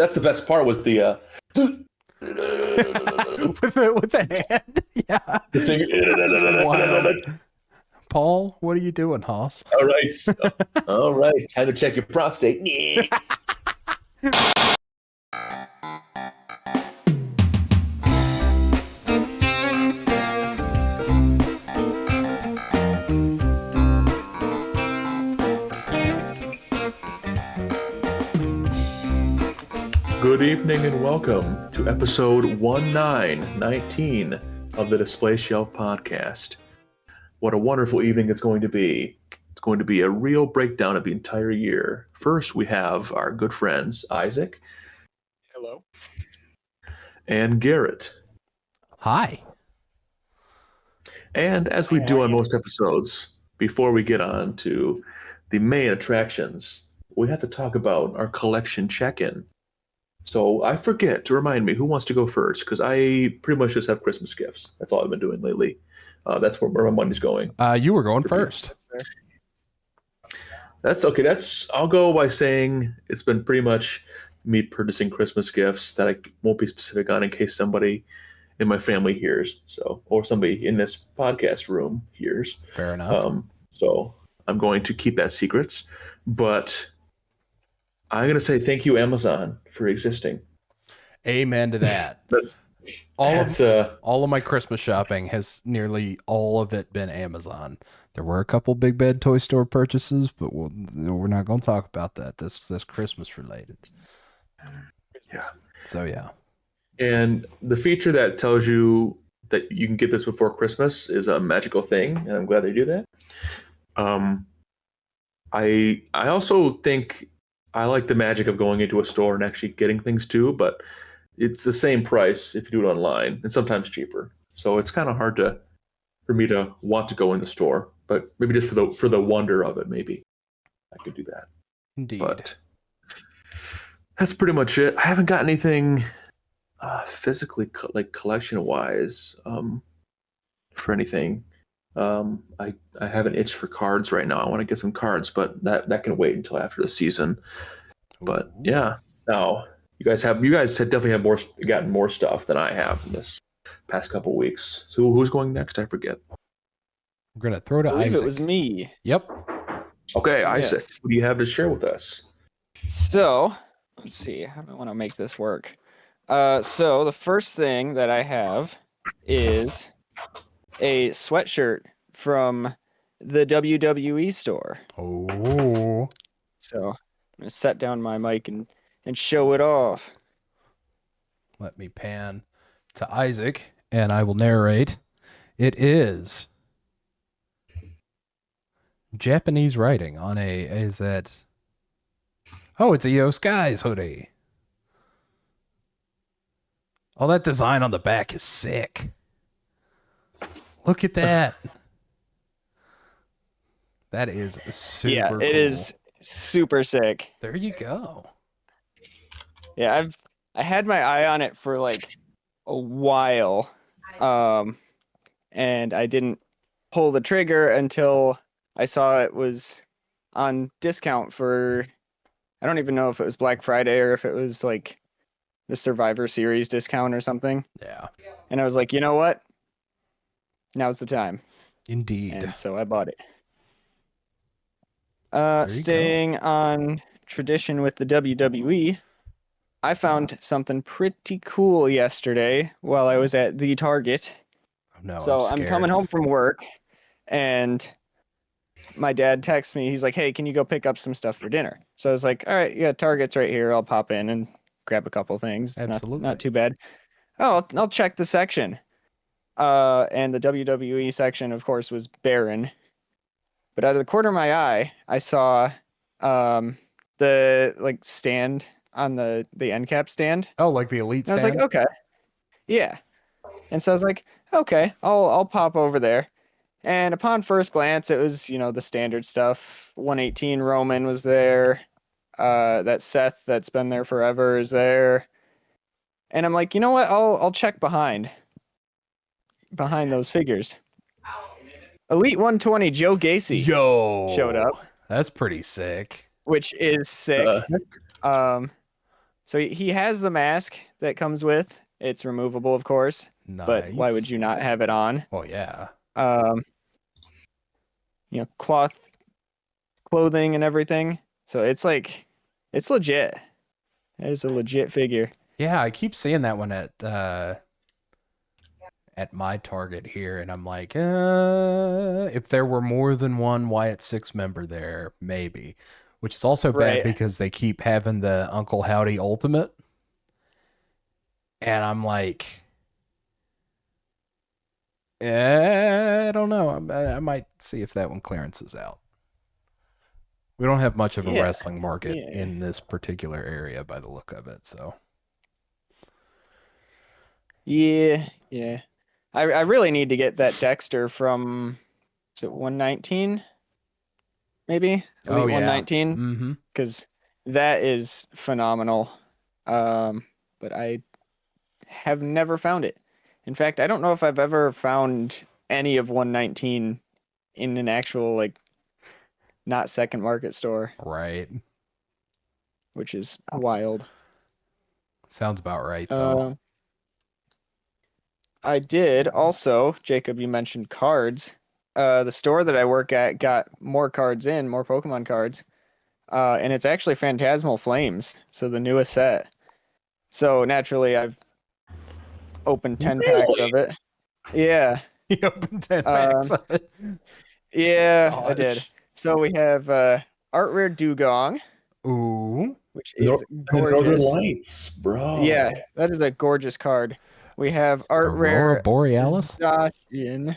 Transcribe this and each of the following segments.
That's the best part was the with the hand. Yeah. the thing. That's wild. Paul, what are you doing, Hoss? All right. Time to check your prostate. Good evening and welcome to episode 1919 of the DisplayShelf Podcast. What a wonderful evening it's going to be. It's going to be a real breakdown of the entire year. First, we have our good friends, Isaac. Hello. And Garrett. Hi. And as we do on most episodes, before we get on to the main attractions, we have to talk about our collection check-in. So I forget to remind me who wants to go first, because I pretty much just have Christmas gifts. That's all I've been doing lately. That's where my money's going. You were going first. That's okay. I'll go by saying it's been pretty much me purchasing Christmas gifts that I won't be specific on in case somebody in my family hears. So, or somebody in this podcast room hears. Fair enough. So I'm going to keep that secret, but I'm going to say thank you, Amazon, for existing. Amen to that. All of my Christmas shopping has nearly all of it been Amazon. There were a couple Big Bad Toy Store purchases, but we're not going to talk about that. This Christmas related. Yeah. So yeah. And the feature that tells you that you can get this before Christmas is a magical thing, and I'm glad they do that. I also think I like the magic of going into a store and actually getting things too, but it's the same price if you do it online, and sometimes cheaper. So it's kind of hard for me to want to go in the store, but maybe just for the wonder of it, maybe I could do that. Indeed. But that's pretty much it. I haven't got anything physically collection wise for anything. I have an itch for cards right now. I want to get some cards, but that can wait until after the season. But yeah, now you guys have definitely gotten more stuff than I have in this past couple weeks. So who's going next? I forget. We're gonna throw to Isaac. It was me. Yep. Okay, Isaac, Yes. what do you have to share with us? So let's see. How do I want to make this work? So the first thing that I have is a sweatshirt from the WWE store. Oh. So I'm gonna set down my mic and show it off. Let me pan to Isaac, and I will narrate. It is Japanese writing on it's a Yo Skies hoodie. Oh, that design on the back is sick. Look at that. That is super cool. It is super sick. There you go. Yeah, I had my eye on it for like a while. And I didn't pull the trigger until I saw it was on discount for, I don't even know if it was Black Friday or if it was like the Survivor Series discount or something. Yeah. And I was like, you know what? Now's the time. Indeed. And so I bought it. There you Staying on tradition with the WWE, I found something pretty cool yesterday while I was at the Target. Oh, no, So I'm I'm coming home from work, and my dad texts me. He's like, hey, can you go pick up some stuff for dinner? So I was like, all right, yeah, Target's right here. I'll pop in and grab a couple things. Absolutely. Not too bad. Oh, I'll check the section. And the WWE section, of course, was barren. But out of the corner of my eye, I saw the like stand on the end cap stand. Oh, like the elite And I stand? was like, okay. Yeah. And so I was like, okay, I'll pop over there. And upon first glance, it was, the standard stuff. 118 Roman was there. That Seth that's been there forever is there. And I'm like, you know what? I'll check behind those figures. Elite 120 Joe Gacy showed up. That's pretty sick. Which is sick. So he has the mask that comes with. It's removable, of course. Nice. But why would you not have it on? Oh yeah. Clothing and everything. So it's like, it's legit. It is a legit figure. Yeah, I keep seeing that one at my Target here, and I'm like, if there were more than one Wyatt Six member there, maybe. Which is also bad because they keep having the Uncle Howdy Ultimate. And I'm like, I don't know. I might see if that one clearances out. We don't have much of a wrestling market in this particular area by the look of it, so. Yeah. I really need to get that Dexter from, is it 119? Maybe? Elite 119? Mm-hmm. Because that is phenomenal. But I have never found it. In fact, I don't know if I've ever found any of 119 in an actual, like, not second market store. Right. Which is wild. Sounds about right, though. I did also, Jacob, you mentioned cards. The store that I work at got more Pokemon cards. And it's actually Phantasmal Flames, so the newest set. So naturally, I've opened 10 packs of it. Yeah. You opened 10 packs of it? Yeah, gosh. I did. So we have Art Rare Dugong. Ooh. Which is gorgeous. Northern Lights, bro. Yeah, that is a gorgeous card. We have Art Rare Borealis. Zacian,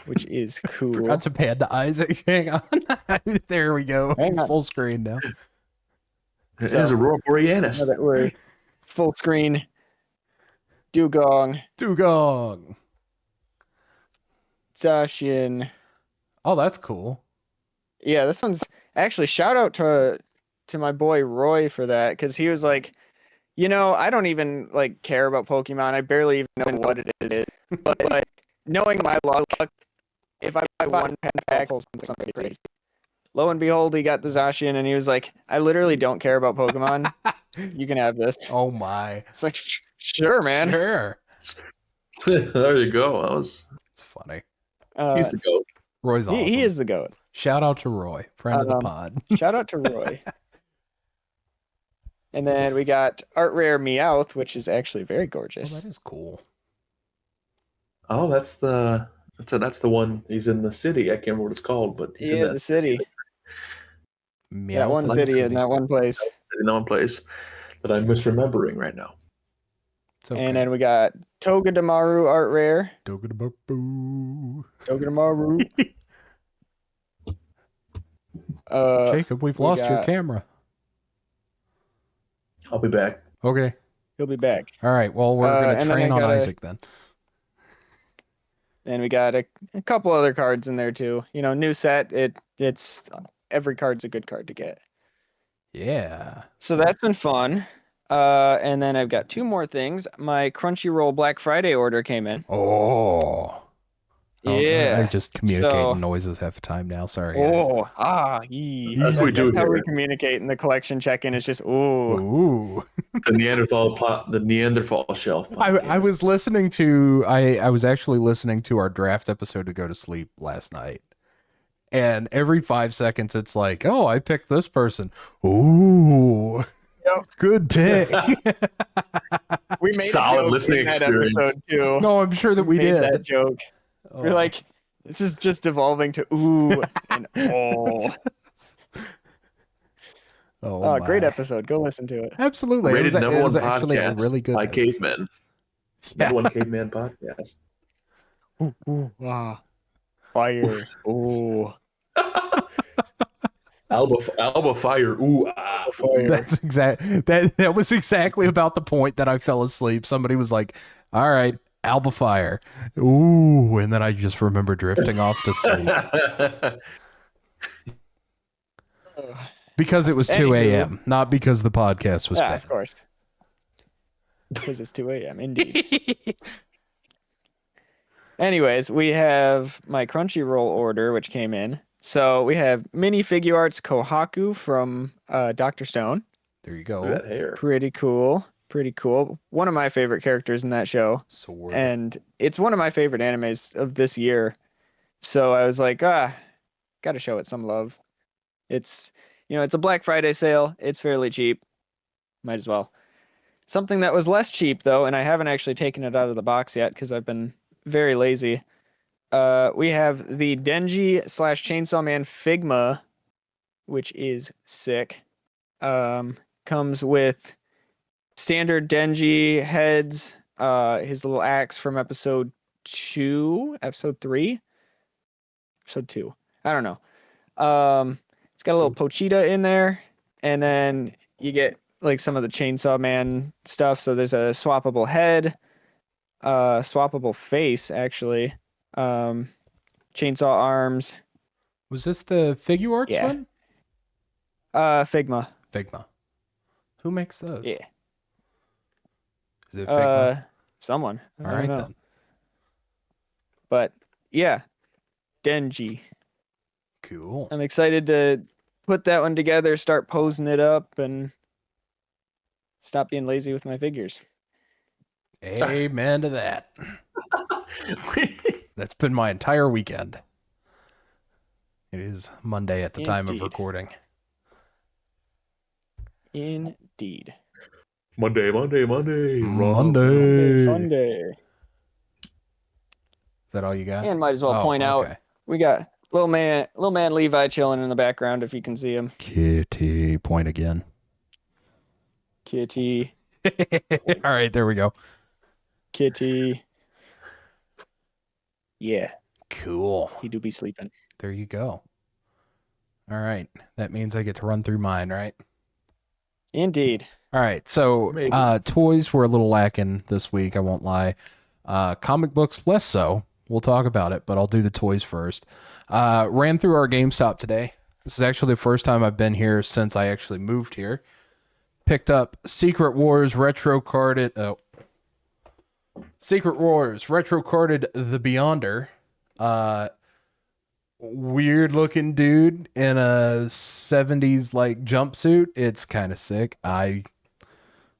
which is cool. Forgot to pan to Isaac. Hang on. There we go. He's full screen now. It is Aurora Borealis. Now that we're full screen. Dugong. Zacian. Oh, that's cool. Yeah, this one's actually, shout out to my boy Roy for that, because he was like, I don't even like care about Pokemon. I barely even know what it is. But knowing my luck, if I buy one pack, I'll pull something crazy. Lo and behold, he got the Zacian, and he was like, I literally don't care about Pokemon. You can have this. Oh my. It's like, sure, man. Sure. There you go. It's funny. He's the GOAT. Roy's awesome. He is the GOAT. Shout out to Roy, friend of the pod. Shout out to Roy. And then we got Art Rare Meowth, which is actually very gorgeous. Oh, that is cool. Oh, that's the one. He's in the city. I can't remember what it's called, but he's in that the city. Meowth, that one city in that one place. In that one place that I'm misremembering right now. Okay. And then we got Togedemaru Art Rare. Togedemaru. Jacob, we've lost your camera. I'll be back. Okay. He'll be back. All right. Well, we're going to train on Isaac then. And we got a couple other cards in there too. New set. It's every card's a good card to get. Yeah. So that's been fun. And then I've got two more things. My Crunchyroll Black Friday order came in. Oh. Yeah. I just communicate noises half the time now. Sorry, guys. That's what we do. How we communicate in the collection check-in is just ooh. The Neanderthal shelf. I was listening to. I was actually listening to our draft episode to go to sleep last night, and every 5 seconds it's like, oh, I picked this person. Ooh. Yep. Good pick. We made solid listening experience. Episode too. No, I'm sure that we did that joke. Oh. We're like, this is just devolving to ooh and oh. Oh, great episode. Go listen to it. Absolutely. Rated number one actually podcast a really good by Cavemen. Yeah. Number one Caveman podcast. Fire. Ooh. Alba fire. Ooh, fire. That's that was exactly about the point that I fell asleep. Somebody was like, all right, Alba fire. Ooh, and then I just remember drifting off to sleep. Because it was 2 a.m., not because the podcast was bad. Of course. Because it's 2 a.m., indeed. Anyways, we have my Crunchyroll order, which came in. So we have mini figure arts Kohaku from Dr. Stone. There you go. Look at that hair. Pretty cool. Pretty cool. One of my favorite characters in that show. Sword. And it's one of my favorite animes of this year. So I was like, gotta show it some love. It's, it's a Black Friday sale. It's fairly cheap. Might as well. Something that was less cheap, though, and I haven't actually taken it out of the box yet because I've been very lazy. We have the Denji / Chainsaw Man Figma, which is sick. Comes with standard Denji heads, his little axe from episode 2, episode 3, episode 2. I don't know. It's got a little Pochita in there, and then you get like some of the Chainsaw Man stuff. So there's a swappable head, swappable face, actually. Chainsaw arms. Was this the figure arts one? Figma. Figma. Who makes those? Yeah. Is it Figma? Someone. All right then. But yeah, Denji. Cool. I'm excited to put that one together, start posing it up, and stop being lazy with my figures. Amen to that. That's been my entire weekend. It is Monday at the time of recording. Indeed. Monday. Fun day. Is that all you got? And might as well point out, we got little man Levi chilling in the background if you can see him. Kitty, point again. Kitty. All right, there we go. Kitty. Yeah. Cool. He do be sleeping. There you go. All right. That means I get to run through mine, right? Indeed. All right. So toys were a little lacking this week, I won't lie. Comic books, less so. We'll talk about it, but I'll do the toys first. Ran through our GameStop today. This is actually the first time I've been here since I actually moved here. Picked up Secret Wars retro carded The Beyonder. Weird looking dude in a 70s like jumpsuit. It's kind of sick. I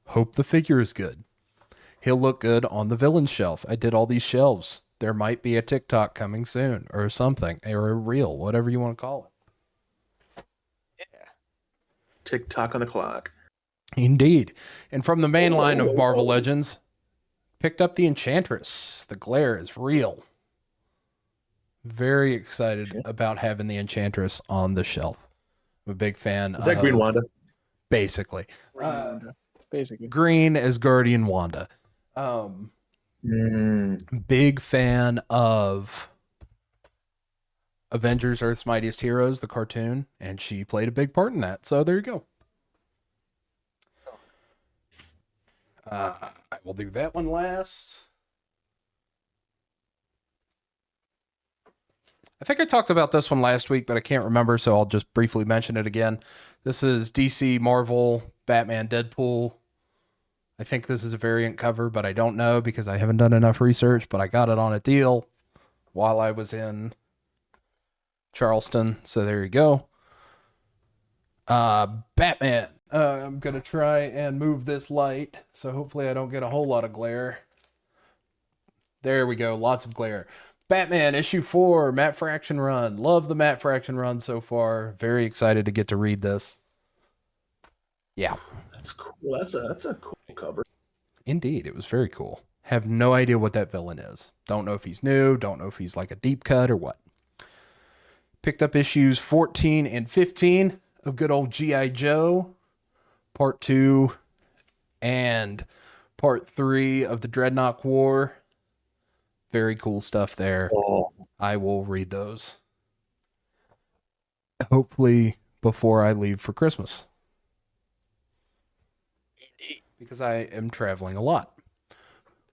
hope the figure is good. He'll look good on the villain shelf. I did all these shelves. There might be a TikTok coming soon or something, or a reel, whatever you want to call it. Yeah. TikTok on the clock. Indeed. And from the main line of Marvel Legends, picked up the Enchantress. The glare is real. Very excited about having the Enchantress on the shelf. I'm a big fan. Is that Green Wanda? Basically. Basically. Green as Guardian Wanda. Big fan of Avengers Earth's Mightiest Heroes, the cartoon, and she played a big part in that. So there you go. I will do that one last. I think I talked about this one last week, but I can't remember, so I'll just briefly mention it again. This is DC, Marvel, Batman, Deadpool. I think this is a variant cover, but I don't know because I haven't done enough research, but I got it on a deal while I was in Charleston, so there you go. Batman. I'm going to try and move this light, so hopefully I don't get a whole lot of glare. There we go, lots of glare. Batman, issue 4, Matt Fraction run. Love the Matt Fraction run so far. Very excited to get to read this. Yeah. That's cool. That's a cool cover. Indeed, it was very cool. Have no idea what that villain is. Don't know if he's new. Don't know if he's like a deep cut or what. Picked up issues 14 and 15 of good old G.I. Joe. Part 2 and Part 3 of the Dreadnought War. Very cool stuff there. Oh. I will read those. Hopefully before I leave for Christmas. Indeed. Because I am traveling a lot.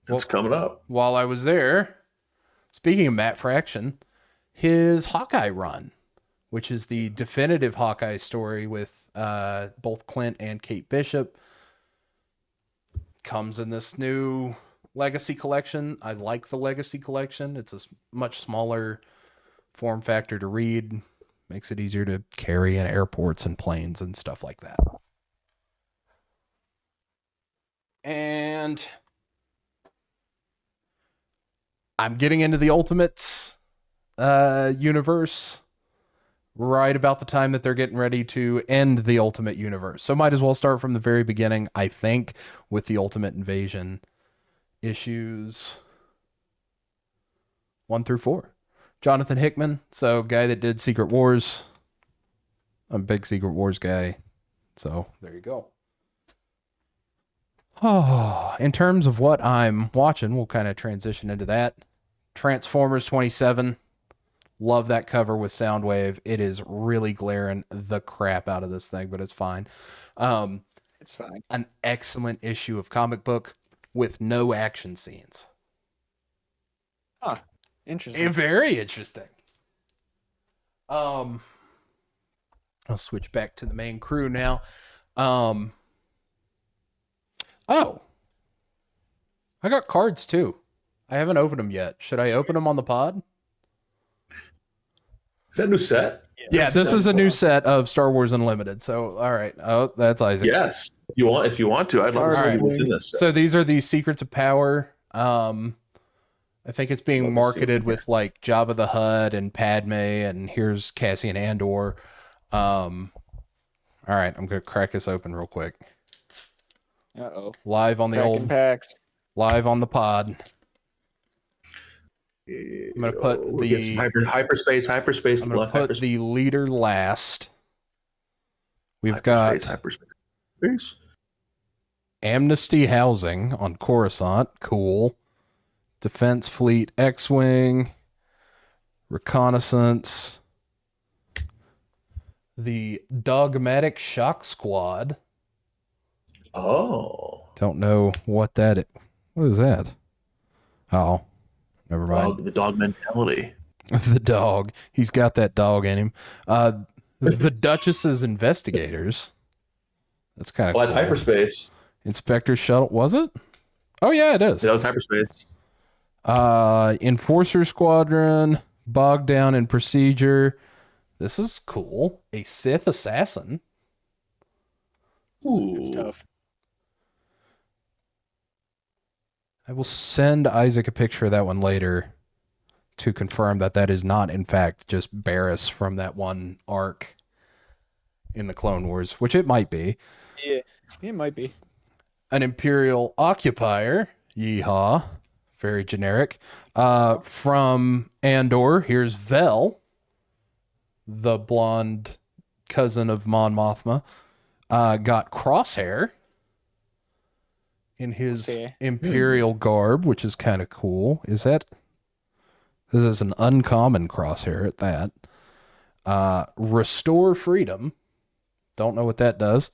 It's coming up. While I was there, speaking of Matt Fraction, his Hawkeye run, which is the definitive Hawkeye story with both Clint and Kate Bishop, comes in this new Legacy collection. I like the Legacy collection. It's a much smaller form factor to read. Makes it easier to carry in airports and planes and stuff like that. And I'm getting into the Ultimates universe right about the time that they're getting ready to end the Ultimate universe. So might as well start from the very beginning, I think, with the Ultimate Invasion issues 1 through 4. Jonathan Hickman, so guy that did Secret Wars. I'm a big Secret Wars guy. So there you go. Oh, in terms of what I'm watching, we'll kind of transition into that. Transformers 27. Love that cover with Soundwave. It is really glaring the crap out of this thing, but it's fine. It's fine. An excellent issue of comic book with no action scenes. Huh. Interesting. Very interesting. I'll switch back to the main crew now. Oh, I got cards too. I haven't opened them yet. Should I open them on the pod? Is that a new set? Yeah, this is a new set of Star Wars Unlimited. So, all right. Oh, that's Isaac. Yes. If you want to, I'd love to see what's in this set. So these are the Secrets of Power. I think it's being marketed with like Jabba the Hutt and Padme, and here's Cassian Andor. All right, I'm gonna crack this open real quick. Live on the old packs. Live on the pod. I'm gonna put the hyperspace. I'm gonna put the leader last. We've got hyperspace. Amnesty Housing on Coruscant. Cool. Defense Fleet X-Wing. Reconnaissance. The Dogmatic Shock Squad. Oh. Don't know what that is. What is that? Oh. Never mind. The dog mentality. The dog. He's got that dog in him. The Duchess's Investigators. That's kind of cool. That's hyperspace. Inspector Shuttle. Was it? Oh, yeah, it is. That was hyperspace. Enforcer Squadron. Bogged Down in Procedure. This is cool. A Sith Assassin. Ooh. Good stuff. I will send Isaac a picture of that one later to confirm that that is not, in fact, just Barriss from that one arc in the Clone Wars, which it might be. Yeah, it might be. An Imperial Occupier. Yeehaw. Very generic. From Andor, here's Vel, the blonde cousin of Mon Mothma. Got Crosshair in his Imperial garb, which is kind of cool. This is an uncommon Crosshair at that. Restore Freedom. Don't know what that does.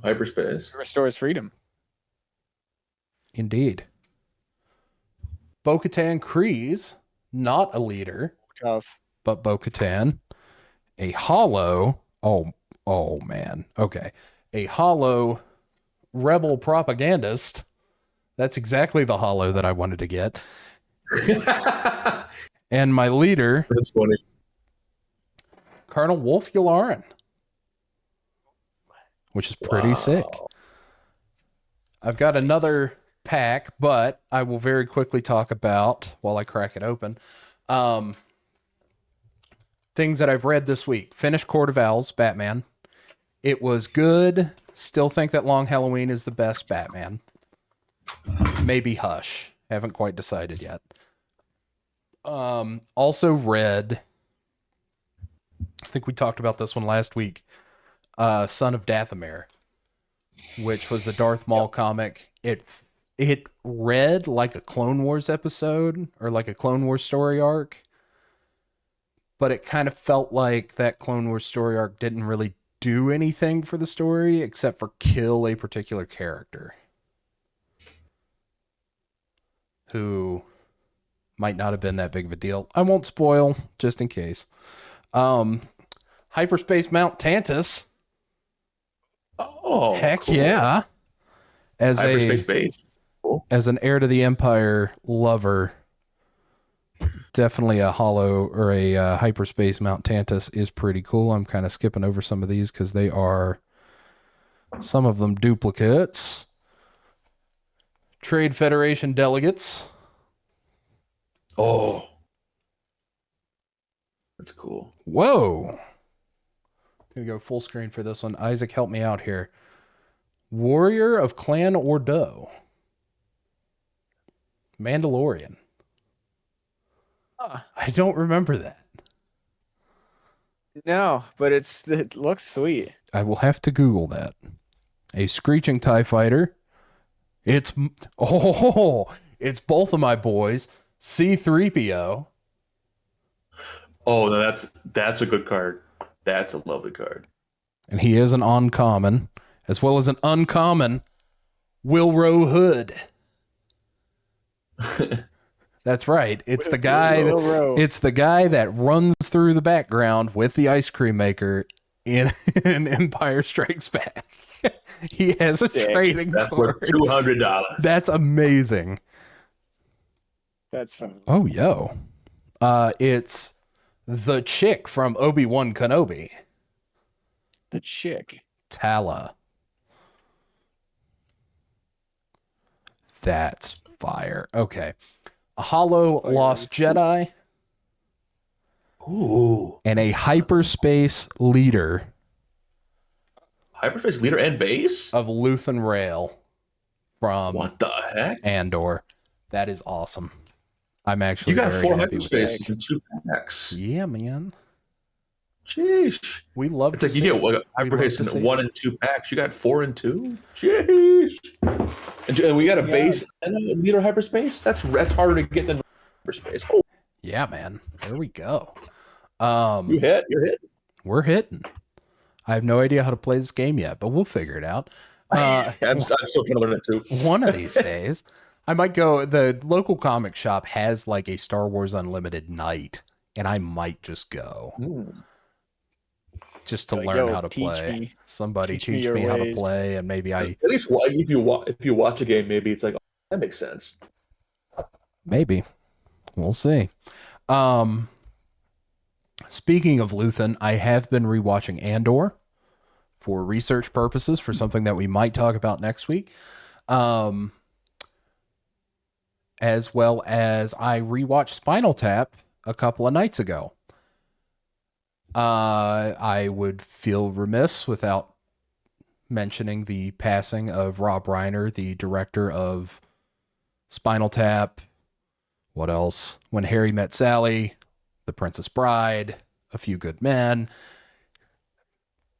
Hyperspace. Restores freedom. Indeed. Bo-Katan Kryze, not a leader. Tough. But Bo-Katan. A hollow. Oh man. Okay. A hollow rebel propagandist. That's exactly the hollow that I wanted to get. And my leader. That's funny. Colonel Wolf Yularen. Which is pretty sick. I've got another pack, but I will very quickly talk about, while I crack it open, things that I've read this week. Finished Court of Owls, Batman. It was good. Still think that Long Halloween is the best Batman. Maybe Hush. Haven't quite decided yet. Also read, I think we talked about this one last week, Son of Dathomir, which was the Darth Maul comic. It read like a Clone Wars episode or like a Clone Wars story arc, but it kind of felt like that Clone Wars story arc didn't really do anything for the story except for kill a particular character who might not have been that big of a deal. I won't spoil, just in case. Hyperspace Mount Tantus. Oh, heck cool. Yeah. As Hyperspace base. Cool. As an Heir to the Empire lover, Definitely a hollow or a hyperspace Mount Tantus is pretty cool. I'm kind of skipping over some of these because they are some of them duplicates. Trade Federation delegates. Oh, that's cool. Whoa. Gonna go full screen for this one. Isaac, help me out here. Warrior of Clan Ordo. Mandalorian. I don't remember that. No, but it looks sweet. I will have to Google that. A screeching TIE fighter. It's both of my boys. C-3PO. Oh, that's a good card. That's a lovely card. And he is an uncommon, as well as an uncommon Wilro Hood. That's right. It's the guy. It's the guy that runs through the background with the ice cream maker in Empire Strikes Back. He has a trading That's card. worth $200. That's amazing. That's fun. Oh, yo. It's the chick from Obi-Wan Kenobi. The chick. Tala. That's fire. Okay. A hollow Lost Jedi. Ooh. And a hyperspace leader. Hyperspace leader and base? Of Luthen Rail from what the heck? Andor. That is awesome. I'm actually you got very 4 happy hyperspaces and 2 packs. Yeah, man. Sheesh. We love it's like you get like hyperspace in 1 and 2 packs. You got 4 and 2? Sheesh. And we got a base and a leader hyperspace? That's harder to get than hyperspace. Oh. Yeah, man. There we go. You're hitting. We're hitting. I have no idea how to play this game yet, but we'll figure it out. I'm still trying to learn it too. One of these days, I might go. The local comic shop has like a Star Wars Unlimited night, and I might just go just to learn how to play. Somebody teach me how to play, and maybe at least if you watch a game, maybe it's like, oh, that makes sense. Maybe we'll see. Speaking of Luthen, I have been rewatching Andor for research purposes for something that we might talk about next week. As well as I rewatched Spinal Tap a couple of nights ago. I would feel remiss without mentioning the passing of Rob Reiner, the director of Spinal Tap. What else? When Harry Met Sally, The Princess Bride, A Few Good Men.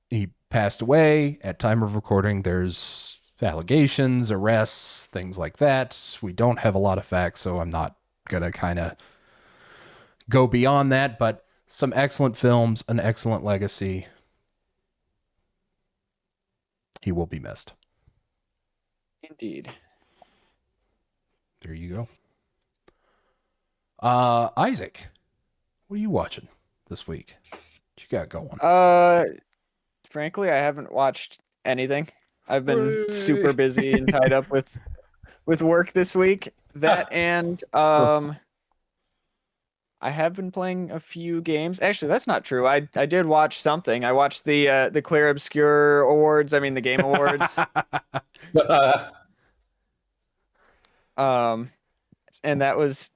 He passed away. At time of recording, there's allegations, arrests, things like that. We don't have a lot of facts, so I'm not going to kind of go beyond that, but some excellent films, an excellent legacy. He will be missed. Indeed. There you go. Isaac, what are you watching this week? What you got going? Frankly, I haven't watched anything. I've been super busy and tied up with work this week. That and I have been playing a few games. Actually, that's not true. I did watch something. I watched the Clear Obscure Awards. I mean the Game Awards. And that was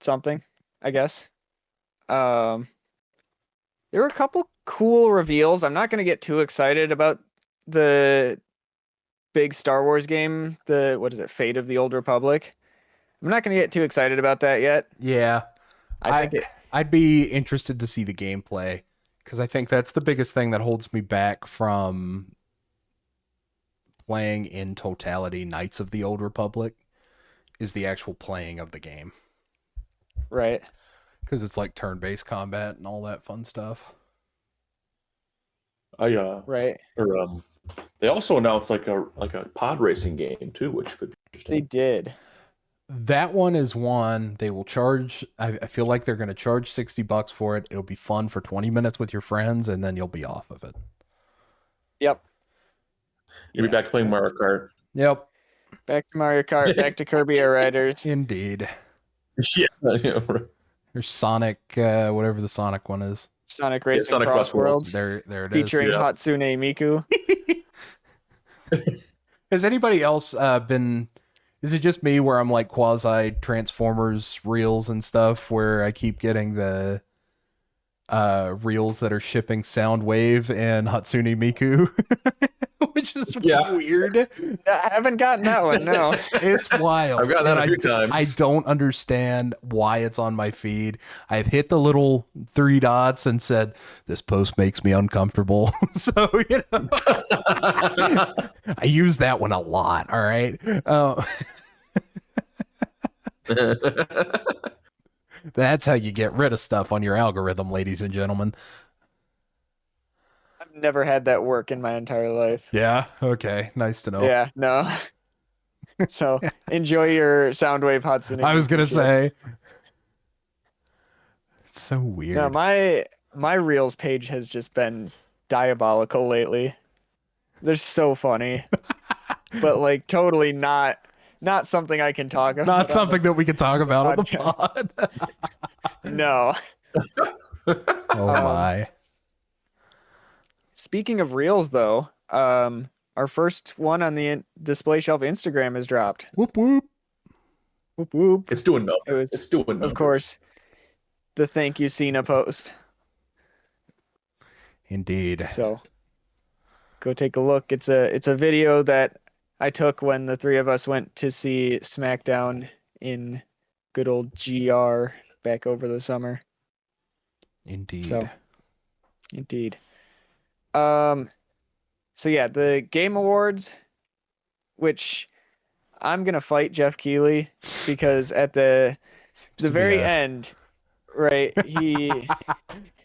something, I guess. There were a couple cool reveals. I'm not going to get too excited about the big Star Wars game, Fate of the Old Republic. I'm not going to get too excited about that yet. Yeah. I'd be interested to see the gameplay, because I think that's the biggest thing that holds me back from playing in totality Knights of the Old Republic is the actual playing of the game. Right. Because it's like turn-based combat and all that fun stuff. Right. They also announced like a pod racing game too, which could be interesting. They did. That one is one they will charge. I feel like they're going to charge $60 for it. It'll be fun for 20 minutes with your friends, and then you'll be off of it. Yep. You'll be back playing Mario Kart. Yep. Back to Mario Kart. Back to Kirby Air Riders. Indeed. Yeah. There's Sonic, whatever the Sonic one is. Sonic Racing Sonic Cross Worlds. There it featuring is. Hatsune Miku. Has anybody else been? Is it just me where I'm like quasi Transformers reels and stuff where I keep getting the reels that are shipping Soundwave and Hatsune Miku, which is weird. I haven't gotten that one. No, it's wild. I've gotten that a few times. I don't understand why it's on my feed. I've hit the little 3 dots and said, "This post makes me uncomfortable." So I use that one a lot. All right. That's how you get rid of stuff on your algorithm, ladies and gentlemen. I've never had that work in my entire life. Yeah. Okay. Nice to know. Yeah. No. So enjoy your Soundwave Hatsune. I was gonna say. It's so weird. No, my Reels page has just been diabolical lately. They're so funny, but like totally not something I can talk about. Not something that we can talk about on the pod. No. Oh my. Speaking of Reels, though, our first one on the DisplayShelf Instagram has dropped. Whoop whoop. Whoop whoop. It's doing numbers. It's doing numbers. Of course, the thank you Cena post. Indeed. So go take a look. It's a video that I took when the 3 of us went to see SmackDown in good old GR back over the summer. Indeed. So, indeed. So yeah, the Game Awards, which I'm gonna fight Jeff Keighley because at the very end, right?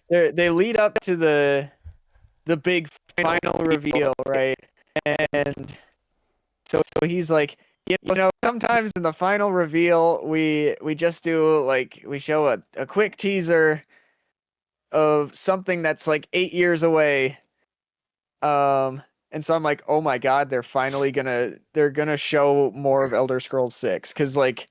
They lead up to the big final reveal, right? And so he's like, you know, sometimes in the final reveal, we just do like we show a quick teaser of something that's like 8 years away. And so I'm like, oh my God, they're gonna show more of Elder Scrolls 6. Cause like,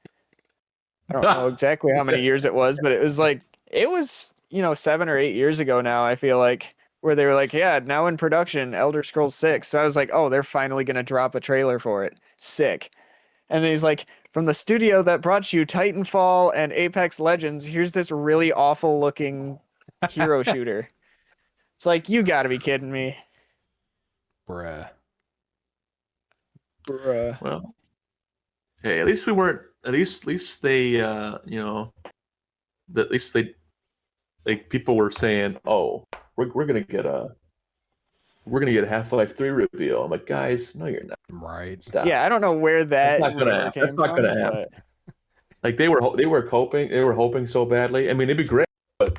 I don't know exactly how many years it was, but it was, you know, 7 or 8 years ago now, I feel like, where they were like, yeah, now in production, Elder Scrolls 6. So I was like, oh, they're finally gonna drop a trailer for it. Sick. And then he's like, from the studio that brought you Titanfall and Apex Legends, here's this really awful looking hero shooter. It's like, you gotta be kidding me. Bruh. Well, hey, at least we weren't. At least they, you know, at least they, like, people were saying, "Oh, we're gonna get a Half-Life 3 reveal." I'm like, guys, no, you're not. Right. Stop. Yeah, I don't know where that. That's not gonna happen. That's not gonna happen. Like they were hoping so badly. I mean, it'd be great, but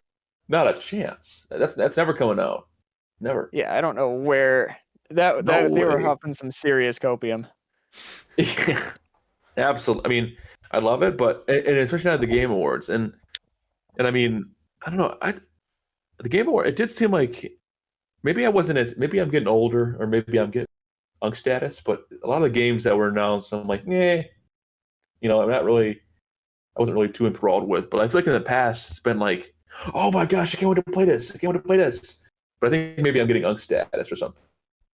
not a chance. That's never coming out. Never. Yeah, I don't know where that they were huffing some serious copium. Yeah, absolutely. I mean, I love it, but and especially at the Game Awards, and I mean, I don't know. The Game Award, it did seem like maybe I'm getting older, or maybe I'm getting unk status, but a lot of the games that were announced, I'm like, you know, I wasn't really too enthralled with. But I feel like in the past, it's been like, oh my gosh, I can't wait to play this. But I think maybe I'm getting unk status or something.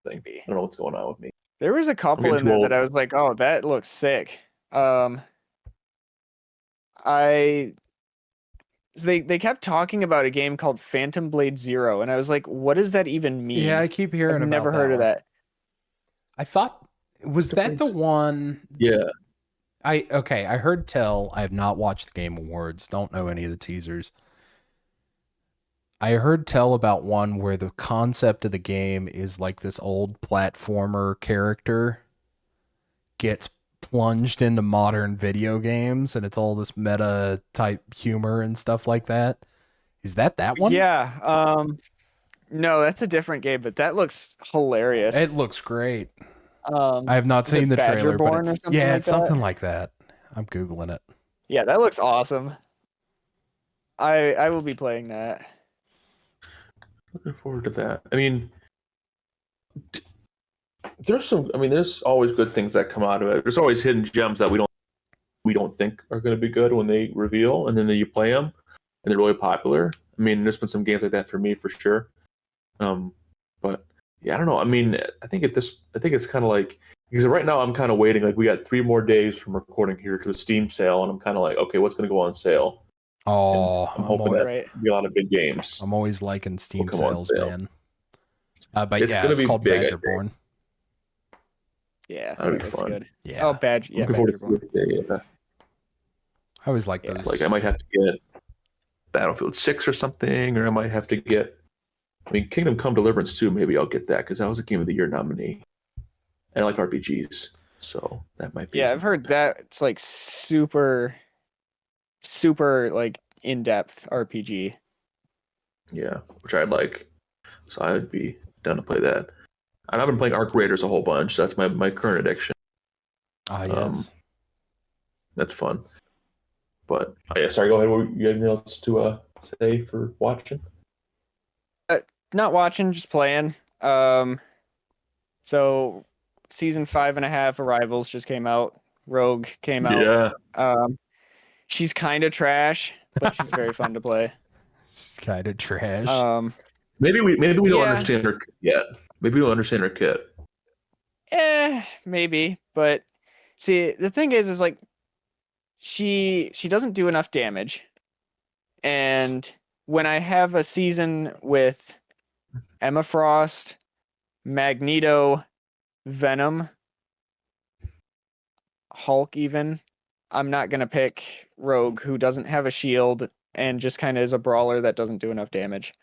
I don't know what's going on with me. There was a couple in there that I was like, oh, that looks sick. They kept talking about a game called Phantom Blade Zero, and I was like, what does that even mean? Yeah, I keep hearing about that. I've never heard of that. I thought, was that the one? Yeah. I heard tell. I have not watched the Game Awards. Don't know any of the teasers. I heard tell about one where the concept of the game is like this old platformer character gets plunged into modern video games, and it's all this meta type humor and stuff like that. Is that one? Yeah. No, that's a different game, but that looks hilarious. It looks great. I have not seen the trailer, but it's something like that. I'm Googling it. Yeah, that looks awesome. I will be playing that. Looking forward to that. I mean, there's always good things that come out of it. There's always hidden gems that we don't think are going to be good when they reveal, and then you play them. and they're really popular. I mean, there's been some games like that for me for sure. But yeah, I don't know. I mean, I think it's kind of like, because right now I'm kind of waiting. Like, we got 3 more days from recording here to the Steam sale, and I'm kind of like, okay, what's going to go on sale? Oh, and I'm hoping that be a lot of big games. I'm always liking Steam sales, man. But it's called big, Badgerborn. Yeah, that'd be fun. Good. Yeah. Oh, Badger. Yeah, Badgerborn. Yeah. I always like those. Like, I might have to get Battlefield 6 or something, or I might have to get, I mean, Kingdom Come Deliverance 2, maybe I'll get that, because that was a Game of the Year nominee. And I like RPGs, so that might be. Yeah, I've heard that it's like super like in-depth RPG. Yeah, which I'd like. So I'd be down to play that. And I've been playing Arc Raiders a whole bunch. That's my current addiction. Ah, yes. That's fun. But yeah, sorry, go ahead. You have anything else to say for watching? Not watching, just playing. So season 5.5 Arrivals just came out. Rogue came out. Yeah. She's kind of trash, but she's very fun to play. She's kind of trash. Maybe we don't understand her yet. Maybe we'll understand her kit. Maybe. But see, the thing is like she doesn't do enough damage. And when I have a season with Emma Frost, Magneto, Venom, Hulk even, I'm not going to pick Rogue, who doesn't have a shield and just kind of is a brawler that doesn't do enough damage.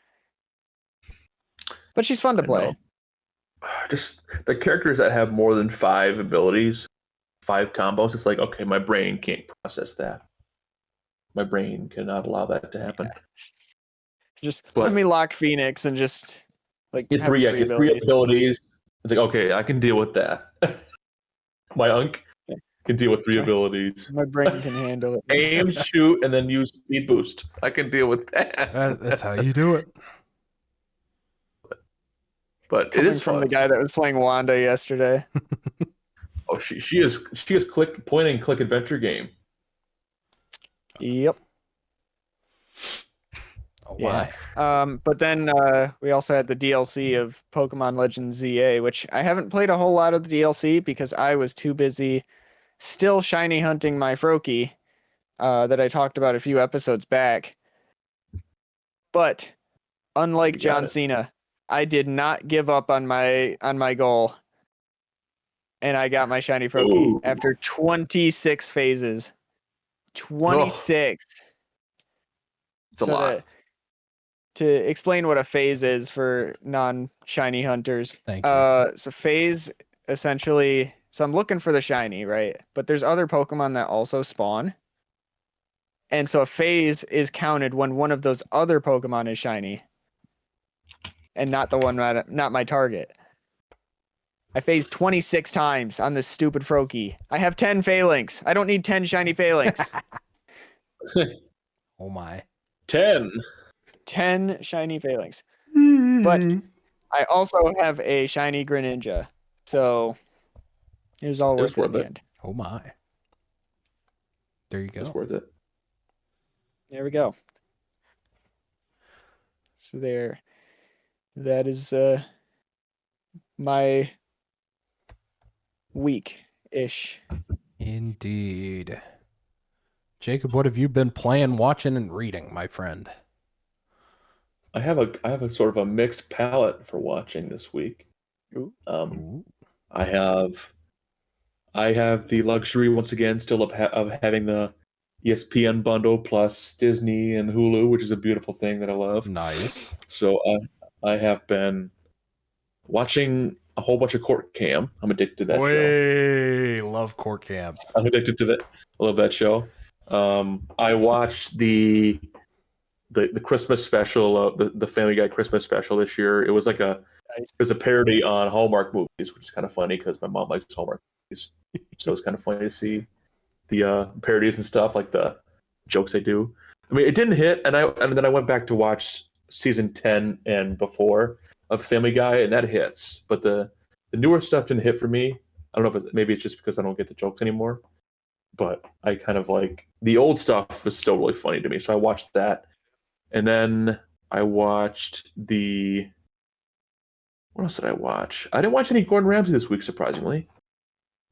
But she's fun to play. Just the characters that have more than 5 abilities, 5 combos, it's like, okay, my brain can't process that. My brain cannot allow that to happen. Let me lock Phoenix and just like get 3 abilities. It's like, okay, I can deal with that. My Unk can deal with 3 abilities. My brain can handle it. Aim, shoot, and then use speed boost. I can deal with that. That's how you do it. But Coming it is from fun. The guy that was playing Wanda yesterday. Oh, she is point and click adventure game. Yep. Oh, why? Yeah. But then we also had the DLC of Pokemon Legends ZA, which I haven't played a whole lot of the DLC because I was too busy still shiny hunting my Froakie that I talked about a few episodes back. But unlike John Cena, I did not give up on my goal. And I got my shiny Froakie after 26 phases. 26. It's a lot. To explain what a phase is for non-shiny hunters. Thank you. So phase essentially, so I'm looking for the shiny, right? But there's other Pokemon that also spawn. And so a phase is counted when one of those other Pokemon is shiny. And not my target. I phased 26 times on this stupid Froakie. I have 10 Phalanx. I don't need 10 shiny Phalanx. Oh my. 10 shiny Phalanx. But I also have a shiny Greninja. So it was all worth it in the end. Oh my. There you go. It's worth it. There we go. So that is my week-ish. Indeed. Jacob, what have you been playing, watching, and reading, my friend? I have a sort of a mixed palette for watching this week. Ooh. I have the luxury once again still of having the ESPN bundle plus Disney and Hulu, which is a beautiful thing that I love. Nice. So I have been watching a whole bunch of Court Cam. I'm addicted to that show. Love Court Cam. I'm addicted to that. I love that show. I watched the Christmas special, the Family Guy Christmas special this year. It was like it was a parody on Hallmark movies, which is kind of funny because my mom likes Hallmark movies. So it's kind of funny to see the parodies and stuff, like the jokes they do. I mean, it didn't hit, and then I went back to watch season 10 and before of Family Guy, and that hits. But the newer stuff didn't hit for me. I don't know if maybe it's just because I don't get the jokes anymore. But I kind of like the old stuff was still really funny to me, so I watched that. And then I watched what else did I watch? I didn't watch any Gordon Ramsay this week, surprisingly,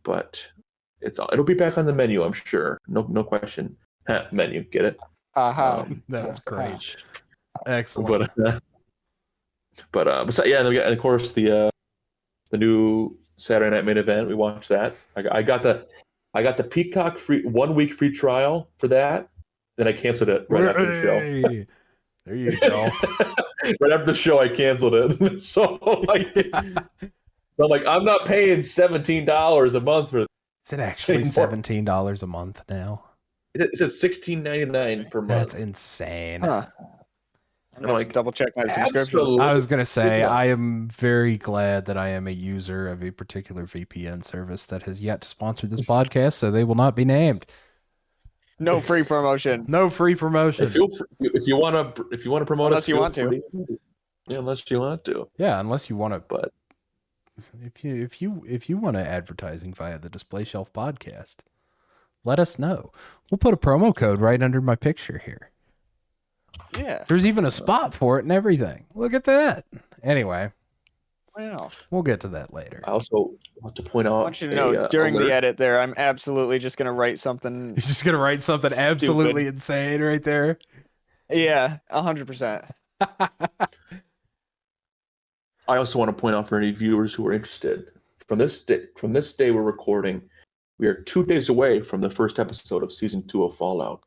but it'll be back on the menu, I'm sure. No question. Menu, get it? That was great. Excellent. But besides, and of course the new Saturday Night Main Event. We watched that. I got the Peacock free 1 week free trial for that. Then I canceled it right after the show. There you go. Right after the show, I canceled it. So I'm not paying $17 a month for. Is it actually $17 a month now? It's at $16.99 per month. That's insane. Huh. I'm gonna double check my subscription. Absolutely. I was gonna say I am very glad that I am a user of a particular VPN service that has yet to sponsor this podcast, so they will not be named. No free promotion. No free promotion. If you want to promote unless us, you want to. Yeah, unless you want to. Yeah, unless you want to. But if you want to advertising via the DisplayShelf Podcast, let us know. We'll put a promo code right under my picture here. Yeah. There's even a spot for it and everything. Look at that. Anyway. Wow. We'll get to that later. I also want to point out. I want you to know during the edit there, I'm absolutely just going to write something. You're just going to write something stupid. Absolutely insane right there. Yeah, 100%. I also want to point out for any viewers who are interested, from this day we're recording, we are 2 days away from the first episode of season 2 of Fallout.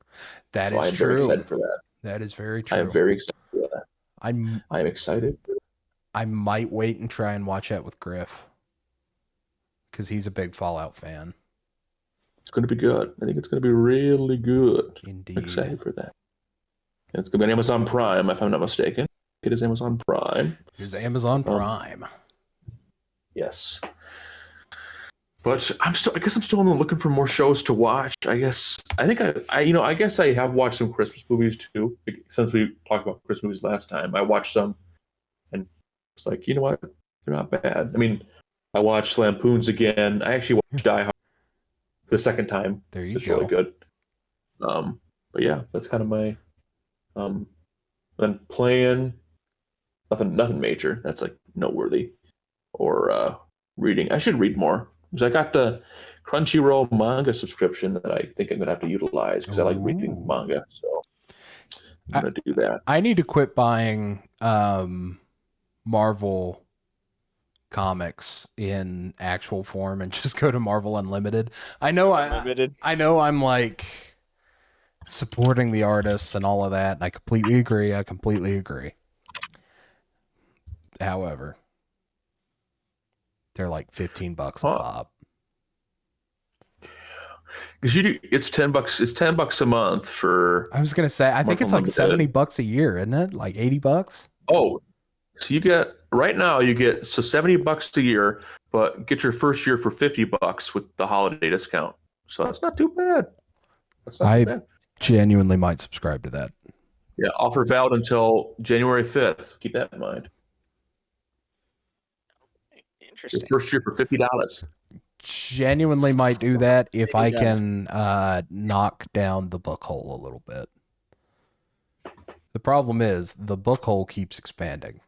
That is true. I'm very excited for that. That is very true. I am very excited for that. I'm excited. I might wait and try and watch that with Griff, because he's a big Fallout fan. It's going to be good. I think it's going to be really good. Indeed. I'm excited for that. And it's going to be on Amazon Prime, if I'm not mistaken. It is Amazon Prime. It is Amazon Prime. Yes. But I guess I'm still looking for more shows to watch. I guess I have watched some Christmas movies too. Since we talked about Christmas movies last time, I watched some, and it's like, you know what, they're not bad. I mean, I watched Lampoons again. I actually watched Die Hard the second time. There you it's go. Really good. But yeah, that's kind of my then playing nothing major. That's like noteworthy, or reading. I should read more. Because I got the Crunchyroll manga subscription that I think I'm going to have to utilize because I like reading manga. So I'm going to do that. I need to quit buying Marvel comics in actual form and just go to Marvel Unlimited. I know I'm like supporting the artists and all of that, and I completely agree. However, they're like $15 a pop. Because it's $10. It's $10 a month for. I was gonna say, I think it's like $70 a year, isn't it? Like $80. Oh, so you get $70 a year, but get your first year for $50 with the holiday discount. So that's not too bad. Genuinely might subscribe to that. Yeah, offer valid until January 5th. Keep that in mind. Interesting. Your first year for $50. Genuinely might do that if I can knock down the book hole a little bit. The problem is the book hole keeps expanding.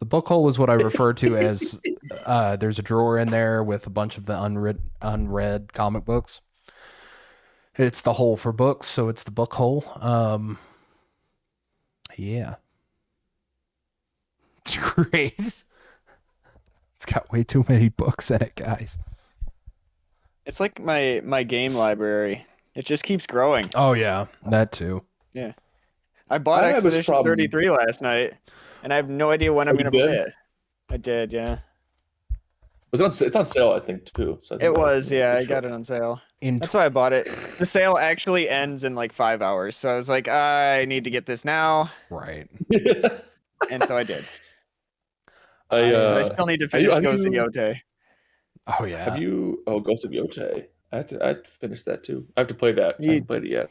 The book hole is what I refer to as there's a drawer in there with a bunch of the unread comic books. It's the hole for books, so it's the book hole. Yeah. It's great. It's got way too many books in it, guys. It's like my game library. It just keeps growing. Oh, yeah. That too. Yeah. I bought Expedition 33 last night, and I have no idea when I'm going to play it. I did, yeah. It's on sale, I think, too. So it was, yeah. I got it on sale. That's why I bought it. The sale actually ends in like 5 hours. So I was like, I need to get this now. Right. And so I did. I still need to finish Ghost of Yotei. Oh, yeah. Ghost of Yotei. I have to finish that, too. I have to play that. I haven't played it yet.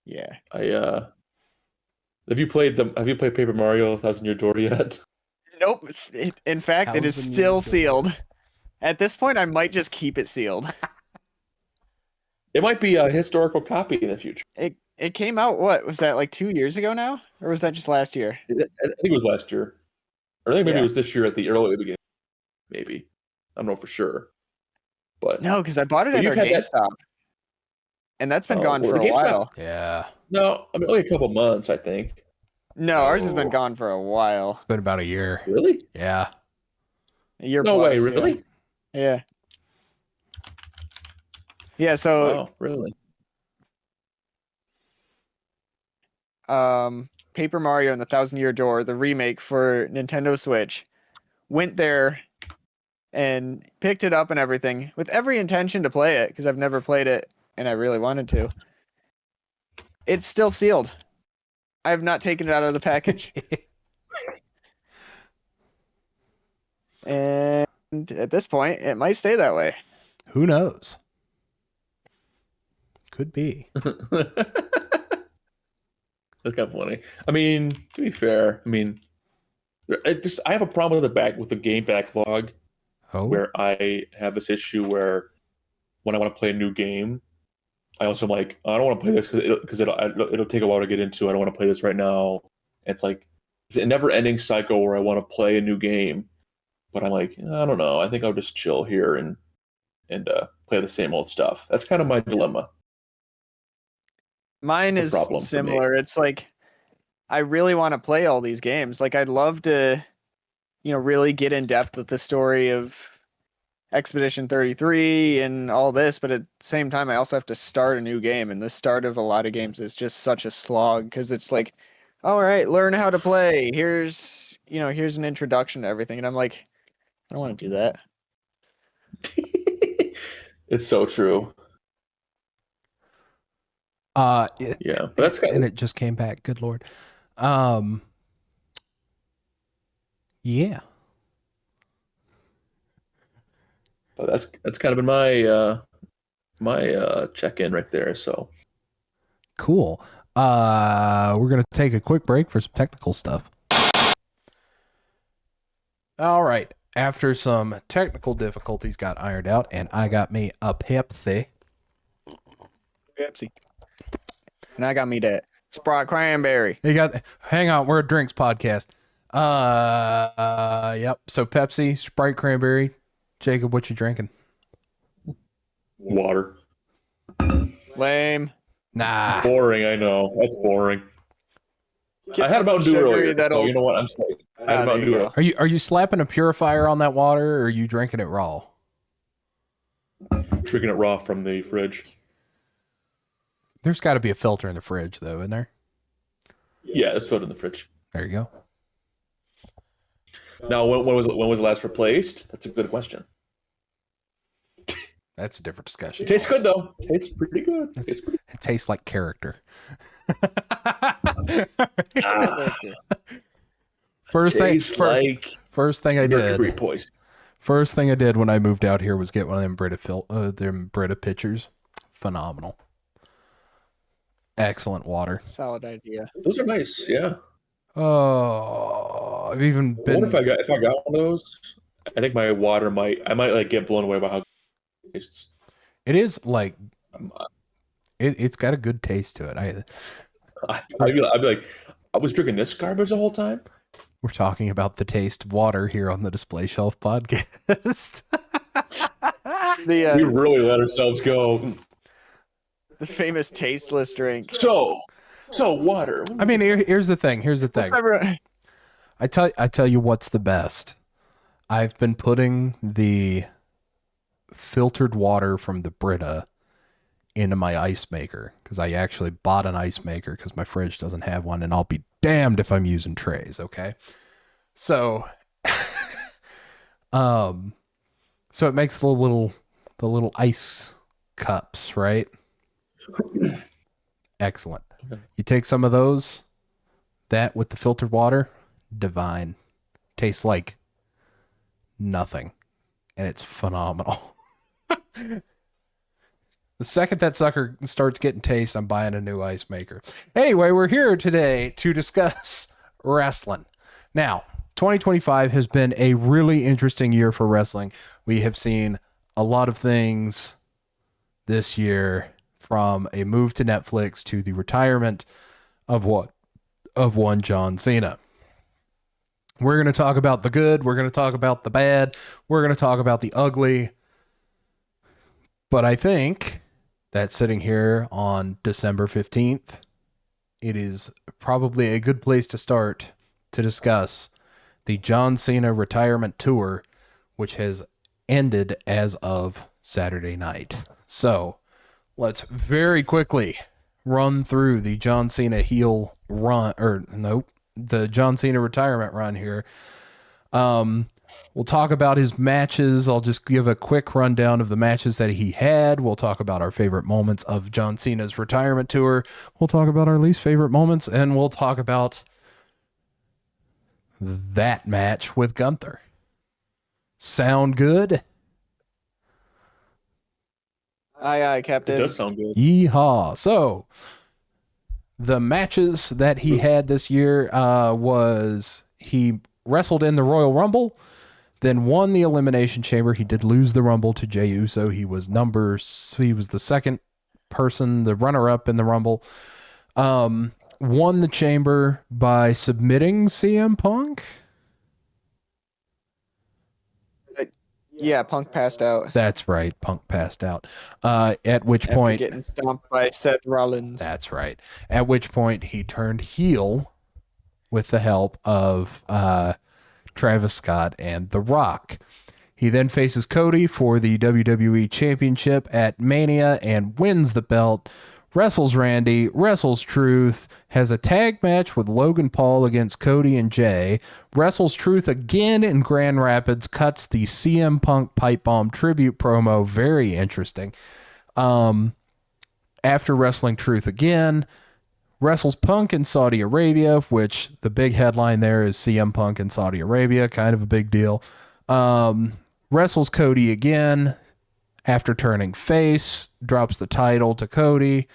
Yeah. Have you played Paper Mario 1000 Year Door yet? Nope. In fact, it is still sealed. At this point, I might just keep it sealed. It might be a historical copy in the future. It came out, what was that, like 2 years ago now, or was that just last year? I think it was last year. Or I think maybe it was this year at the early beginning. Maybe. I don't know for sure. But no, because I bought it at our GameStop. And that's been gone for a while. Yeah. No, I mean only a couple months, I think. No, ours has been gone for a while. It's been about a year. Really? Yeah. A year no plus, way, really? Yeah. Yeah, so oh, really? Paper Mario and the Thousand-Year Door, the remake for Nintendo Switch, went there and picked it up and everything with every intention to play it because I've never played it and I really wanted to. It's still sealed. I have not taken it out of the package. And at this point, it might stay that way. Who knows? Could be. That's kind of funny. I mean, to be fair, I mean, I have a problem with the game backlog, where I have this issue where when I want to play a new game, I also am like, I don't want to play this because it'll take a while to get into. I don't want to play this right now. And it's like it's a never-ending cycle where I want to play a new game, but I'm like, I don't know. I think I'll just chill here and play the same old stuff. That's kind of my dilemma. Mine is similar. It's like I really want to play all these games. Like I'd love to, really get in depth with the story of Expedition 33 and all this, but at the same time I also have to start a new game, and the start of a lot of games is just such a slog because it's like, all right, learn how to play. Here's an introduction to everything, and I'm like, I don't want to do that. It's so true. Yeah, but that's and it just came back. Good Lord. Yeah. But that's kind of been my my check-in right there. So cool. We're gonna take a quick break for some technical stuff. All right. After some technical difficulties got ironed out, and I got me a Pepsi. And I got me that Sprite cranberry. Hang on, we're a drinks podcast. Yep. So Pepsi, Sprite cranberry. Jacob, what you drinking? Water. Lame. Nah. Boring, I know. That's boring. I had a Mountain Dew earlier, so you know what? I'm sorry. I had a Mountain Dew. Are you slapping a purifier on that water, or are you drinking it raw? Drinking it raw from the fridge. There's got to be a filter in the fridge, though, isn't there? Yeah, it's filled in the fridge. There you go. Now, when was it last replaced? That's a good question. That's a different discussion. It tastes good, though. It's pretty good. It tastes like character. First thing I did when I moved out here was get one of them Brita pitchers. Phenomenal. Excellent water. Solid idea. Those are nice, yeah. Oh, I've even been. If I got one of those, I think my water I might get blown away by how it tastes. It is like it's got a good taste to it. I'd be like, I was drinking this garbage the whole time. We're talking about the taste of water here on the Display Shelf Podcast. We really let ourselves go. The famous tasteless drink. So water. I mean, here's the thing. I tell you what's the best. I've been putting the filtered water from the Brita into my ice maker because I actually bought an ice maker because my fridge doesn't have one, and I'll be damned if I'm using trays. Okay, so so it makes the little ice cups, right? Excellent. Okay. You take some of those, that with the filtered water, divine. Tastes like nothing, and it's phenomenal. The second that sucker starts getting taste, I'm buying a new ice maker. Anyway, we're here today to discuss wrestling. Now, 2025 has been a really interesting year for wrestling. We have seen a lot of things this year from a move to Netflix to the retirement of one John Cena. We're going to talk about the good. We're going to talk about the bad. We're going to talk about the ugly. But I think that sitting here on December 15th, it is probably a good place to start to discuss the John Cena Retirement Tour, which has ended as of Saturday night. So let's very quickly run through the John Cena heel run, the John Cena retirement run here. We'll talk about his matches. I'll just give a quick rundown of the matches that he had. We'll talk about our favorite moments of John Cena's retirement tour. We'll talk about our least favorite moments, and we'll talk about that match with Gunther. Sound good? Aye, Captain. It does sound good. Yeehaw. So, the matches that he had this year was he wrestled in the Royal Rumble, then won the Elimination Chamber. He did lose the Rumble to Jey Uso. He was the second person, the runner-up in the Rumble. Won the Chamber by submitting CM Punk. Yeah, Punk passed out. That's right. Punk passed out. At which point, getting stomped by Seth Rollins. That's right. At which point he turned heel with the help of Travis Scott and The Rock. He then faces Cody for the WWE Championship at Mania and wins the belt. Wrestles Randy, wrestles Truth, has a tag match with Logan Paul against Cody and Jay, wrestles Truth again in Grand Rapids, cuts the CM Punk Pipe Bomb tribute promo, very interesting. After wrestling Truth again, wrestles Punk in Saudi Arabia, which the big headline there is CM Punk in Saudi Arabia, kind of a big deal. Wrestles Cody again. After turning face, drops the title to Cody.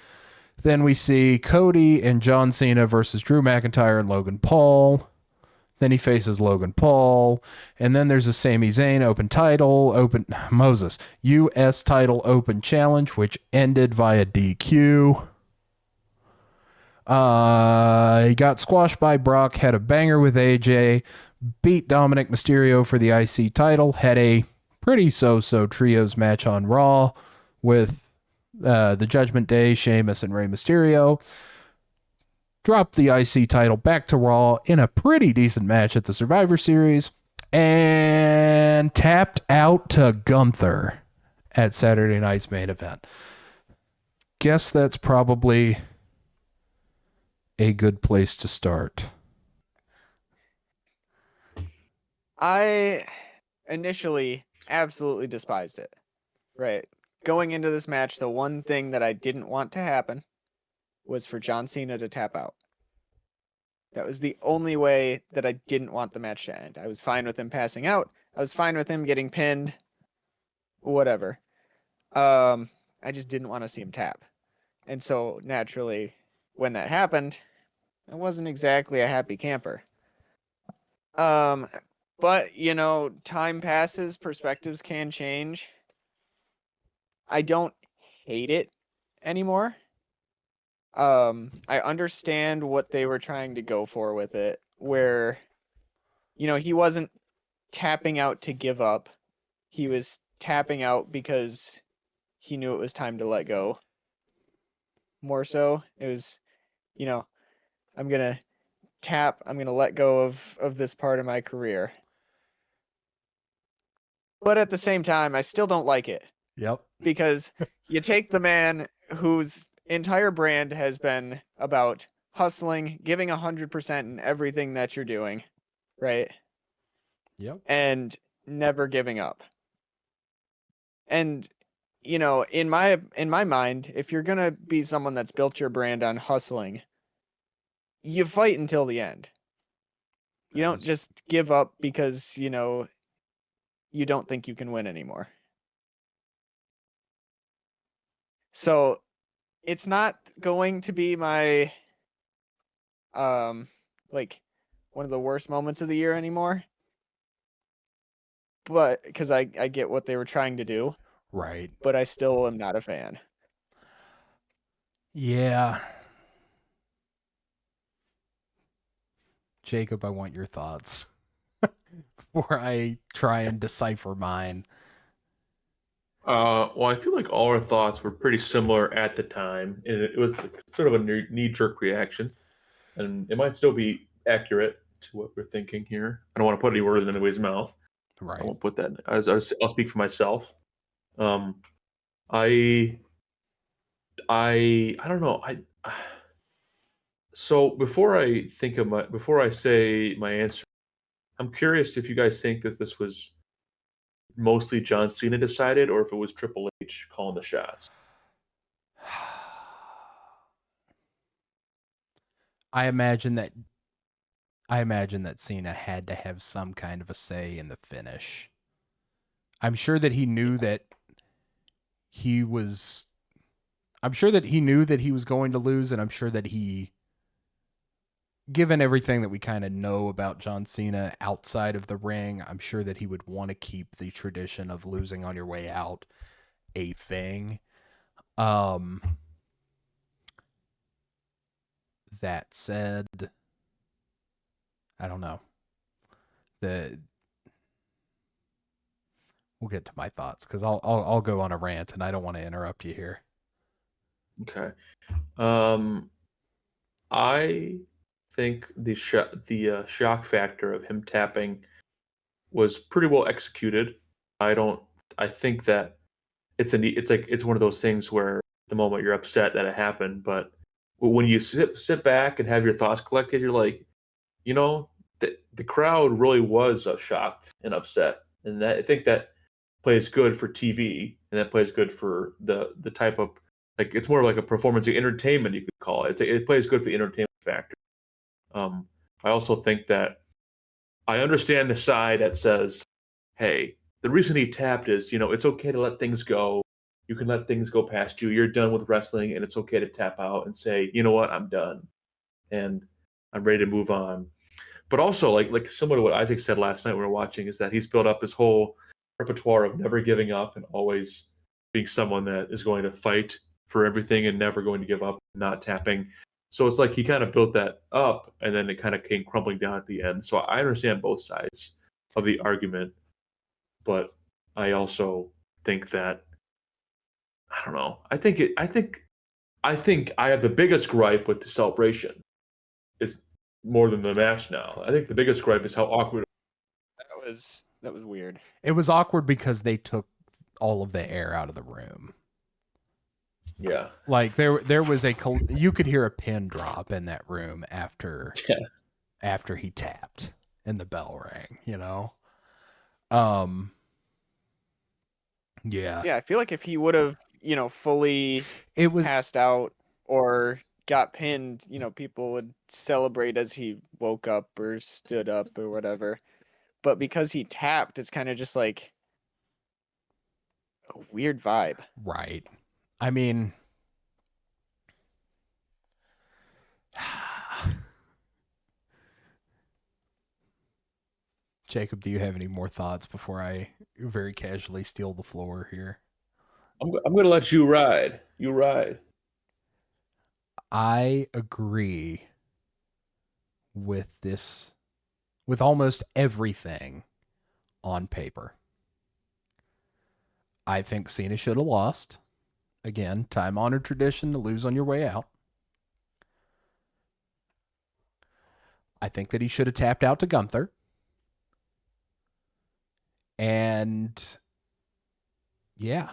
Then we see Cody and John Cena versus Drew McIntyre and Logan Paul. Then he faces Logan Paul. And then there's a Sami Zayn U.S. title open challenge, which ended via DQ. He got squashed by Brock, had a banger with AJ, beat Dominic Mysterio for the IC title, had a pretty so-so trios match on Raw with the Judgment Day, Sheamus, and Rey Mysterio. Dropped the IC title back to Raw in a pretty decent match at the Survivor Series and tapped out to Gunther at Saturday night's main event. Guess that's probably a good place to start. I initially absolutely despised it. Right. Going into this match, the one thing that I didn't want to happen was for John Cena to tap out. That was the only way that I didn't want the match to end. I was fine with him passing out. I was fine with him getting pinned. Whatever. I just didn't want to see him tap. And so naturally, when that happened, I wasn't exactly a happy camper. But, time passes, perspectives can change. I don't hate it anymore. I understand what they were trying to go for with it, where, he wasn't tapping out to give up. He was tapping out because he knew it was time to let go. More so, it was, I'm going to tap, I'm going to let go of this part of my career. But at the same time, I still don't like it. Yep. Because you take the man whose entire brand has been about hustling, giving 100% in everything that you're doing, right? Yep. And never giving up. And, in my mind, if you're going to be someone that's built your brand on hustling, you fight until the end. You don't just give up because, you don't think you can win anymore. So it's not going to be my one of the worst moments of the year anymore. But because I get what they were trying to do. Right. But I still am not a fan. Yeah. Jacob, I want your thoughts before I try and decipher mine. Well, I feel like all our thoughts were pretty similar at the time, and it was sort of a knee-jerk reaction, and it might still be accurate to what we're thinking here. I don't want to put any words in anybody's mouth. Right. I won't put that. I'll speak for myself. I don't know. So before I say my answer, I'm curious if you guys think that this was mostly John Cena decided, or if it was Triple H calling the shots. I imagine that Cena had to have some kind of a say in the finish. I'm sure that he knew that he was going to lose, and I'm sure that given everything that we kind of know about John Cena outside of the ring, I'm sure that he would want to keep the tradition of losing on your way out a thing. That said, I don't know. We'll get to my thoughts because I'll go on a rant, and I don't want to interrupt you here. Okay. I think the shock factor of him tapping was pretty well executed. I think that it's one of those things where the moment you're upset that it happened, but when you sit back and have your thoughts collected, you're like, the crowd really was shocked and upset, and that I think that plays good for TV, and that plays good for the type of, like, it's more like a performance of entertainment, you could call it. It plays good for the entertainment factor. I also think that I understand the side that says, hey, the reason he tapped is, it's okay to let things go. You can let things go past you. You're done with wrestling, and it's okay to tap out and say, you know what, I'm done, and I'm ready to move on. But also, like similar to what Isaac said last night when we were watching, is that he's built up this whole repertoire of never giving up and always being someone that is going to fight for everything and never going to give up, not tapping. So it's like he kind of built that up, and then it kind of came crumbling down at the end. So I understand both sides of the argument, but I also think that, I don't know. I think I have the biggest gripe with the celebration is more than the match now. I think the biggest gripe is how awkward. That was weird. It was awkward because they took all of the air out of the room. Yeah. Like there was you could hear a pin drop in that room after he tapped and the bell rang, Yeah. Yeah, I feel like if he would have, fully passed out or got pinned, people would celebrate as he woke up or stood up or whatever. But because he tapped, it's kind of just like a weird vibe. Right. I mean, Jacob, do you have any more thoughts before I very casually steal the floor here? I'm going to let you ride. You ride. I agree with this, with almost everything on paper. I think Cena should have lost. Again, time-honored tradition to lose on your way out. I think that he should have tapped out to Gunther. And yeah,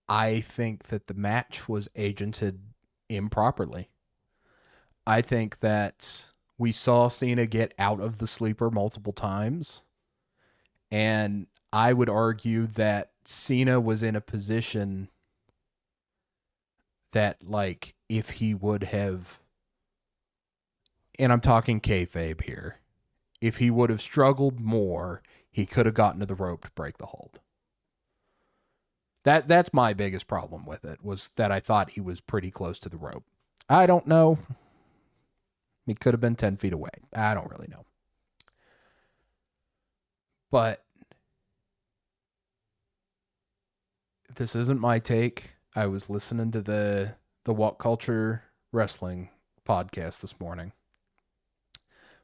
I think that the match was agented improperly. I think that we saw Cena get out of the sleeper multiple times. And I would argue that Cena was in a position that, like, if he would have, and I'm talking kayfabe here, if he would have struggled more, he could have gotten to the rope to break the hold. That's my biggest problem with it, was that I thought he was pretty close to the rope. I don't know. He could have been 10 feet away. I don't really know. But this isn't my take. I was listening to the What Culture Wrestling podcast this morning,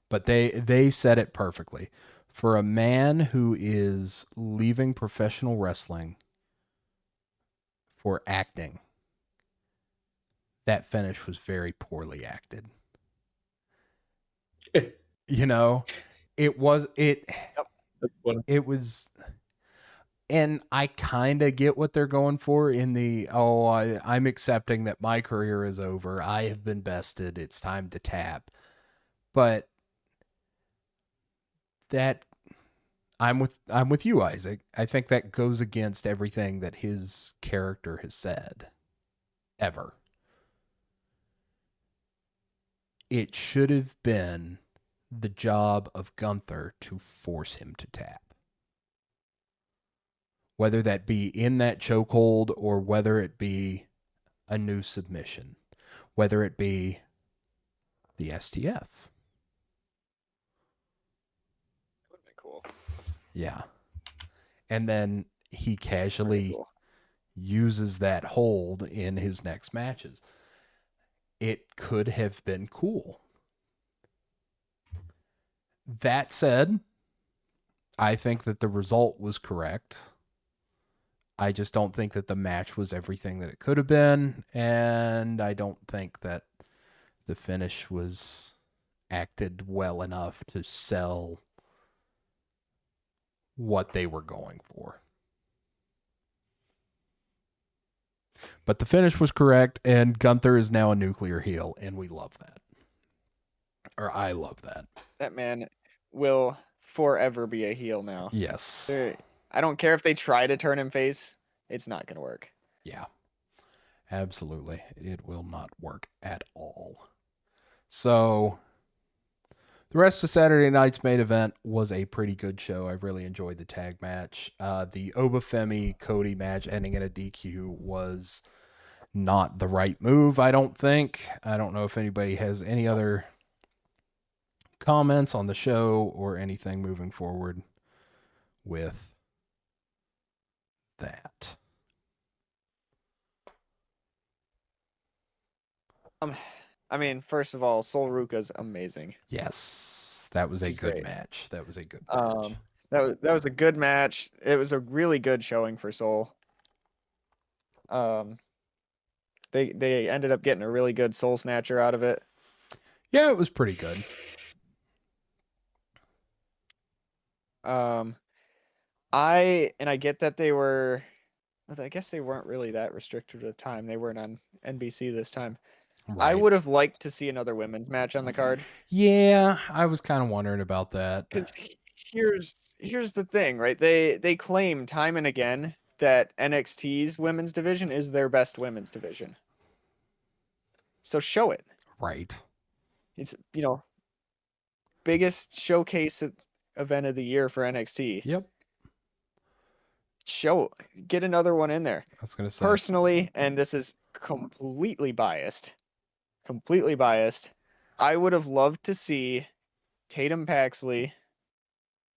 but they said it perfectly. For a man who is leaving professional wrestling for acting, that finish was very poorly acted. You know, it was. And I kind of get what they're going for in the, I'm accepting that my career is over. I have been bested. It's time to tap. But that, I'm with you, Isaac. I think that goes against everything that his character has said ever. It should have been the job of Gunther to force him to tap. Whether that be in that chokehold or whether it be a new submission, whether it be the STF. Would have been cool. Yeah. And then he casually uses that hold in his next matches. It could have been cool. That said, I think that the result was correct. I just don't think that the match was everything that it could have been, and I don't think that the finish was acted well enough to sell what they were going for. But the finish was correct, and Gunther is now a nuclear heel, and we love that. Or I love that. That man will forever be a heel now. Yes. I don't care if they try to turn him face. It's not going to work. Yeah, absolutely. It will not work at all. So the rest of Saturday night's main event was a pretty good show. I really enjoyed the tag match. The Obafemi Cody match ending in a DQ was not the right move, I don't think. I don't know if anybody has any other comments on the show or anything moving forward with that. I mean, first of all, Sol Ruka's amazing. Yes, that was a good match. That was a good match. That was a good match. It was a really good showing for Sol. They ended up getting a really good Soul Snatcher out of it. Yeah, it was pretty good. I get that they were, I guess they weren't really that restricted with time. They weren't on NBC this time. Right. I would have liked to see another women's match on the card. Yeah, I was kind of wondering about that. Because here's the thing, right? They claim time and again that NXT's women's division is their best women's division. So show it. Right. It's, biggest showcase event of the year for NXT. Yep. Get another one in there. I was going to say. Personally, and this is completely biased, I would have loved to see Tatum Paxley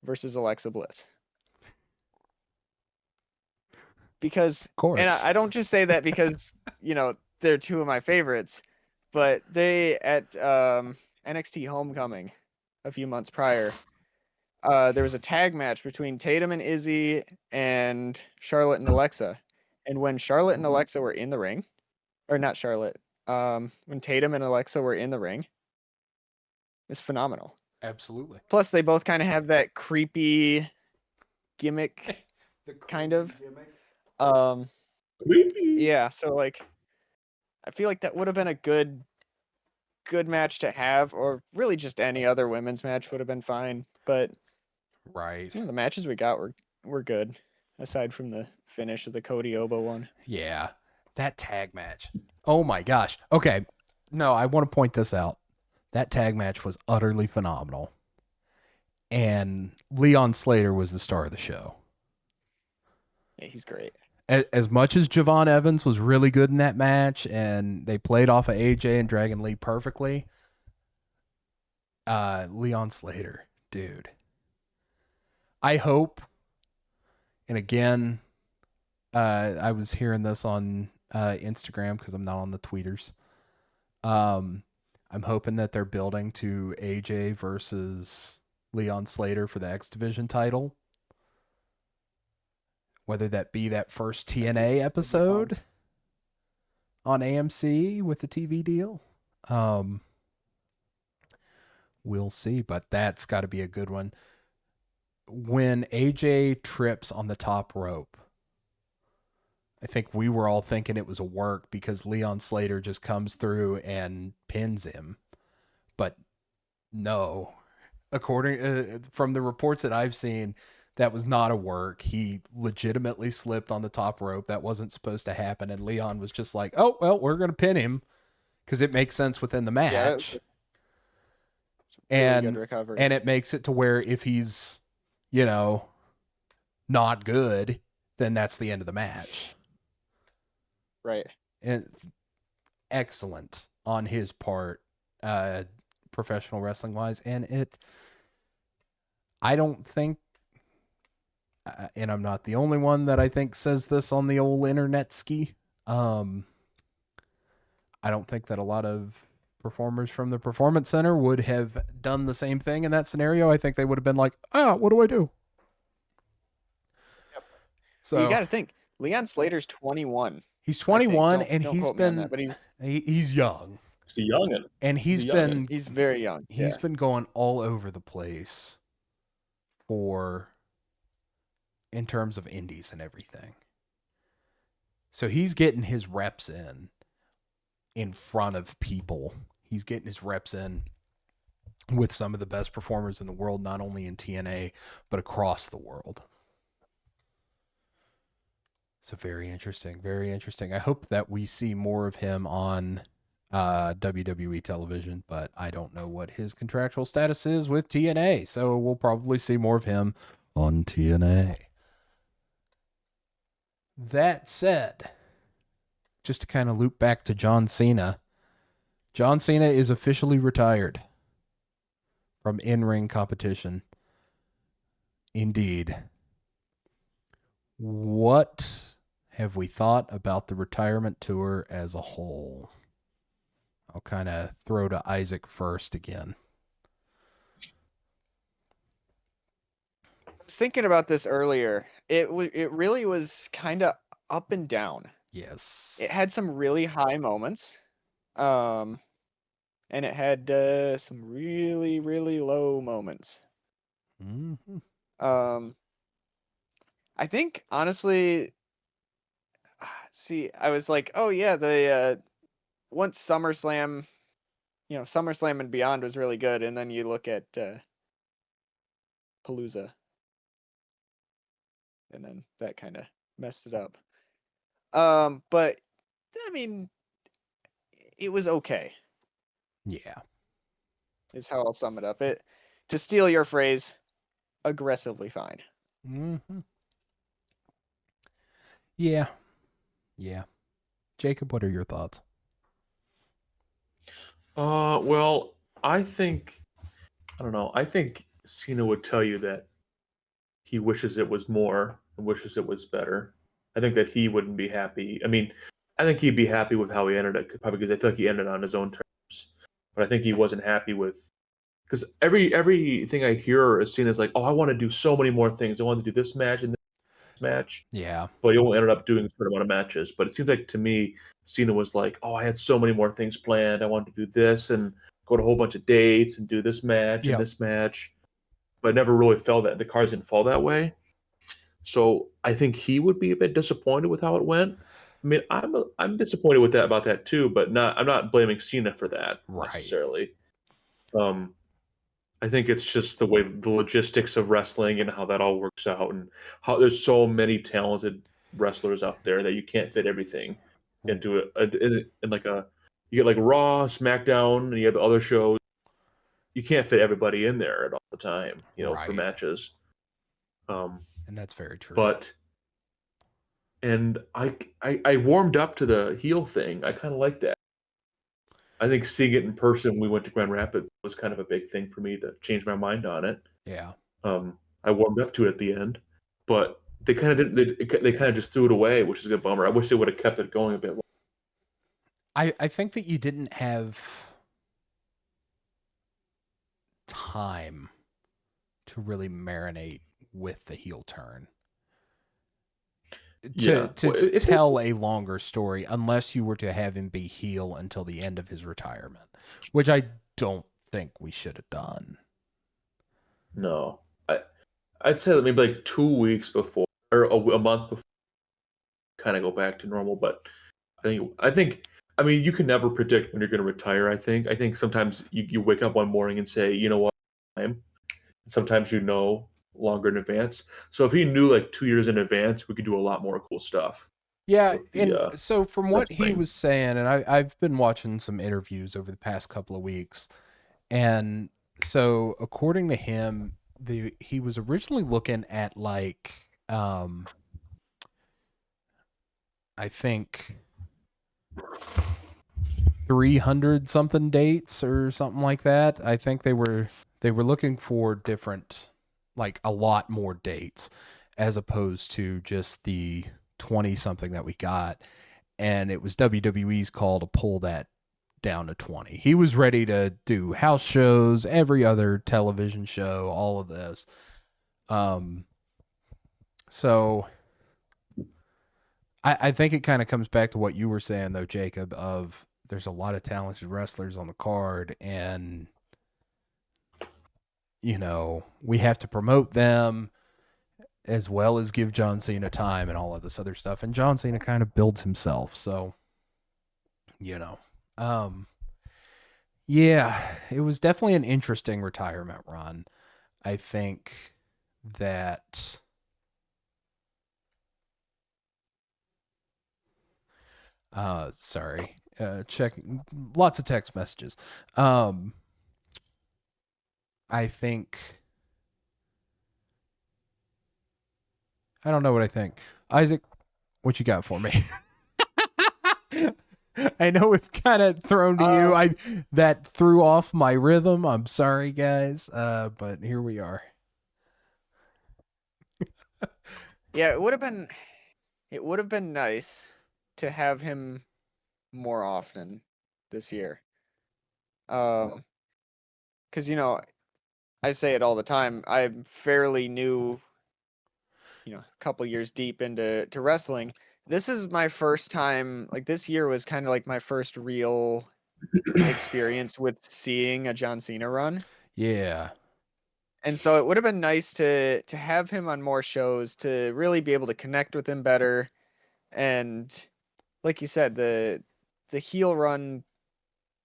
versus Alexa Bliss. Because, of course. And I don't just say that because, they're two of my favorites, but they, at NXT Homecoming a few months prior, there was a tag match between Tatum and Izzy and Charlotte and Alexa. And when Charlotte and Alexa were in the ring, or not Charlotte, when Tatum and Alexa were in the ring, it's phenomenal. Absolutely. Plus, they both kind of have that creepy gimmick, kind of. Creepy. Yeah, so I feel like that would have been a good match to have, or really just any other women's match would have been fine. But right, the matches we got were good, aside from the finish of the Cody Obo one. Yeah, that tag match. Oh my gosh. Okay, no, I want to point this out. That tag match was utterly phenomenal, and Leon Slater was the star of the show. Yeah, he's great. As much as Javon Evans was really good in that match, and they played off of AJ and Dragon Lee perfectly, Leon Slater, dude. I hope, and again, I was hearing this on Instagram because I'm not on the tweeters. I'm hoping that they're building to AJ versus Leon Slater for the X Division title. Whether that be that first TNA episode on AMC with the TV deal. We'll see, but that's got to be a good one. When AJ trips on the top rope, I think we were all thinking it was a work because Leon Slater just comes through and pins him. But no, according from the reports that I've seen, that was not a work. He legitimately slipped on the top rope. That wasn't supposed to happen. And Leon was just like, oh, well, we're going to pin him because it makes sense within the match. Really good recovery. And it makes it to where if he's, not good, then that's the end of the match. Right. And excellent on his part, professional wrestling wise. And I don't think, and I'm not the only one that I think says this on the old internet ski. I don't think that a lot of performers from the Performance Center would have done the same thing in that scenario. I think they would have been like, what do I do? Yep. So you got to think, Leon Slater's 21. He's 21 and he's young. He's a youngin'. And he's very young. He's been going all over the place in terms of indies and everything. So he's getting his reps in front of people. He's getting his reps in with some of the best performers in the world, not only in TNA, but across the world. So very interesting, very interesting. I hope that we see more of him on WWE television, but I don't know what his contractual status is with TNA. So we'll probably see more of him on TNA. That said, just to kind of loop back to John Cena. John Cena is officially retired from in-ring competition. Indeed. What have we thought about the retirement tour as a whole? I'll kind of throw to Isaac first again. I was thinking about this earlier. It really was kind of up and down. Yes. It had some really high moments. And it had some really, really low moments. Mm-hmm. I think, honestly, I was like, oh, yeah, the once SummerSlam, SummerSlam and beyond was really good. And then you look at Palooza. And then that kind of messed it up. But, I mean, it was okay. Yeah. Is how I'll sum it up. To steal your phrase, aggressively fine. Mm-hmm. Yeah. Yeah. Jacob, what are your thoughts? Well, I think Cena would tell you that he wishes it was more and wishes it was better. I think that he wouldn't be happy. I mean, I think he'd be happy with how he ended it, probably because I feel like he ended on his own terms. But I think he wasn't happy with, because everything I hear is seen as like, oh, I want to do so many more things. I want to do this match and this match. Yeah. But he only ended up doing a certain amount of matches. But it seems like to me, Cena was like, oh, I had so many more things planned. I wanted to do this and go to a whole bunch of dates and do this match and this match. But it never really fell that the cards didn't fall that way. So I think he would be a bit disappointed with how it went. I mean, I'm disappointed with about that too, but I'm not blaming Cena for that necessarily. I think it's just the way the logistics of wrestling and how that all works out, and how there's so many talented wrestlers out there that you can't fit everything into you get like Raw, SmackDown, and you have the other shows. You can't fit everybody in there at all the time, for matches. And that's very true. And I warmed up to the heel thing. I kind of like that. I think seeing it in person when we went to Grand Rapids was kind of a big thing for me to change my mind on it. Yeah. I warmed up to it at the end, but they kind of didn't. They kind of just threw it away, which is a bummer. I wish they would have kept it going a bit longer. I think that you didn't have time to really marinate with the heel turn. To tell a longer story, unless you were to have him be heel until the end of his retirement, which I don't think we should have done. No, I'd say that maybe like 2 weeks before or a month before, kind of go back to normal. But I think, I mean, you can never predict when you're going to retire. I think sometimes you wake up one morning and say, you know what, time. Sometimes you know longer in advance. So if he knew like 2 years in advance, we could do a lot more cool stuff. Yeah, so from what he was saying, and I've been watching some interviews over the past couple of weeks, and so according to him, he was originally looking at like I think 300 something dates or something like that. I think they were looking for different, like a lot more dates as opposed to just the 20 something that we got. And it was WWE's call to pull that down to 20. He was ready to do house shows, every other television show, all of this. So I think it kind of comes back to what you were saying though, Jacob, of there's a lot of talented wrestlers on the card, and you know, we have to promote them as well as give John Cena time and all of this other stuff. And John Cena kind of builds himself. So, you know, yeah, it was definitely an interesting retirement run. I think that checking lots of text messages. I think, I don't know what I think. Isaac, what you got for me? I know we've kind of thrown to you. That threw off my rhythm. I'm sorry, guys. But here we are. Yeah, it would have been nice to have him more often this year. Because, you know, I say it all the time. I'm fairly new, you know, a couple years deep into wrestling. This is my first time, like this year was kind of like my first real experience with seeing a John Cena run. Yeah. And so it would have been nice to have him on more shows, to really be able to connect with him better. And like you said, the heel run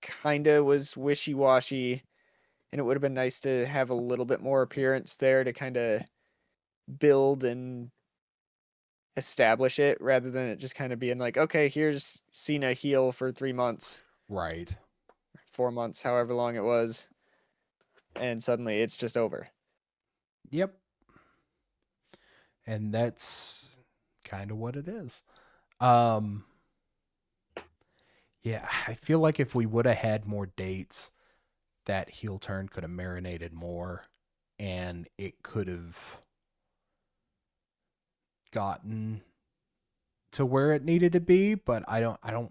kind of was wishy-washy, and it would have been nice to have a little bit more appearance there to kind of build and establish it, rather than it just kind of being like, okay, here's Cena heel for 3 months. Right. 4 months, however long it was. And suddenly it's just over. Yep. And that's kind of what it is. Yeah, I feel like if we would have had more dates, that heel turn could have marinated more, and it could have gotten to where it needed to be, but I don't know.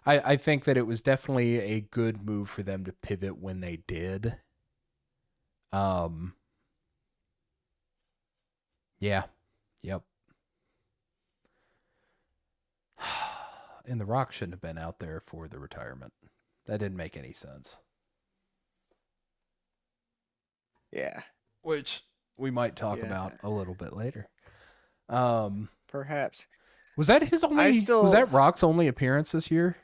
I think that it was definitely a good move for them to pivot when they did. Yeah. Yep. And The Rock shouldn't have been out there for the retirement. That didn't make any sense. Yeah. Which we might talk about a little bit later. Perhaps. Was that his only? Was that Rock's only appearance this year?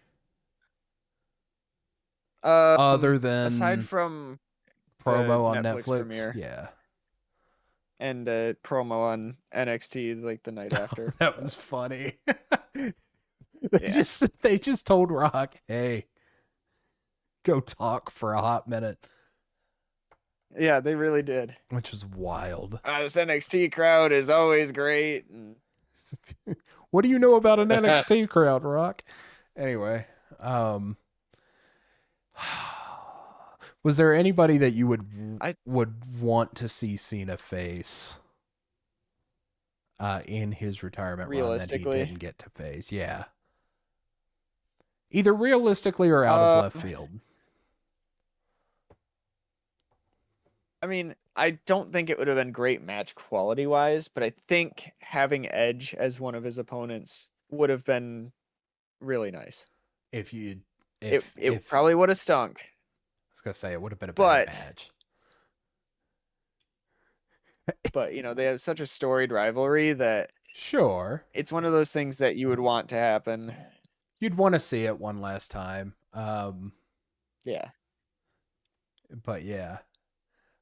Other than aside from promo on Netflix Netflix, premiere, yeah, and promo on NXT like the night after. That was funny. They just told Rock, "Hey, go talk for a hot minute." Yeah, they really did. Which was wild. This NXT crowd is always great. What do you know about an NXT crowd, Rock? Anyway, Was there anybody that you would want to see Cena face in his retirement run that he didn't get to face? Yeah. Either realistically or out of left field. I mean, I don't think it would have been great match quality wise, but I think having Edge as one of his opponents would have been really nice. It probably would have stunk. I was gonna say it would have been a bad match. But they have such a storied rivalry that sure, it's one of those things that you would want to happen. You'd want to see it one last time. Yeah. But yeah.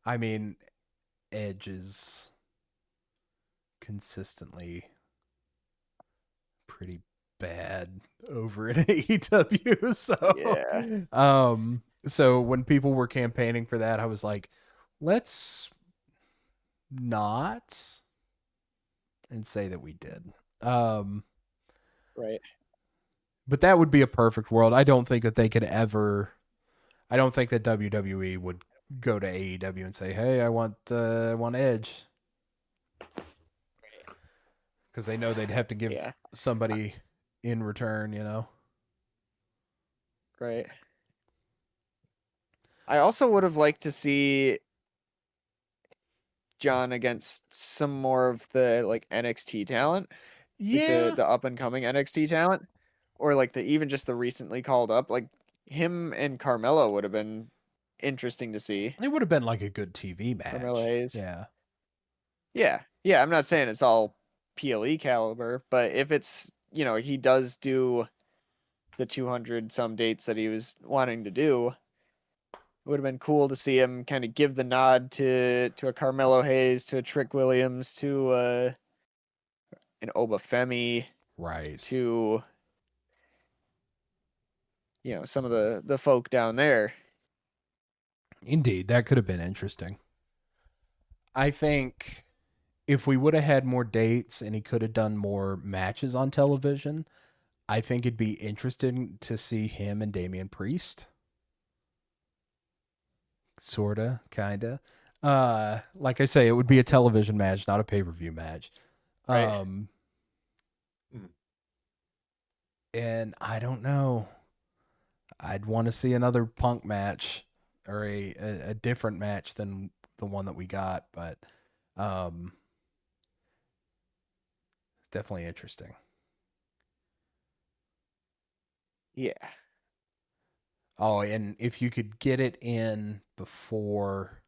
I mean, Edge is consistently pretty bad over at AEW. So yeah. So when people were campaigning for that, I was like, let's not and say that we did. Right. But that would be a perfect world. I don't think that they could ever. I don't think that WWE would go to AEW and say, "Hey, I want Edge," because they know they'd have to give somebody in return. Right. I also would have liked to see John against some more of the NXT talent. Yeah. Like the up and coming NXT talent. Or even just the recently called up. Like him and Carmelo would have been interesting to see. It would have been like a good TV match. Carmelo Hayes. Yeah. Yeah. Yeah. I'm not saying it's all PLE caliber, but if it's, he does do the 200 some dates that he was wanting to do, it would have been cool to see him kind of give the nod to a Carmelo Hayes, to a Trick Williams, to an Obafemi, right? To some of the folk down there. Indeed, that could have been interesting. I think if we would have had more dates and he could have done more matches on television, I think it'd be interesting to see him and Damian Priest. Sorta, kinda. Like I say, it would be a television match, not a pay-per-view match. Right. And I don't know. I'd want to see another Punk match or a different match than the one that we got, but it's definitely interesting. Yeah. Oh, and if you could get it in before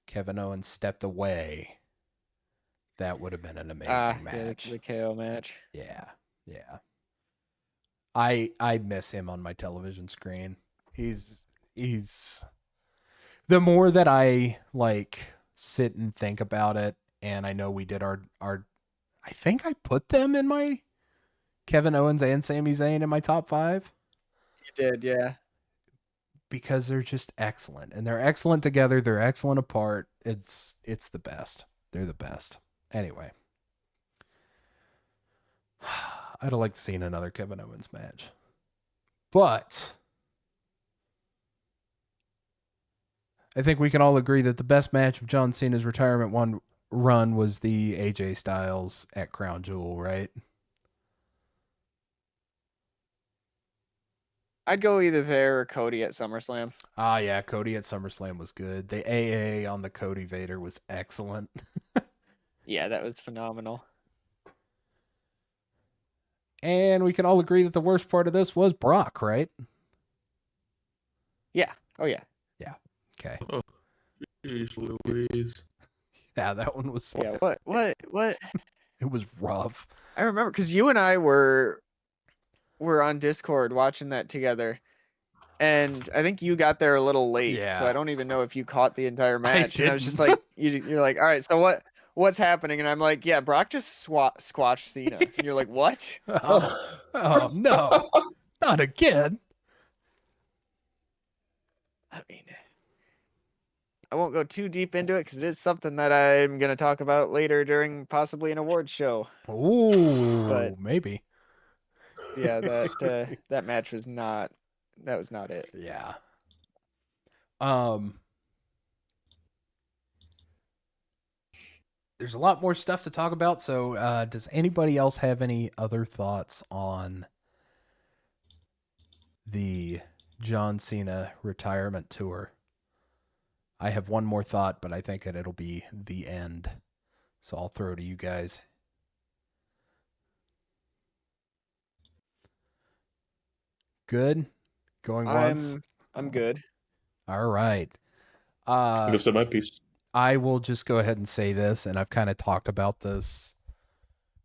Kevin Owens stepped away, that would have been an amazing match. The KO match. Yeah. I miss him on my television screen. He's the more that I sit and think about it, and I know we did our I think I put them in my Kevin Owens and Sami Zayn in my top 5. You did, yeah. Because they're just excellent, and they're excellent together. They're excellent apart. It's the best. They're the best. Anyway, I'd like to see another Kevin Owens match, but I think we can all agree that the best match of John Cena's retirement run was the AJ Styles at Crown Jewel, right? I'd go either there or Cody at SummerSlam. Ah, yeah, Cody at SummerSlam was good. The AA on the Cody Vader was excellent. Yeah, that was phenomenal. And we can all agree that the worst part of this was Brock, right? Yeah. Oh, yeah. Yeah. Okay. Oh, geez Louise. Yeah, that one was... Yeah, what? It was rough. I remember, because you and I were on Discord watching that together, and I think you got there a little late, so I don't even know if you caught the entire match. I was just like, you're like, all right, so what's happening? And I'm like, yeah, Brock just squashed Cena. And you're like, what? Oh no, not again. I mean, I won't go too deep into it because it is something that I'm going to talk about later during possibly an awards show. Ooh, but maybe. Yeah, that match was not it. Yeah. There's a lot more stuff to talk about. So, does anybody else have any other thoughts on the John Cena Retirement Tour? I have one more thought, but I think that it'll be the end. So I'll throw it to you guys. Good? Going once? I'm good. All right. I've said my piece. I will just go ahead and say this, and I've kind of talked about this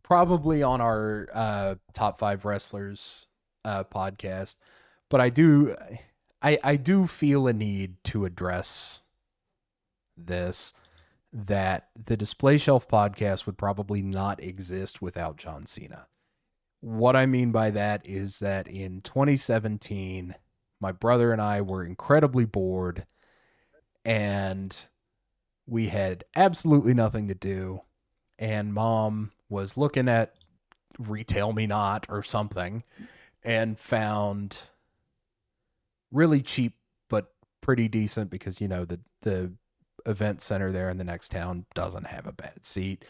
probably on our top 5 wrestlers podcast, but I do feel a need to address this, that the DisplayShelf podcast would probably not exist without John Cena. What I mean by that is that in 2017, my brother and I were incredibly bored, and we had absolutely nothing to do, and Mom was looking at Retail Me Not or something and found really cheap but pretty decent, because the event center there in the next town doesn't have a bad seat.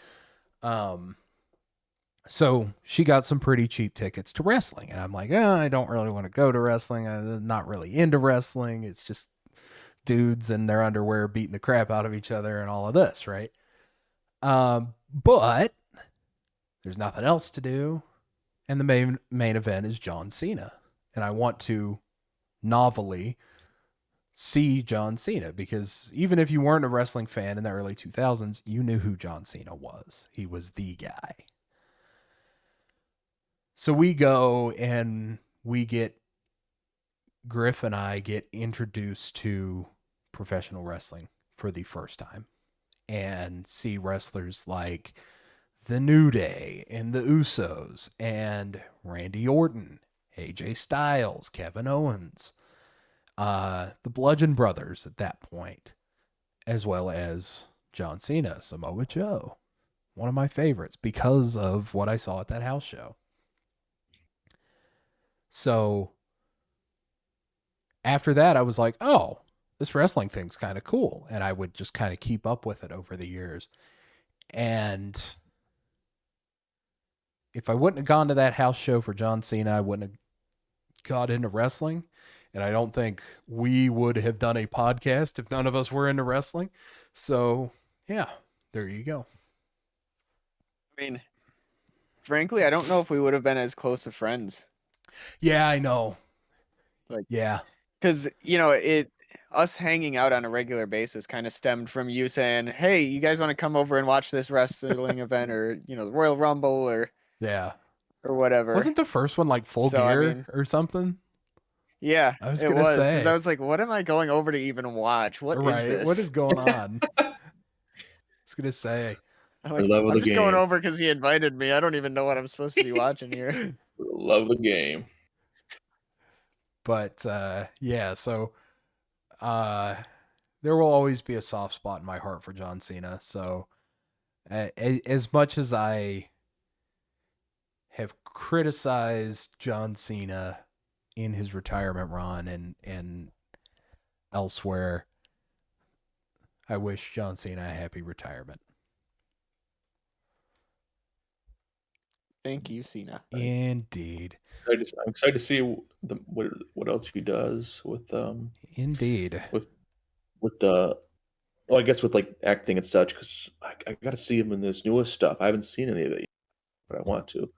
So she got some pretty cheap tickets to wrestling, and I'm like, I don't really want to go to wrestling. I'm not really into wrestling. It's just dudes in their underwear beating the crap out of each other and all of this, right? But there's nothing else to do, and the main event is John Cena, and I want to novelly see John Cena, because even if you weren't a wrestling fan in the early 2000s, you knew who John Cena was. He was the guy. So we go and Griff and I get introduced to professional wrestling for the first time, and see wrestlers like The New Day and the Usos and Randy Orton, AJ Styles, Kevin Owens, the Bludgeon Brothers at that point, as well as John Cena, Samoa Joe, one of my favorites because of what I saw at that house show. So after that, I was like, oh, this wrestling thing's kind of cool. And I would just kind of keep up with it over the years. And if I wouldn't have gone to that house show for John Cena, I wouldn't have got into wrestling. And I don't think we would have done a podcast if none of us were into wrestling. So, yeah, there you go. I mean, frankly, I don't know if we would have been as close of friends. Yeah, I know. Yeah. Because, us hanging out on a regular basis kind of stemmed from you saying, hey, you guys want to come over and watch this wrestling event, or, the Royal Rumble, or whatever. Wasn't the first one like Full Gear or something? Yeah, I was going to say. Because I was like, what am I going over to even watch? What is this? What is going on? I was going to say. I'm just going over because he invited me. I don't even know what I'm supposed to be watching here. Love the game. But, yeah, so there will always be a soft spot in my heart for John Cena. So as much as I have criticized John Cena in his retirement run and elsewhere, I wish John Cena a happy retirement. Thank you, Cena. Indeed. I'm excited to see what else he does with Indeed. With the I guess with like acting and such, because I got to see him in this newest stuff. I haven't seen any of it yet, but I want to.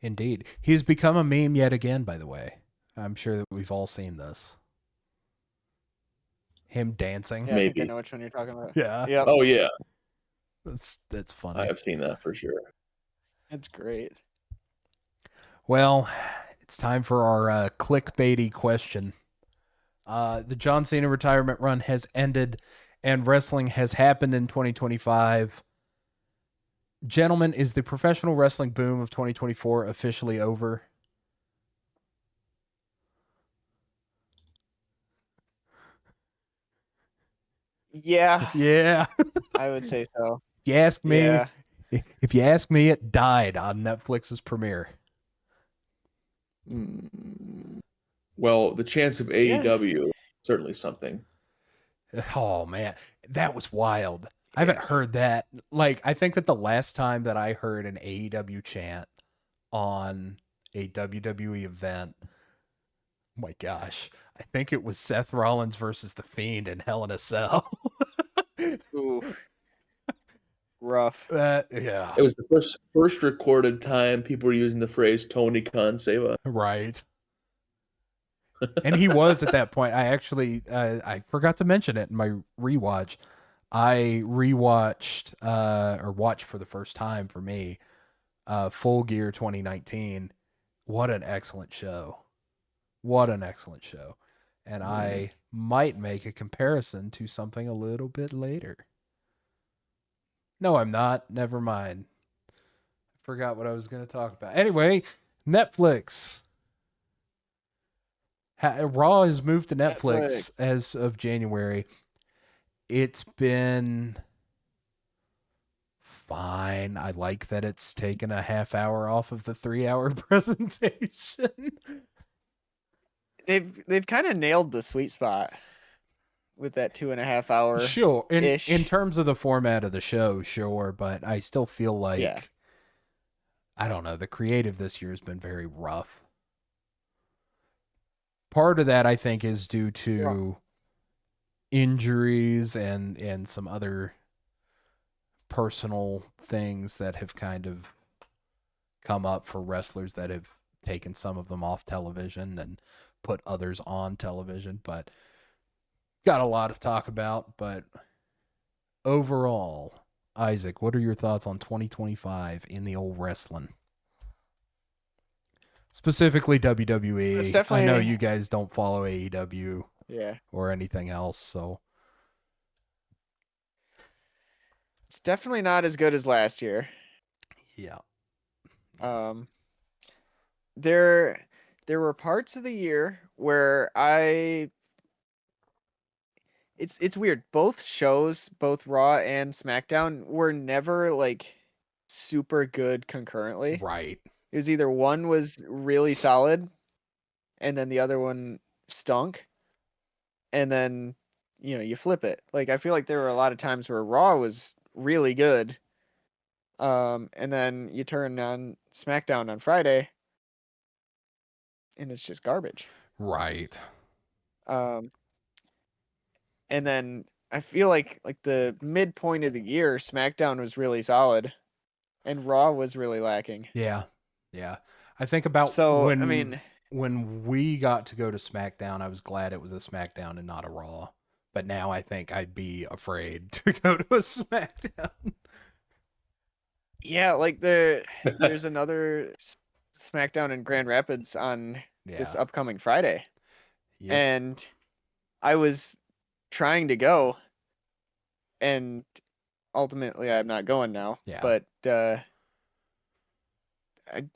Indeed. He's become a meme yet again, by the way. I'm sure that we've all seen this. Him dancing. Yeah, maybe. I think I know which one you're talking about. Yeah. Yep. Oh yeah. That's funny. I have seen that for sure. That's great. Well, it's time for our clickbaity question. The John Cena retirement run has ended, and wrestling has happened in 2025. Gentlemen, is the professional wrestling boom of 2024 officially over? Yeah. Yeah. I would say so. You ask me. Yeah. If you ask me, it died on Netflix's premiere. Well, the chance of AEW certainly something. Oh man, that was wild. I haven't heard that. Like, I think that the last time that I heard an AEW chant on a WWE event, oh my gosh, I think it was Seth Rollins versus The Fiend in Hell in a Cell. Ooh, rough. Yeah. It was the first recorded time people were using the phrase Tony Khan Seva. Right. And he was at that point. I actually, I forgot to mention it in my rewatch. I rewatched, or watched for the first time for me, Full Gear 2019. What an excellent show. What an excellent show. And I might make a comparison to something a little bit later. No, I'm not. Never mind. I forgot what I was going to talk about. Anyway, Netflix. Raw has moved to Netflix as of January. It's been fine. I like that it's taken a half hour off of the 3-hour presentation. They've kind of nailed the sweet spot with that 2.5 hour. Sure. In terms of the format of the show, sure, but I still feel like I don't know, the creative this year has been very rough. Part of that I think is due to injuries and some other personal things that have kind of come up for wrestlers that have taken some of them off television and put others on television, but got a lot to talk about. But overall, Isaac, what are your thoughts on 2025 in the old wrestling? Specifically WWE. I know you guys don't follow AEW or anything else, so it's definitely not as good as last year. Yeah. There were parts of the year where it's weird. Both shows, both Raw and SmackDown, were never like super good concurrently. Right. It was either one was really solid and then the other one stunk. And then, you flip it. Like, I feel like there were a lot of times where Raw was really good. And then you turn on SmackDown on Friday and it's just garbage. Right. And then I feel like the midpoint of the year, SmackDown was really solid and Raw was really lacking. Yeah. Yeah. I think about when we got to go to SmackDown, I was glad it was a SmackDown and not a Raw. But now I think I'd be afraid to go to a SmackDown. Yeah, like there's another SmackDown in Grand Rapids on this upcoming Friday. Yep. And I was trying to go, and ultimately I'm not going now. Yeah. But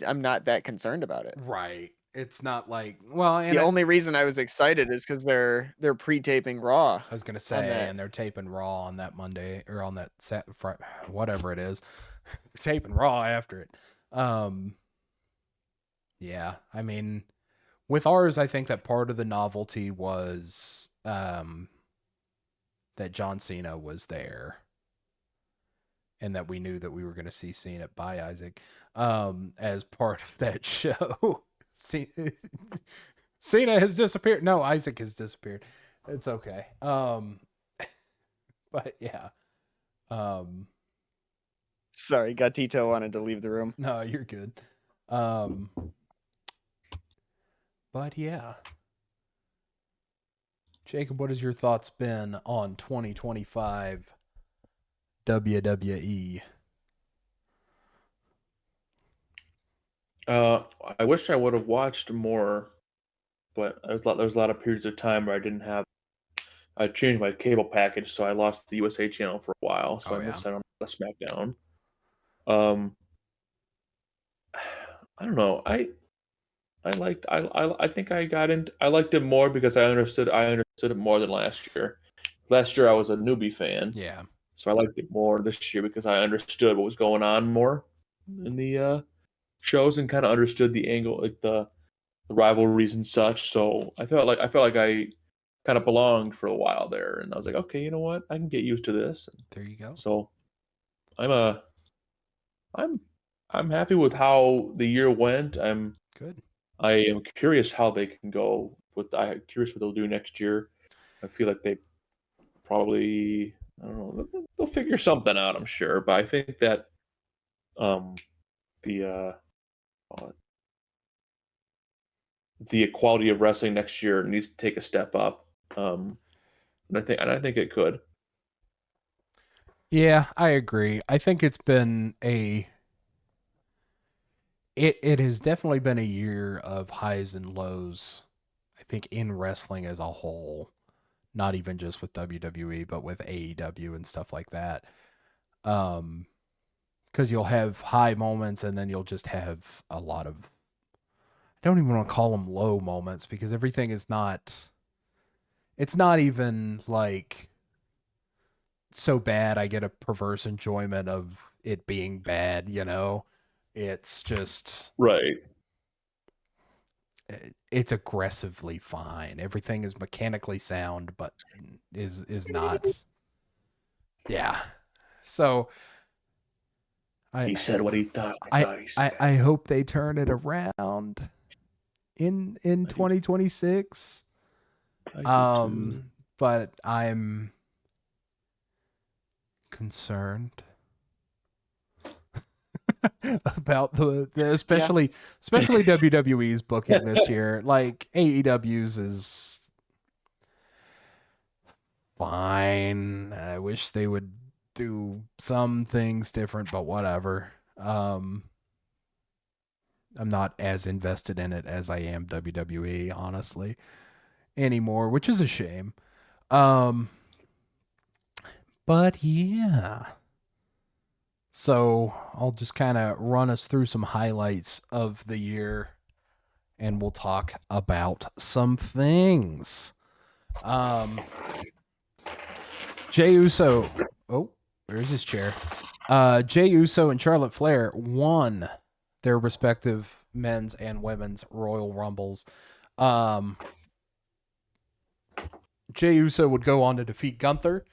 I'm not that concerned about it. Right. It's not like, the only reason I was excited is because they're pre-taping Raw. I was gonna say, and they're taping Raw on that Monday or on that Friday, whatever it is. Taping Raw after it. Yeah, I mean, with ours, I think that part of the novelty was that John Cena was there, and that we knew that we were going to see Cena by Isaac as part of that show. Cena has disappeared. No, Isaac has disappeared. It's okay. But yeah. Sorry, Gatito wanted to leave the room. No, you're good. But yeah. Jacob, what has your thoughts been on 2025 WWE? I wish I would have watched more, but there was a lot of periods of time where I changed my cable package, so I lost the USA channel for a while, so I missed out on the SmackDown. I don't know. I think I liked it more because I understood it more than last year. Last year I was a newbie fan. Yeah. So I liked it more this year because I understood what was going on more in the shows and kind of understood the angle, like the rivalries and such. So I felt like I kind of belonged for a while there, and I was like, okay, you know what, I can get used to this. And there you go. so I'm happy with how the year went. Good. I am curious how they can go I'm curious what they'll do next year. I feel like they probably, I don't know, they'll figure something out, I'm sure. But I think that the the quality of wrestling next year needs to take a step up. And I think it could. Yeah, I agree. I think it's been it has definitely been a year of highs and lows, I think, in wrestling as a whole. Not even just with WWE, but with AEW and stuff like that. Because you'll have high moments and then you'll just have a lot of, I don't even want to call them low moments, because everything is not, it's not even like so bad I get a perverse enjoyment of it being bad, you know? It's just right. It's aggressively fine. Everything is mechanically sound, but is not. Yeah. So he said what he thought. I hope they turn it around in 2026. But I'm concerned about the especially WWE's booking this year. Like AEW's is fine. I wish they would do some things different, but whatever. I'm not as invested in it as I am WWE, honestly, anymore, which is a shame. But yeah. So I'll just kind of run us through some highlights of the year, and we'll talk about some things. Jey Uso. Oh, where's his chair? Jey Uso and Charlotte Flair won their respective men's and women's Royal Rumbles. Jey Uso would go on to defeat Gunther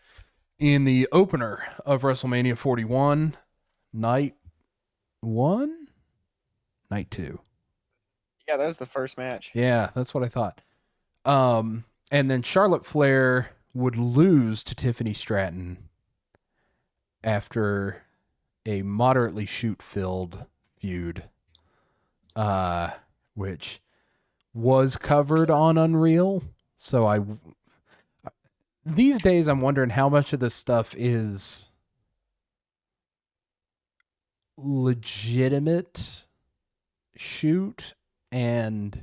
in the opener of WrestleMania 41. Night 1? Night 2. Yeah, that was the first match. Yeah, that's what I thought. And then Charlotte Flair would lose to Tiffany Stratton after a moderately shoot-filled feud, which was covered on Unreal. So these days I'm wondering how much of this stuff is legitimate shoot and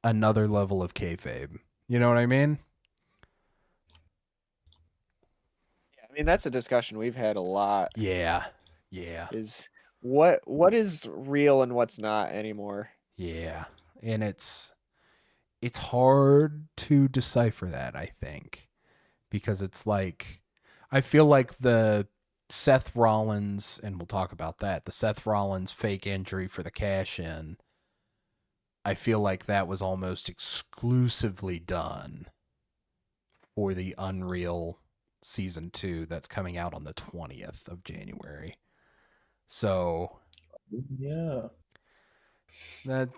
another level of kayfabe. You know what I mean? Yeah, I mean that's a discussion we've had a lot. Yeah. Is what is real and what's not anymore. Yeah. And it's hard to decipher that, I think, because it's like, I feel like the Seth Rollins, and we'll talk about that, the Seth Rollins fake injury for the cash-in, I feel like that was almost exclusively done for the Unreal Season 2 that's coming out on the 20th of January. So, yeah.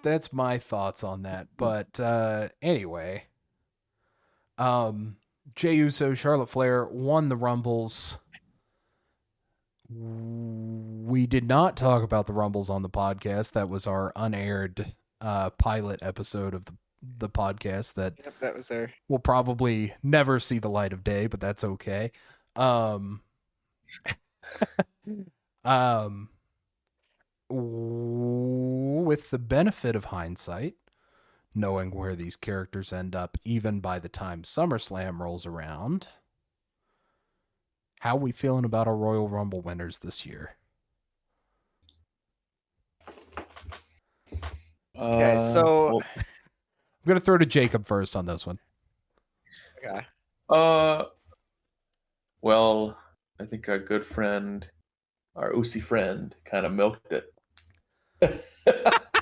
That's my thoughts on that. But anyway, Jey Uso, Charlotte Flair won the Rumbles. We did not talk about the Rumbles on the podcast. That was our unaired pilot episode of the podcast that was there. Will probably never see the light of day, but that's okay. With the benefit of hindsight, knowing where these characters end up even by the time SummerSlam rolls around, how are we feeling about our Royal Rumble winners this year? Okay, so I'm going to throw to Jacob first on this one. Okay. Well, I think our good friend, our Usi friend, kind of milked it.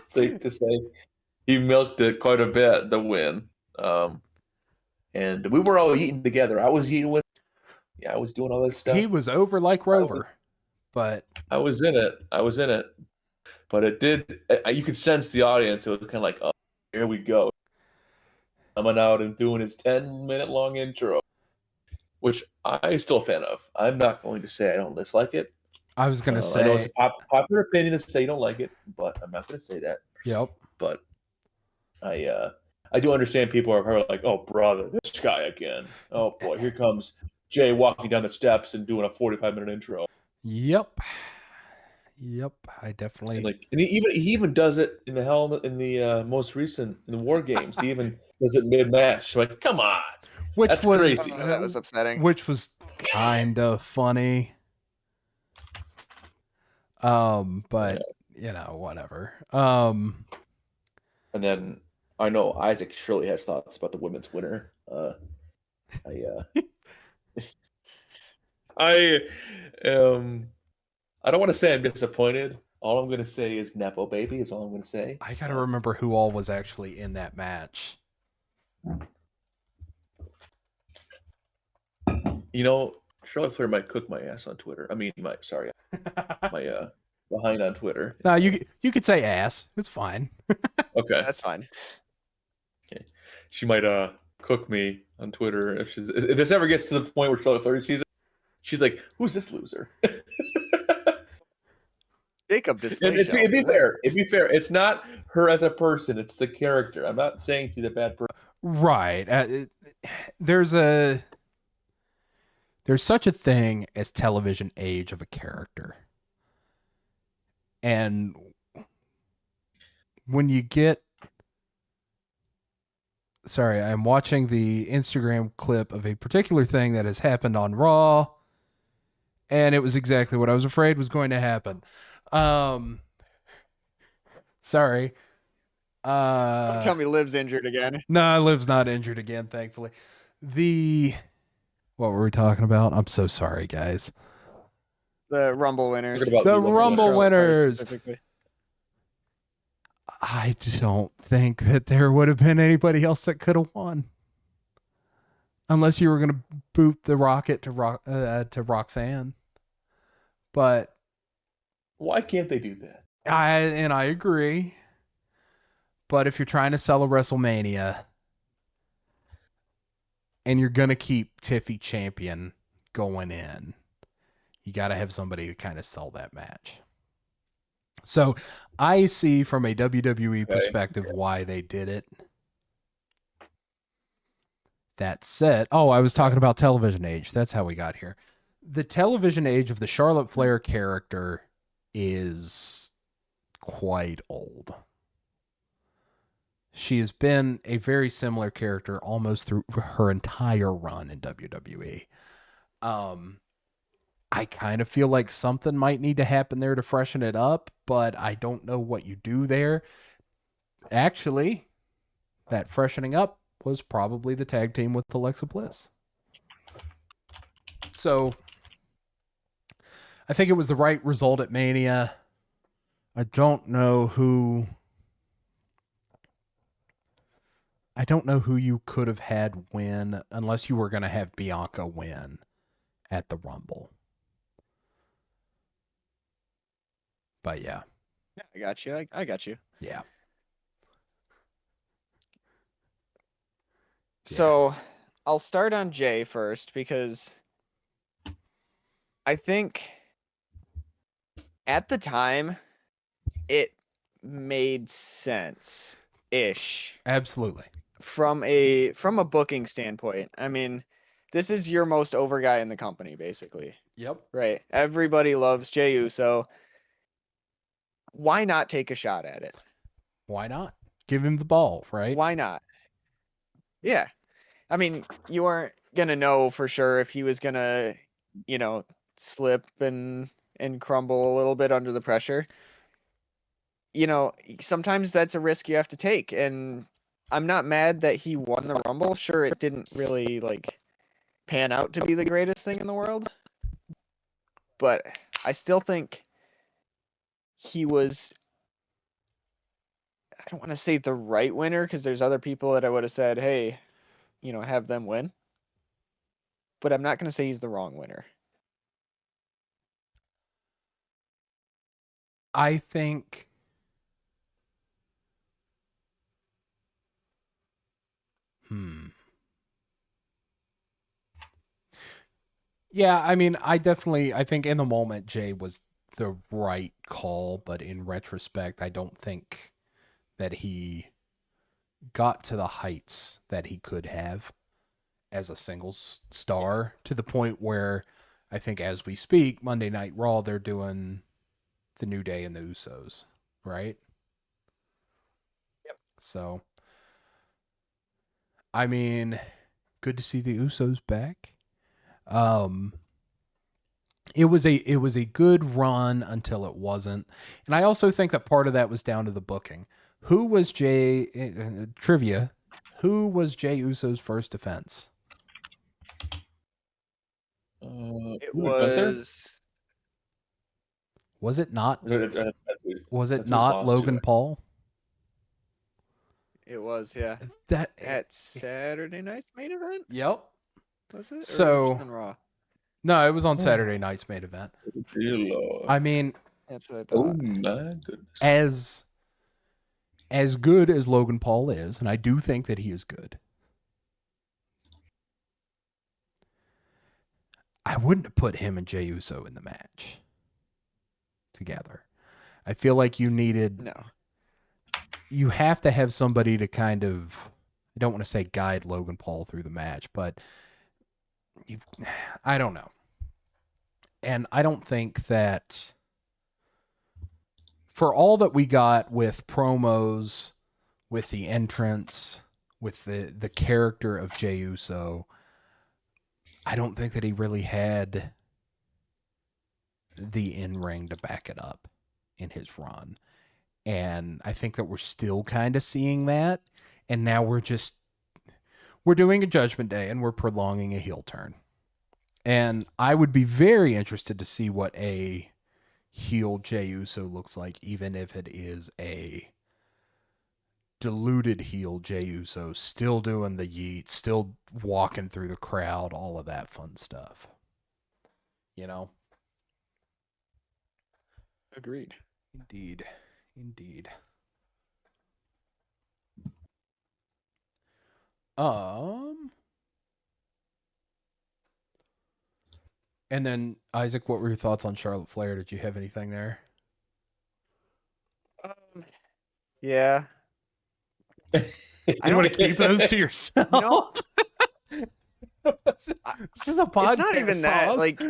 Safe to say, he milked it quite a bit, the win. And we were all eating together. I was eating with. Yeah, I was doing all this stuff. He was over like Rover, but I was in it. But it did. You could sense the audience. It was kind of like, oh, here we go. Coming out and doing his 10-minute long intro, which I'm still a fan of. I'm not going to say I don't dislike it. I was going to say, I know it's a popular opinion to say you don't like it, but I'm not going to say that. Yep. But I do understand people are probably like, oh, brother, this guy again. Oh, boy, here comes Jay walking down the steps and doing a 45-minute intro. Yep. I definitely and he even does it in the most recent in the War Games. He even does it mid-match. Like, come on, that's crazy. That was upsetting. Which was kind of funny. But whatever. And then I know Isaac surely has thoughts about the women's winner. I don't want to say I'm disappointed. All I'm going to say is Nepo baby is all I'm going to say. I got to remember who all was actually in that match. Charlotte Flair might cook my ass on Twitter. I mean, my behind on Twitter. No, you could say ass. It's fine. Okay. That's fine. Okay. She might cook me on Twitter if this ever gets to the point where Charlotte Flair sees it. She's like, who's this loser? Jacob DisplayShelf. It'd be fair. It's not her as a person. It's the character. I'm not saying she's a bad person. Right. There's such a thing as television age of a character. And when you get... Sorry, I'm watching the Instagram clip of a particular thing that has happened on Raw, and it was exactly what I was afraid was going to happen. Sorry. Don't tell me Liv's injured again. No, Liv's not injured again, thankfully. What were we talking about? I'm so sorry, guys. The Rumble winners. The Rumble winners. I don't think that there would have been anybody else that could have won. Unless you were going to boot the rocket to Roxanne. But why can't they do that? I agree. But if you're trying to sell a WrestleMania and you're going to keep Tiffy champion going in, you got to have somebody to kind of sell that match. So I see from a WWE perspective why they did it. That said, I was talking about television age. That's how we got here. The television age of the Charlotte Flair character is quite old. She has been a very similar character almost through her entire run in WWE. I kind of feel like something might need to happen there to freshen it up, but I don't know what you do there. Actually, that freshening up was probably the tag team with Alexa Bliss. So I think it was the right result at Mania. I don't know who you could have had win unless you were going to have Bianca win at the Rumble. But yeah. Yeah, I got you. I got you. Yeah. So I'll start on Jay first because I think at the time it made sense-ish. Absolutely. From a booking standpoint. I mean, this is your most over guy in the company, basically. Yep. Right. Everybody loves Jey Uso. Why not take a shot at it? Why not? Give him the ball, right? Why not? Yeah. I mean, you weren't going to know for sure if he was going to, slip and crumble a little bit under the pressure. Sometimes that's a risk you have to take. And I'm not mad that he won the Rumble. Sure, it didn't really, pan out to be the greatest thing in the world. But I still think he was don't want to say the right winner because there's other people that I would have said, hey, have them win. But I'm not going to say he's the wrong winner. I think Yeah, I mean, I think in the moment Jay was the right call, but in retrospect, I don't think that he got to the heights that he could have as a singles star, to the point where I think as we speak, Monday Night Raw, they're doing the New Day and the Usos, right? Yep. So, I mean, good to see the Usos back. It was a good run until it wasn't. And I also think that part of that was down to the booking. Who was trivia, who was Jey Uso's first defense? It was... Was it not? Was it That's not Logan Paul? It was, yeah. That at Saturday night's main event? Yep. Was it? Or So was it just on Raw? No, it was on Saturday night's main event. I mean, that's what I thought. Oh my goodness. As good as Logan Paul is, and I do think that he is good, I wouldn't have put him and Jey Uso in the match together. I feel like you have to have somebody to kind of, I don't want to say guide Logan Paul through the match, but I don't know. And I don't think that for all that we got with promos, with the entrance, with the character of Jey Uso, I don't think that he really had the in-ring to back it up in his run. And I think that we're still kind of seeing that. And now we're doing a Judgment Day and we're prolonging a heel turn. And I would be very interested to see what a heel Jey Uso looks like, even if it is a diluted heel Jey Uso, still doing the yeet, still walking through the crowd, all of that fun stuff. You know? Agreed. Indeed. And then, Isaac, what were your thoughts on Charlotte Flair? Did you have anything there? Yeah. I don't want to keep those to yourself. No. This is a podcast. It's not even that. Like,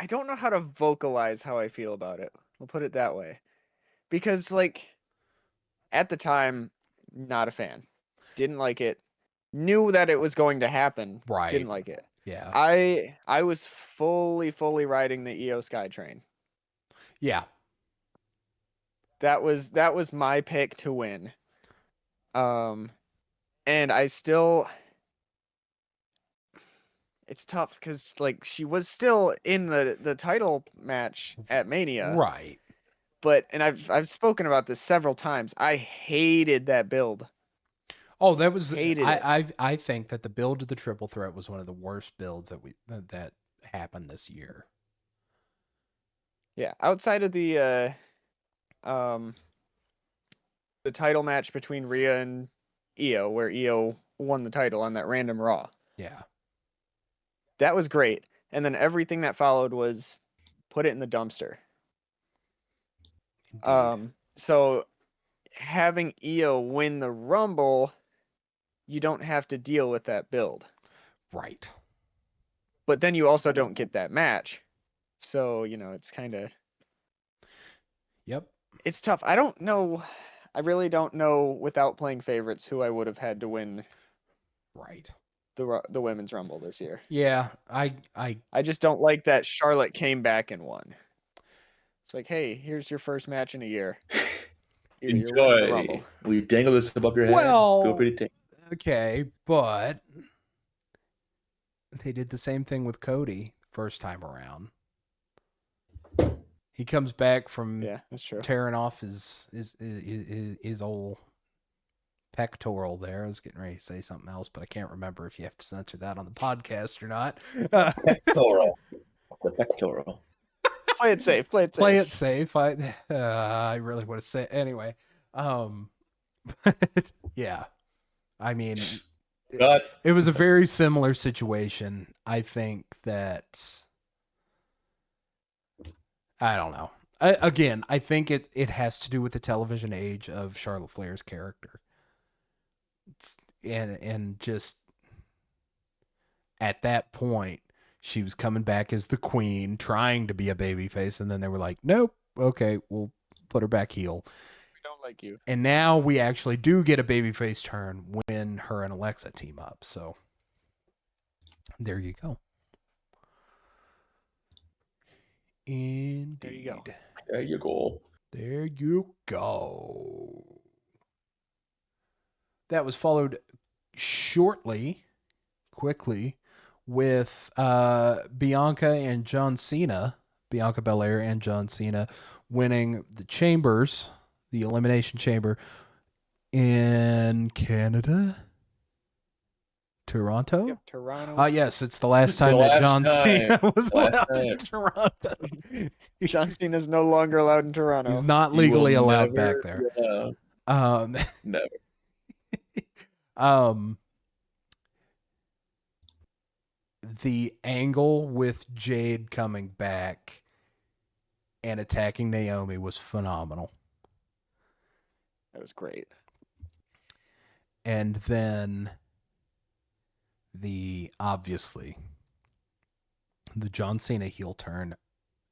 I don't know how to vocalize how I feel about it. We'll put it that way. Because, like, at the time, not a fan. Didn't like it. Knew that it was going to happen. Right. Didn't like it. Yeah. I was fully riding the Io Sky train. Yeah. That was my pick to win. And I still, it's tough because like she was still in the title match at Mania. Right. But and I've spoken about this several times. I hated that build. Oh, that was I think that the build to the triple threat was one of the worst builds that happened this year. Yeah, outside of the title match between Rhea and Io, where Io won the title on that random Raw. Yeah. That was great. And then everything that followed was put it in the dumpster. Indeed. So having Io win the Rumble, you don't have to deal with that build. Right. But then you also don't get that match. So, it's kind of... Yep. It's tough. I don't know. I really don't know, without playing favorites, who I would have had to win. Right. The Women's Rumble this year. Yeah. I just don't like that Charlotte came back and won. It's like, hey, here's your first match in a year. Enjoy. The Rumble. Will you dangle this above your head? Well, feel free to take. Okay, but they did the same thing with Cody first time around. He comes back from that's true. tearing off his old pectoral there. I was getting ready to say something else, but I can't remember if you have to censor that on the podcast or not. Pectoral. The pectoral. Play it safe. Play it safe. Play it safe. I really want to say anyway. But yeah, I mean, it was a very similar situation. I think that I don't know. I think it has to do with the television age of Charlotte Flair's character. And just at that point, she was coming back as the queen, trying to be a babyface, and then they were like, nope, okay, we'll put her back heel. We don't like you. And now we actually do get a babyface turn when her and Alexa team up. So there you go. Indeed. There you go. There you go. There you go. That was followed quickly, with Bianca and John Cena, Bianca Belair and John Cena, winning the Chambers, the Elimination Chamber in Canada. Toronto? Yep, Toronto. Yes, it's the last time that John Cena was allowed in Toronto. John Cena's no longer allowed in Toronto. He's not legally allowed back there. Never. The angle with Jade coming back and attacking Naomi was phenomenal. That was great. And then obviously the John Cena heel turn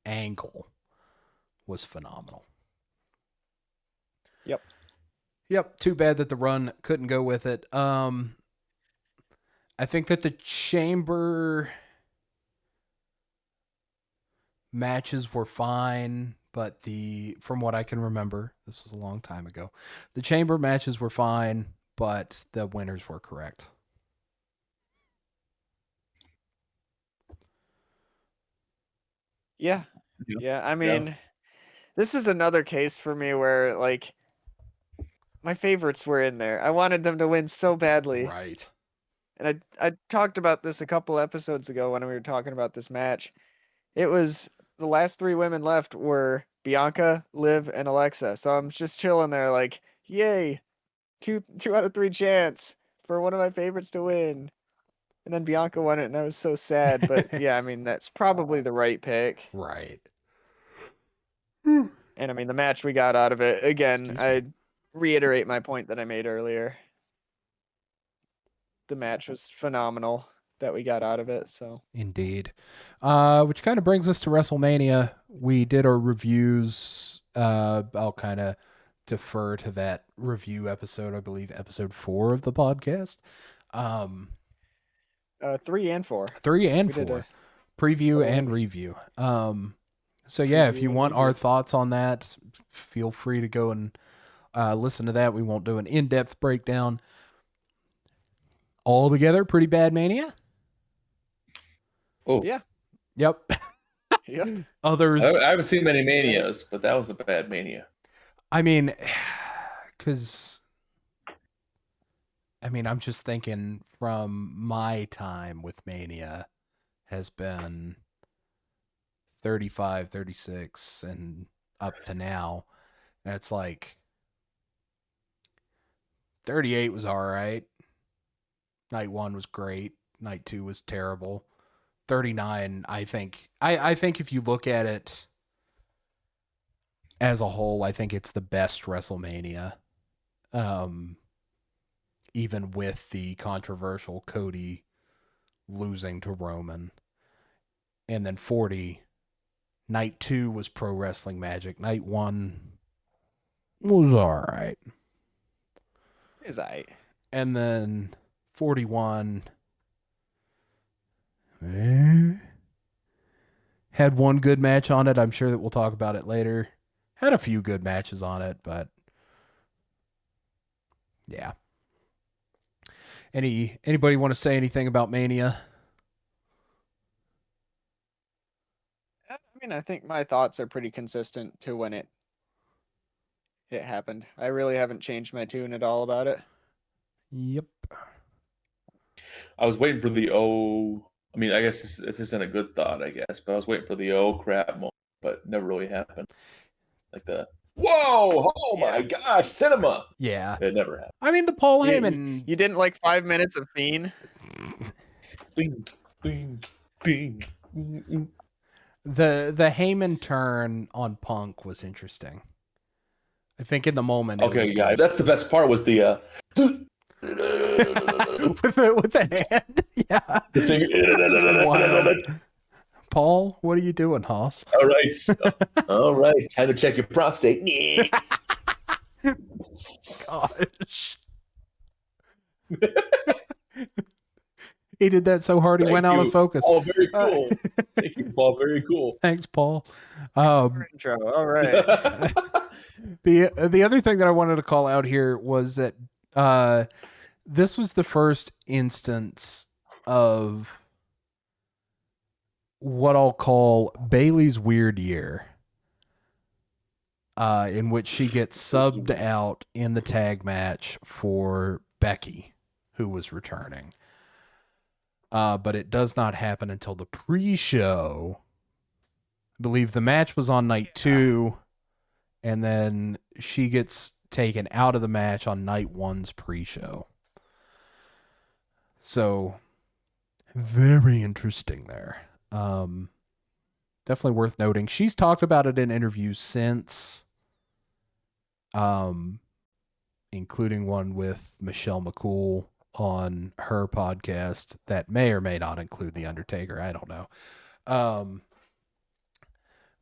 angle was phenomenal. Yep. Too bad that the run couldn't go with it. I think that the Chamber matches were fine, but from what I can remember, this was a long time ago, the Chamber matches were fine, but the winners were correct. Yeah. I mean, this is another case for me where, like, my favorites were in there. I wanted them to win so badly. Right. And I talked about this a couple episodes ago when we were talking about this match. It was the last three women left were Bianca, Liv, and Alexa. So I'm just chilling there like, yay, two out of three chance for one of my favorites to win. And then Bianca won it, and I was so sad. But yeah, I mean, that's probably the right pick. Right. And I mean, the match we got out of it, again, I reiterate my point that I made earlier. The match was phenomenal that we got out of it. So Indeed. Which kind of brings us to WrestleMania. We did our reviews. I'll kind of defer to that review episode, I believe episode 4 of the podcast. 3 and 4. 3 and 4. Preview and review. So yeah, if you want our thoughts on that, feel free to go and listen to that. We won't do an in-depth breakdown. Altogether, pretty bad Mania. Oh yeah. Yep. Yep. I haven't seen many Manias, but that was a bad Mania. I mean, because I'm just thinking from my time with Mania has been 35, 36, and up to now. And it's like 38 was all right. Night 1 was great. Night 2 was terrible. 39, I think if you look at it as a whole, I think it's the best WrestleMania. Even with the controversial Cody losing to Roman. And then 40, Night 2 was Pro Wrestling Magic. Night 1 was all right. Is I. And then 41 had one good match on it. I'm sure that we'll talk about it later. Had a few good matches on it, but yeah. Anybody want to say anything about Mania? I mean, I think my thoughts are pretty consistent to when it happened. I really haven't changed my tune at all about it. Yep. I was waiting for the I mean, I guess this isn't a good thought, I guess, but I was waiting for the crap moment, but it never really happened. Like the whoa, oh my gosh, cinema. Yeah. It never happened. I mean, the Paul Heyman. You didn't like 5 minutes of Fiend? Ding, ding, ding. The Heyman turn on Punk was interesting. I think in the moment. Okay, yeah, that's the best part was the with the hand. Yeah. The finger. Paul, what are you doing, Hoss? All right. All right. Time to check your prostate. Gosh. He did that so hard he went out of focus. Oh, very cool. Thank you, Paul. Very cool. Thanks, Paul. Intro. All right. The other thing that I wanted to call out here was that this was the first instance of what I'll call Bayley's weird year, in which she gets subbed out in the tag match for Becky, who was returning. But it does not happen until the pre-show. I believe the match was on night 2, and then she gets taken out of the match on night 1's pre-show. So, very interesting there. Definitely worth noting. She's talked about it in interviews since, including one with Michelle McCool on her podcast that may or may not include The Undertaker. I don't know.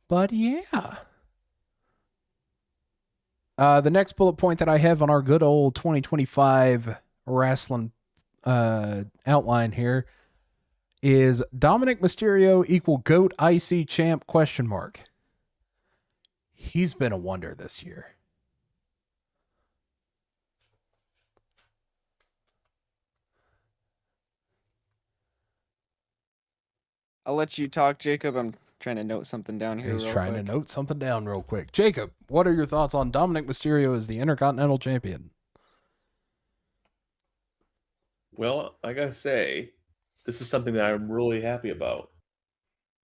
But yeah. The next bullet point that I have on our good old 2025 wrestling outline here is Dominic Mysterio equal GOAT IC champ ? He's been a wonder this year. I'll let you talk, Jacob. I'm trying to note something down here. He's trying to note something down real quick. Jacob, what are your thoughts on Dominic Mysterio as the Intercontinental Champion? Well, I gotta say, this is something that I'm really happy about.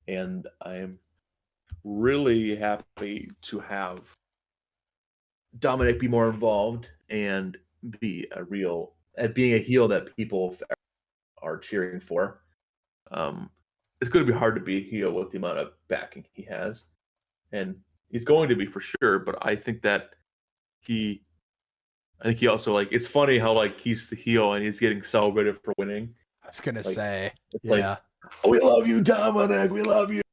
And I am really happy to have Dominic be more involved and be being a heel that people are cheering for. It's going to be hard to be a heel with the amount of backing he has. And he's going to be for sure, but I think that he also, like, it's funny how, like, he's the heel and he's getting celebrated for winning. I was going to say, yeah. Like, oh, we love you, Dominic. We love you.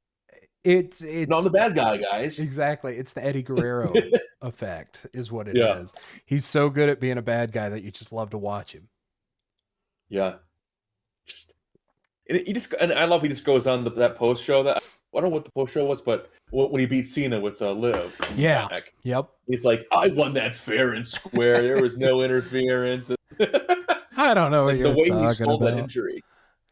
It's not the bad guy, guys. Exactly. It's the Eddie Guerrero effect is what it is. He's so good at being a bad guy that you just love to watch him. Yeah. And I love he just goes on that post show that I don't know what the post show was, but when he beat Cena with Liv. Yeah. Yep. He's like, I won that fair and square. There was no interference. I don't know what you're talking about. The way he sold that injury.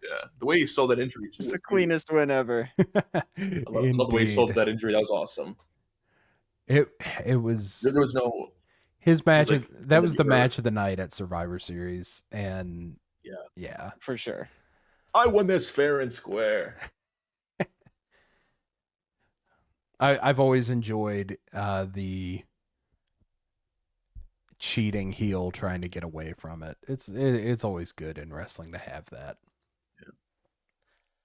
Yeah. The way he sold that injury. It's the cleanest win ever. I love the way he sold that injury. That was awesome. It was. There was no. His match that was the match of the night at Survivor Series, and yeah, for sure. I won this fair and square. I've always enjoyed the cheating heel trying to get away from it. It's always good in wrestling to have that.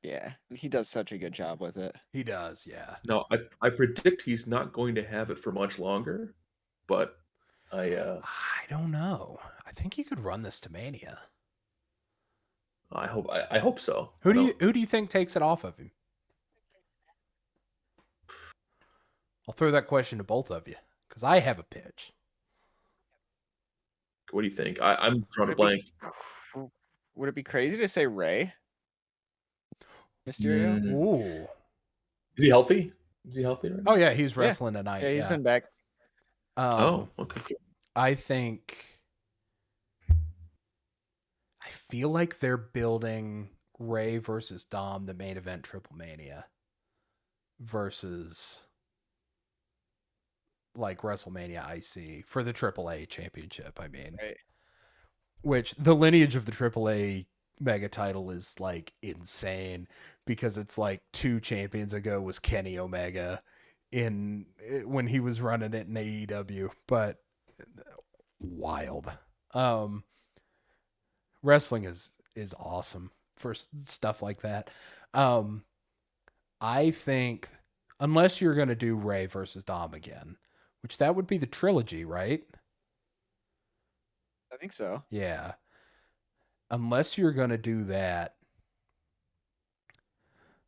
Yeah, he does such a good job with it. He does, yeah. No, I predict he's not going to have it for much longer, but I don't know. I think he could run this to Mania. I hope so. Who do you think takes it off of him? I'll throw that question to both of you because I have a pitch. What do you think? I'm drawing a blank. Would it be crazy to say Rey Mysterio? Ooh. Is he healthy? Is he healthy right now? Oh yeah, he's wrestling tonight. Yeah, he's been back. Okay. I feel like they're building Rey versus Dom, the main event Triple Mania. versus like WrestleMania IC for the AAA championship. I mean, Right. Which the lineage of the AAA mega title is like insane because it's like 2 champions ago was Kenny Omega when he was running it in AEW, but wild. Wrestling is awesome for stuff like that. I think unless you're going to do Ray versus Dom again, which that would be the trilogy, right? I think so. Yeah. Unless you're going to do that,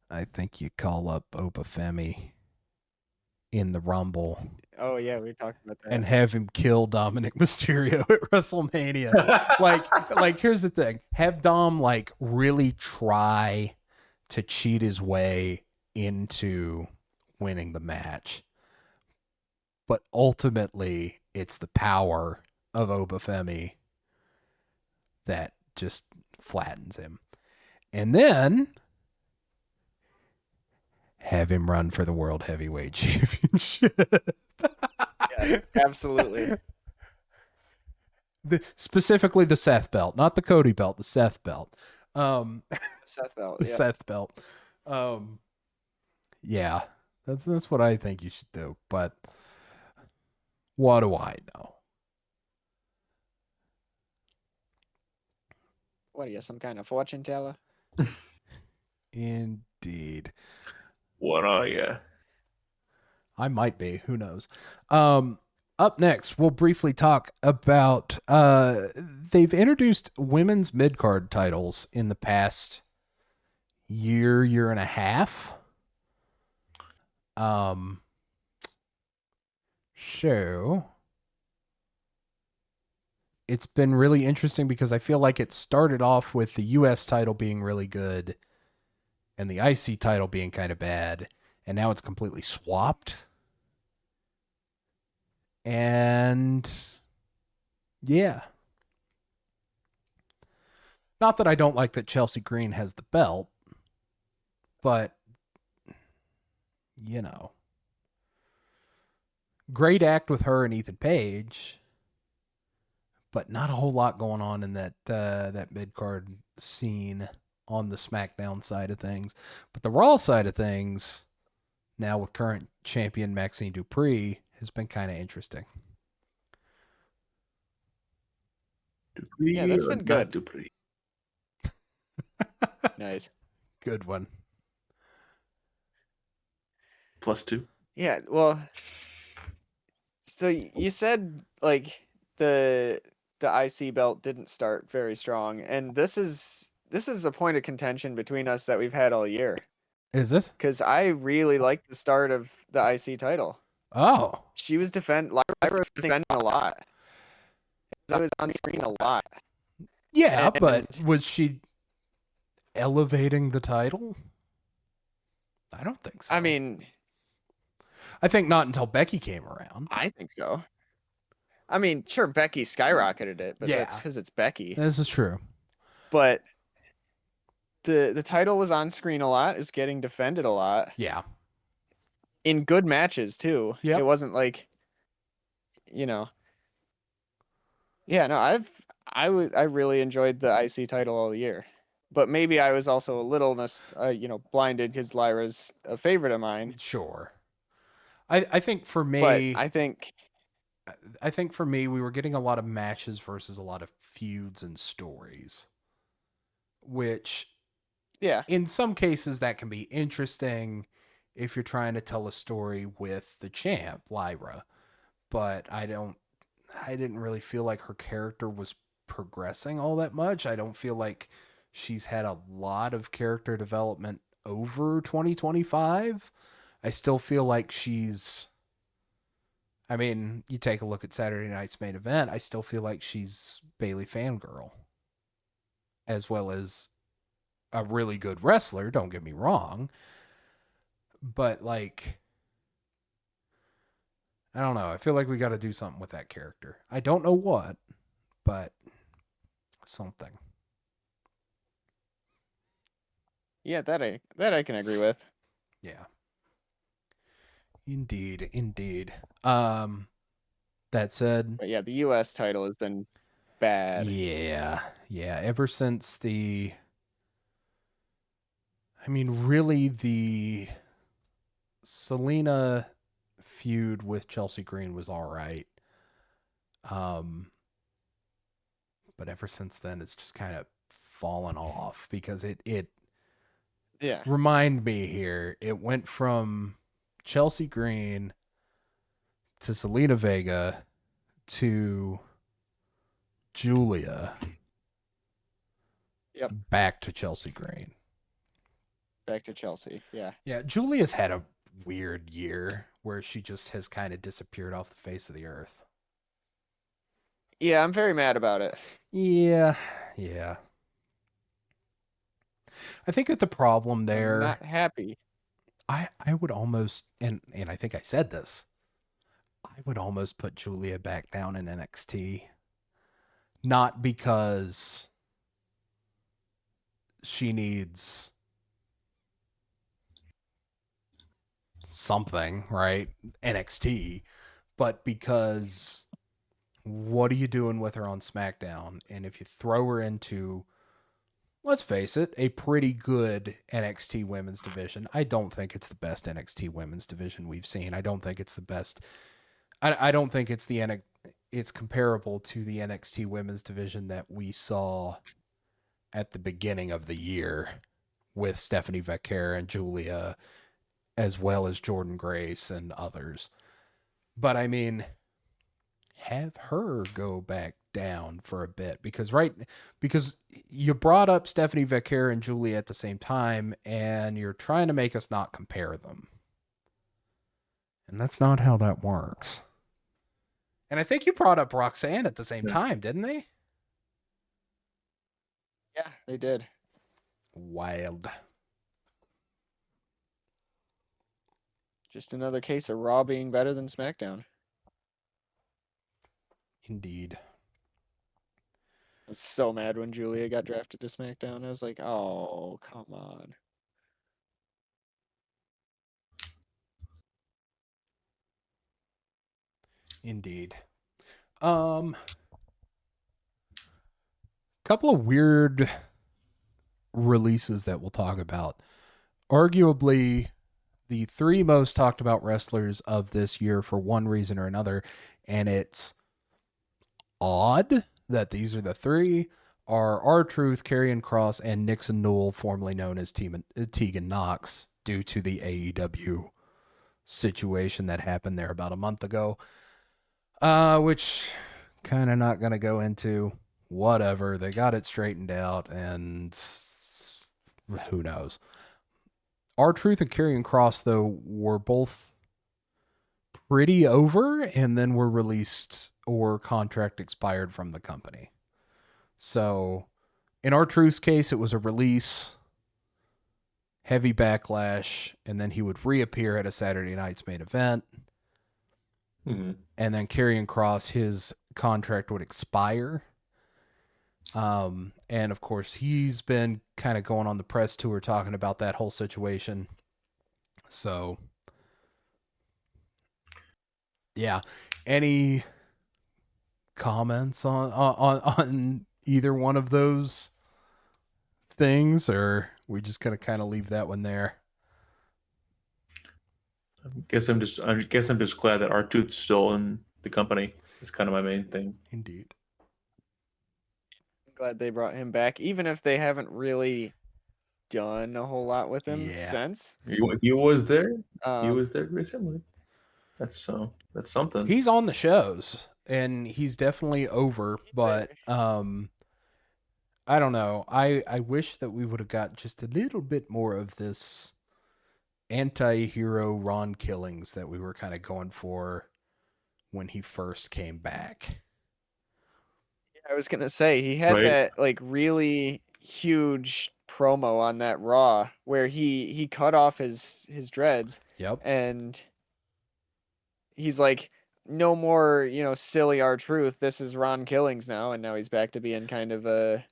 I think you call up Obafemi in the Rumble. Oh yeah, we talked about that. And have him kill Dominic Mysterio at WrestleMania. like here's the thing. Have Dom like really try to cheat his way into winning the match. But ultimately, it's the power of Obafemi that just flattens him. And then have him run for the World Heavyweight Championship. Yeah, absolutely. Specifically the Seth belt, not the Cody belt, the Seth belt. Seth belt. The Yeah. Seth belt. Yeah, that's what I think you should do. But what do I know? What are you, some kind of fortune teller? Indeed. What are you? I might be. Who knows? Up next, we'll briefly talk about they've introduced women's mid-card titles in the past year and a half. So it's been really interesting because I feel like it started off with the US title being really good and the IC title being kind of bad, and now it's completely swapped. And yeah. Not that I don't like that Chelsea Green has the belt, but you know. Great act with her and Ethan Page, but not a whole lot going on in that mid-card scene on the SmackDown side of things. But the Raw side of things, now with current champion Maxine Dupree, has been kind of interesting. Dupree, yeah, that's been good. Dupree. Nice. Good one. +2. Yeah, well, so you said like the IC belt didn't start very strong, and this is a point of contention between us that we've had all year. Is it? Because I really liked the start of the IC title. Oh. She was defending a lot. I was on screen a lot. Yeah, but was she elevating the title? I don't think so. I mean, I think not until Becky came around. I think so. I mean, sure, Becky skyrocketed it, but that's because it's Becky. This is true. But the title was on screen a lot. It was getting defended a lot. Yeah. In good matches too. Yeah. It wasn't like, you know. Yeah, no, I really enjoyed the IC title all year. But maybe I was also a little blinded because Lyra's a favorite of mine. Sure. I think for me, but I think for me, we were getting a lot of matches versus a lot of feuds and stories, which, yeah, in some cases that can be interesting if you're trying to tell a story with the champ, Lyra. But I didn't really feel like her character was progressing all that much. I don't feel like she's had a lot of character development over 2025. I still feel like she's, I mean, you take a look at Saturday night's main event, I still feel like she's Bayley fangirl, as well as a really good wrestler, don't get me wrong. But like, I don't know. I feel like we got to do something with that character. I don't know what, but something. Yeah, that I can agree with. Yeah. Indeed. That said, But yeah, the U.S. title has been bad. Yeah. Ever since really the Selena feud with Chelsea Green was all right. But ever since then, it's just kind of fallen off because it remind me here. It went from Chelsea Green to Selena Vega to Julia. Yep. Back to Chelsea Green. Back to Chelsea. Yeah. Yeah. Julia's had a weird year where she just has kind of disappeared off the face of the earth. Yeah, I'm very mad about it. Yeah. I think that the problem there. I'm not happy. I would almost, and I think I said this, I would almost put Julia back down in NXT. Not because she needs something, right? NXT, but because what are you doing with her on SmackDown? And if you throw her into, let's face it, a pretty good NXT women's division. I don't think it's the best NXT women's division we've seen. I don't think it's the best. I don't think it's it's comparable to the NXT women's division that we saw at the beginning of the year with Stephanie Vaquer and Julia, as well as Jordan Grace and others. But I mean, have her go back down for a bit because you brought up Stephanie Vaquer and Julia at the same time and you're trying to make us not compare them. And that's not how that works. And I think you brought up Roxanne at the same time, didn't they? Yeah, they did. Wild. Just another case of Raw being better than SmackDown. Indeed. I was so mad when Julia got drafted to SmackDown. I was like, oh, come on. Indeed. Couple of weird releases that we'll talk about. Arguably the three most talked about wrestlers of this year for one reason or another, and it's odd that these are the three, are R-Truth, Karrion Kross, and Nixon Newell, formerly known as Tegan Knox, due to the AEW situation that happened there about a month ago, which kind of not going to go into. Whatever, they got it straightened out, and who knows. R-Truth and Karrion Kross, though, were both pretty over, and then were released or contract expired from the company. So, in R-Truth's case, it was a release, heavy backlash, and then he would reappear at a Saturday night's main event. Mm-hmm. And then Karrion Kross, his contract would expire. And of course he's been kind of going on the press tour talking about that whole situation. So yeah. Any comments on either one of those things, or we just gonna kind of leave that one there? I guess I'm just glad that R-Truth's still in the company. It's kind of my main thing. Indeed. Glad they brought him back, even if they haven't really done a whole lot with him since. He was there. He was there recently. That's something. He's on the shows and he's definitely over, but I don't know. I wish that we would have got just a little bit more of this anti-hero Ron Killings that we were kind of going for when he first came back. I was gonna say he had that like really huge promo on that Raw where he cut off his dreads. Yep. And he's like, no more, silly R-Truth. This is Ron Killings now, and now he's back to being kind of a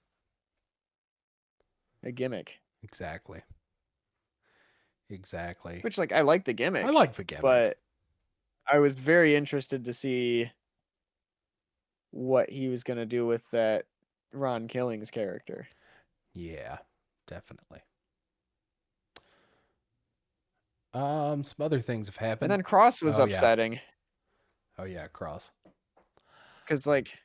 gimmick. Exactly. Which, like, I like the gimmick. I like the gimmick. But I was very interested to see what he was going to do with that Ron Killings character. Yeah, definitely. Some other things have happened. And then Cross was upsetting. Oh yeah, Cross. Because like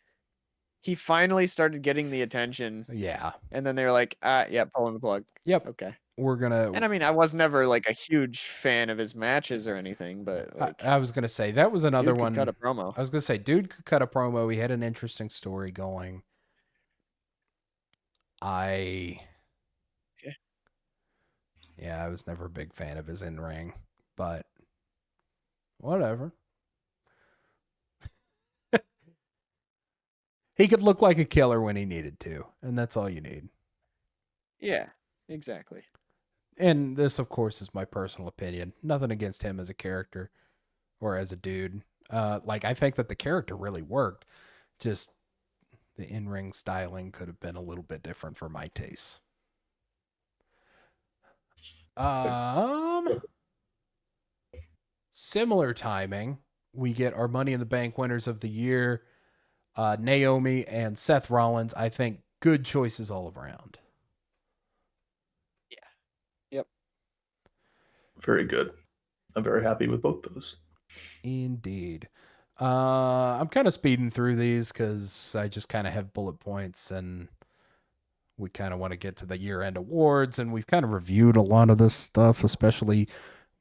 he finally started getting the attention. Yeah. And then they were like, pulling the plug. Yep. Okay. And I mean, I was never like a huge fan of his matches or anything, but like I was gonna say that was another dude one. Could cut a promo. I was gonna say dude could cut a promo. He had an interesting story going. I was never a big fan of his in-ring, but whatever. He could look like a killer when he needed to, and that's all you need. Yeah, exactly. And this, of course, is my personal opinion. Nothing against him as a character or as a dude. I think that the character really worked. Just the in-ring styling could have been a little bit different for my taste. Similar timing, we get our Money in the Bank winners of the year, Naomi and Seth Rollins. I think good choices all around. Yeah. Yep. Very good. I'm very happy with both those. Indeed. I'm kind of speeding through these because I just kind of have bullet points and we kind of want to get to the year-end awards, and we've kind of reviewed a lot of this stuff, especially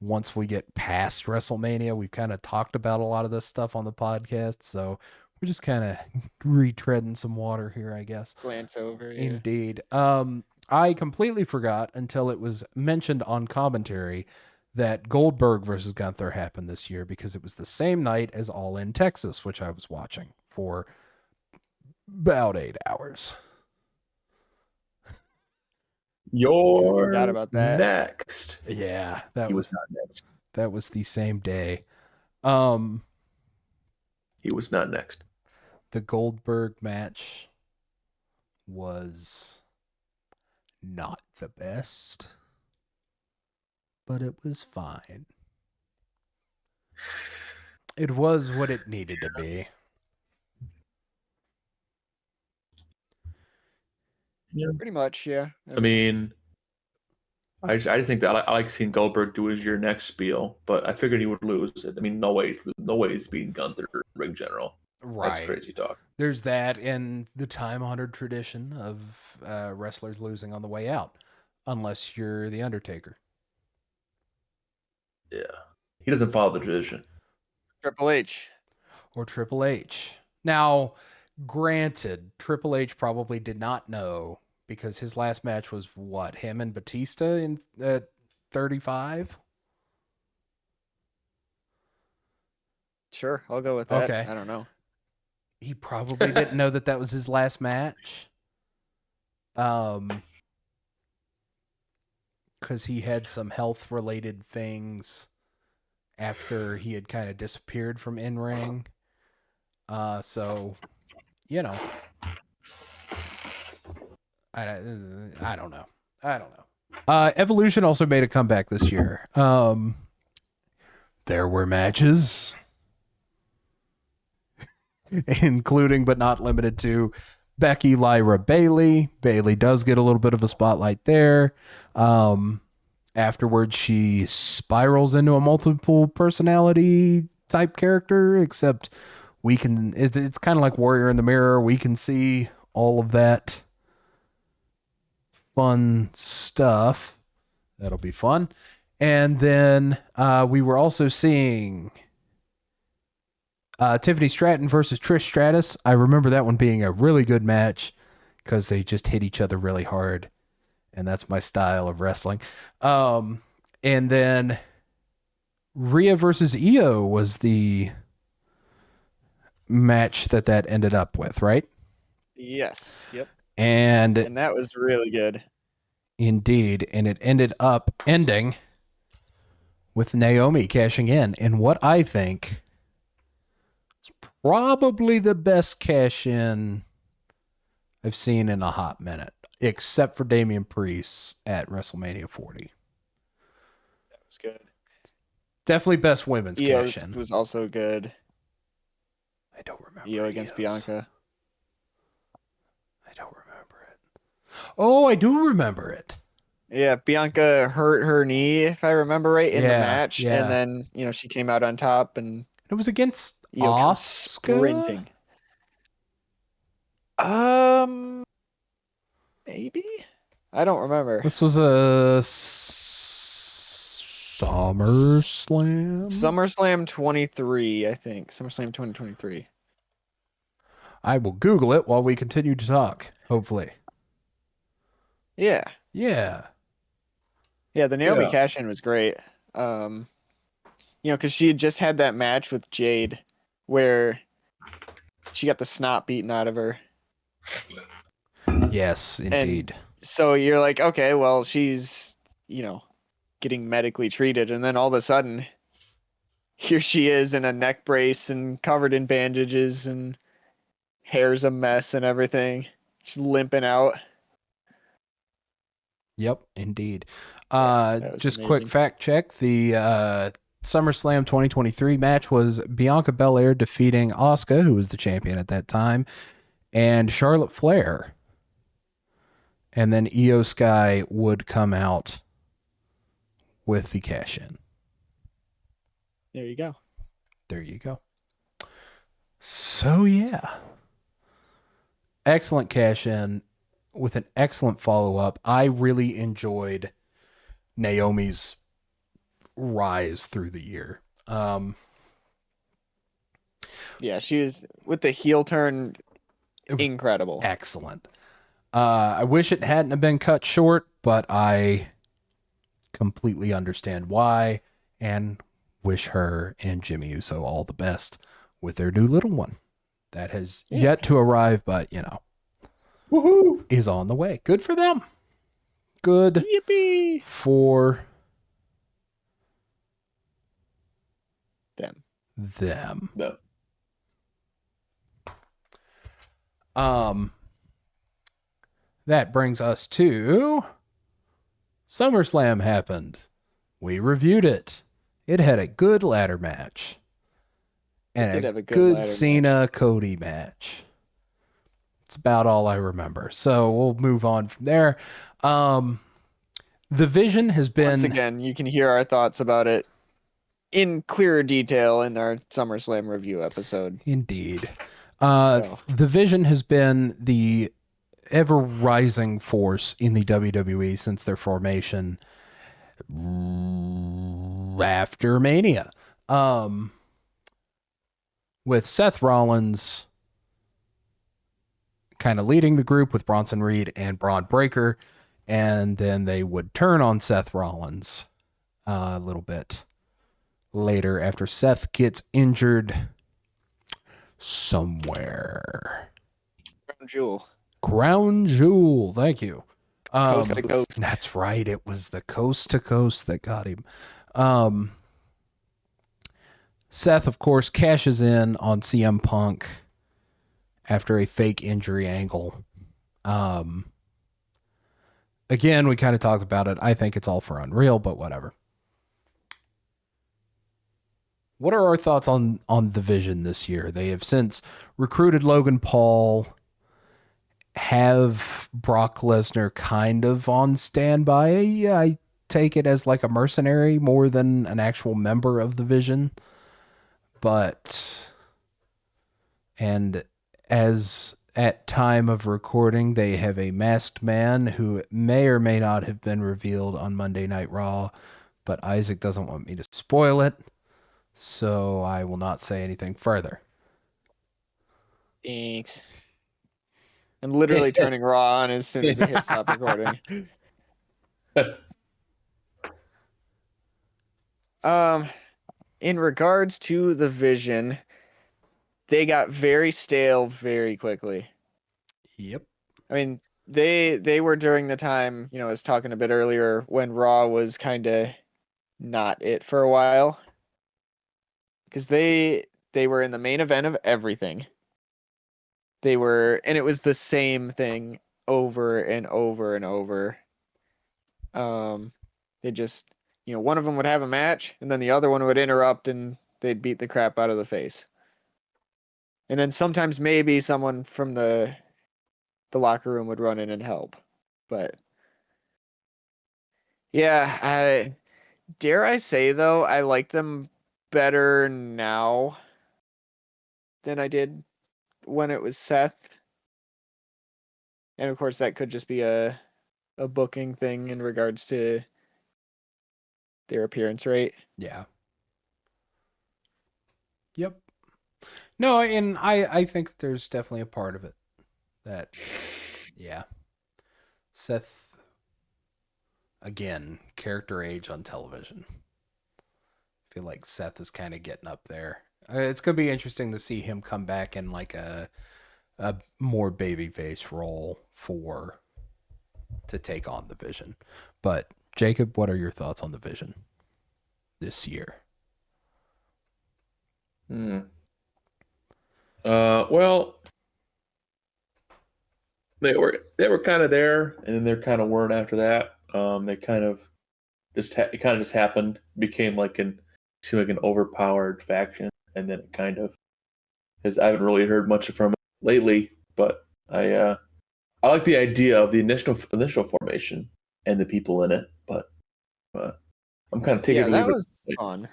once we get past WrestleMania. We've kind of talked about a lot of this stuff on the podcast, so we're just kind of retreading some water here, I guess. Glance over. Yeah. Indeed. I completely forgot until it was mentioned on commentary that Goldberg versus Gunther happened this year because it was the same night as All In Texas, which I was watching for about 8 hours. You're forgot about that. Next. Yeah, he was not next. That was the same day. He was not next. The Goldberg match was not the best, but it was fine. It was what it needed to be. Yeah. Pretty much, yeah. I mean, I just think that I like seeing Goldberg do his your next spiel, but I figured he would lose. I mean, no way he's beating Gunther ring general. Right. That's crazy talk. There's that and the time-honored tradition of wrestlers losing on the way out, unless you're The Undertaker. Yeah. He doesn't follow the tradition. Triple H. Or Triple H. Now, granted, Triple H probably did not know because his last match was what? Him and Batista in 35? Sure, I'll go with that. Okay. I don't know. He probably didn't know that was his last match. Because he had some health-related things after he had kind of disappeared from in-ring. So, you know. I don't know. Evolution also made a comeback this year. There were matches, including but not limited to Becky, Lyra, Bayley. Bayley does get a little bit of a spotlight there. Afterwards, she spirals into a multiple personality type character, except it's kind of like Warrior in the Mirror. We can see all of that fun stuff. That'll be fun. And then we were also seeing Tiffany Stratton versus Trish Stratus. I remember that one being a really good match because they just hit each other really hard. And that's my style of wrestling. And then Rhea versus Io was the match that ended up with, right? Yes. Yep. And that was really good. Indeed. And it ended up ending with Naomi cashing in what I think is probably the best cash in I've seen in a hot minute, except for Damian Priest at WrestleMania 40. That was good. Definitely best women's cash in. was also good. I don't remember. Io against Bianca. I don't remember it. Oh, I do remember it. Yeah, Bianca hurt her knee, if I remember right, in the match, yeah. and then she came out on top, and it was against Io comes sprinting. Maybe? I don't remember. This was a SummerSlam? SummerSlam 23, I think. SummerSlam 2023. I will Google it while we continue to talk, hopefully. Yeah. Yeah. Yeah, the Naomi cash-in was great. Because she had just had that match with Jade where she got the snot beaten out of her. Yes, indeed. And so you're like, okay, well, she's, getting medically treated. And then all of a sudden, here she is in a neck brace and covered in bandages and hair's a mess and everything. She's limping out. Yep, indeed. Just amazing. quick fact check. The SummerSlam 2023 match was Bianca Belair defeating Asuka, who was the champion at that time, and Charlotte Flair. And then Io Sky would come out with the cash-in. There you go. There you go. So, yeah. Excellent cash-in with an excellent follow-up. I really enjoyed Naomi's rise through the year. Yeah, she was, with the heel turn, incredible. Excellent. I wish it hadn't have been cut short, but I completely understand why and wish her and Jimmy Uso all the best with their new little one that has yet to arrive, but woohoo, is on the way. Good for them. Good Yippee. For them. No. That brings us to SummerSlam happened. We reviewed it. It had a good ladder match. And a good Cena Cody match. It's about all I remember. So we'll move on from there. The vision has been... Once again, you can hear our thoughts about it in clearer detail in our SummerSlam review episode. Indeed. The vision has been the ever-rising force in the WWE since their formation after Mania. With Seth Rollins kind of leading the group with Bronson Reed and Braun Breaker, and then they would turn on Seth Rollins a little bit later after Seth gets injured somewhere. Crown Jewel. Thank you. Coast to coast. That's right. It was the coast to coast that got him. Seth, of course, cashes in on CM Punk after a fake injury angle. Again, we kind of talked about it. I think it's all for Unreal, but whatever. What are our thoughts on the Vision this year? They have since recruited Logan Paul, have Brock Lesnar kind of on standby. Yeah, I take it as like a mercenary more than an actual member of the Vision. And as at time of recording, they have a masked man who may or may not have been revealed on Monday Night Raw, but Isaac doesn't want me to spoil it, so I will not say anything further. Thanks. I'm literally turning Raw on as soon as we hit stop recording. In regards to the Vision, they got very stale very quickly. Yep. I mean, they were during the time, I was talking a bit earlier when Raw was kind of not it for a while. Because they were in the main event of everything. And it was the same thing over and over and over. one of them would have a match, and then the other one would interrupt, and they'd beat the crap out of the face. And then sometimes maybe someone from the locker room would run in and help. But yeah, dare I say though, I like them better now than I did when it was Seth. And of course that could just be a booking thing in regards to their appearance rate. Yeah. Yep. No, and I think there's definitely a part of it that, yeah. Seth, again, character age on television. I feel like Seth is kind of getting up there. It's going to be interesting to see him come back in like a more babyface role to take on the Vision. But Jacob, what are your thoughts on the Vision this year? Well, they were kind of there, and then they kind of weren't after that. They kind of just happened, became seemed like an overpowered faction, and then it kind of I haven't really heard much from it lately, but I like the idea of the initial formation and the people in it, but I'm kind of taking it or leave it. That was fun.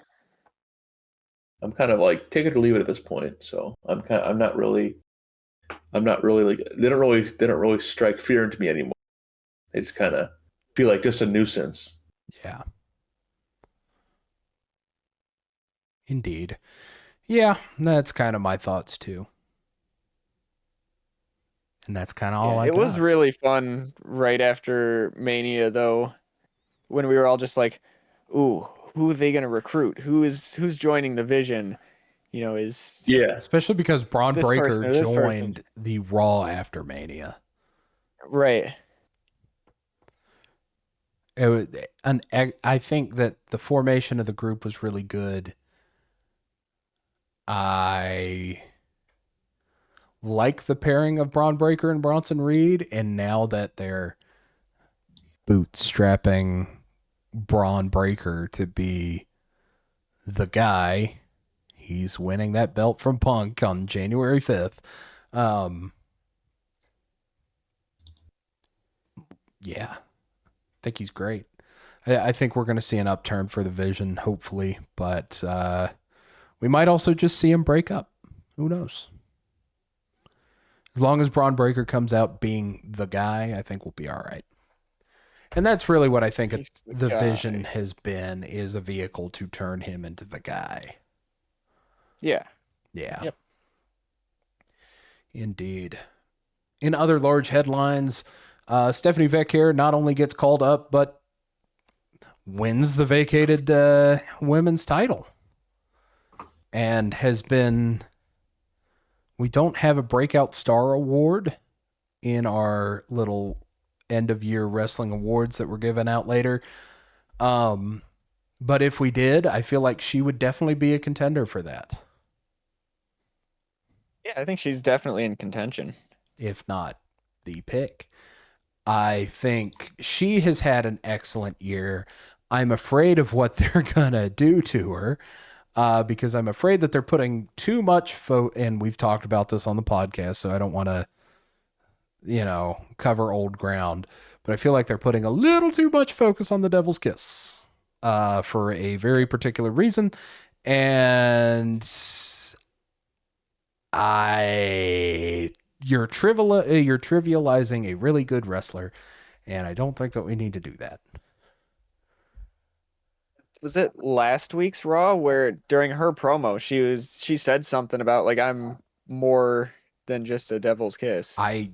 I'm kind of like take it or leave it at this point. So I'm not really like they don't really strike fear into me anymore. They just kind of feel like just a nuisance. Yeah. Indeed. Yeah, that's kind of my thoughts too. And that's kind of all I got. It was really fun right after Mania though, when we were all just like, ooh, who are they going to recruit? Who's joining the Vision? Especially because Braun Breaker joined the Raw after Mania. Right. I think that the formation of the group was really good. I like the pairing of Braun Breaker and Bronson Reed, and now that they're bootstrapping Braun Breaker to be the guy, he's winning that belt from Punk on January 5th. Yeah, I think he's great. I think we're going to see an upturn for the Vision, hopefully, but we might also just see him break up. Who knows? As long as Braun Breaker comes out being the guy, I think we'll be all right. And that's really what I think the Vision has been, is a vehicle to turn him into the guy. Yeah. Yeah. Yep. Indeed. In other large headlines, Stephanie Vecchier not only gets called up, but wins the vacated women's title. And has been... We don't have a Breakout Star Award in our little end-of-year wrestling awards that were given out later. But if we did, I feel like she would definitely be a contender for that. Yeah, I think she's definitely in contention. If not the pick. I think she has had an excellent year. I'm afraid of what they're going to do to her. Because I'm afraid that they're putting too much and we've talked about this on the podcast, so I don't want to, cover old ground, but I feel like they're putting a little too much focus on the Devil's Kiss, for a very particular reason. And you're trivializing a really good wrestler, and I don't think that we need to do that. Was it last week's Raw where during her promo she said something about like, I'm more than just a Devil's Kiss? I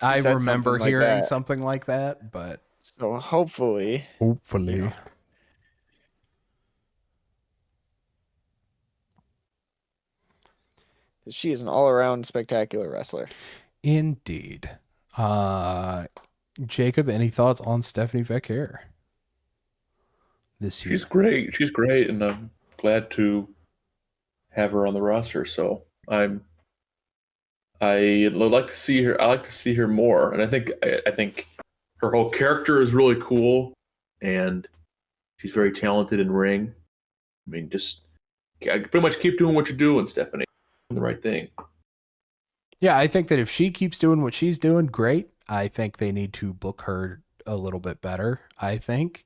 remember hearing something like that, but so hopefully. She is an all-around spectacular wrestler. Indeed. Jacob, any thoughts on Stephanie Vecchier this year? She's great, and I'm glad to have her on the roster. So I like to see her. I like to see her more, and I think her whole character is really cool, and She's very talented in ring. I mean, just pretty much keep doing what you're doing, Stephanie. Doing the right thing. Yeah, I think that if she keeps doing what she's doing, great. I think they need to book her a little bit better, I think.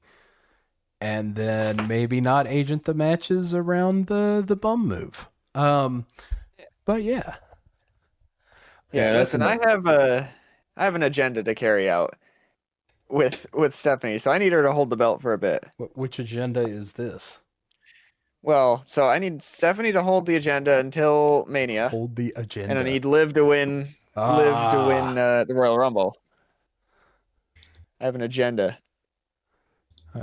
And then maybe not agent the matches around the bum move. But yeah. Yeah, listen, I have an agenda to carry out with Stephanie, so I need her to hold the belt for a bit. Which agenda is this? Well, so I need Stephanie to hold the agenda until Mania. Hold the agenda. And I need Liv to win the Royal Rumble. I have an agenda.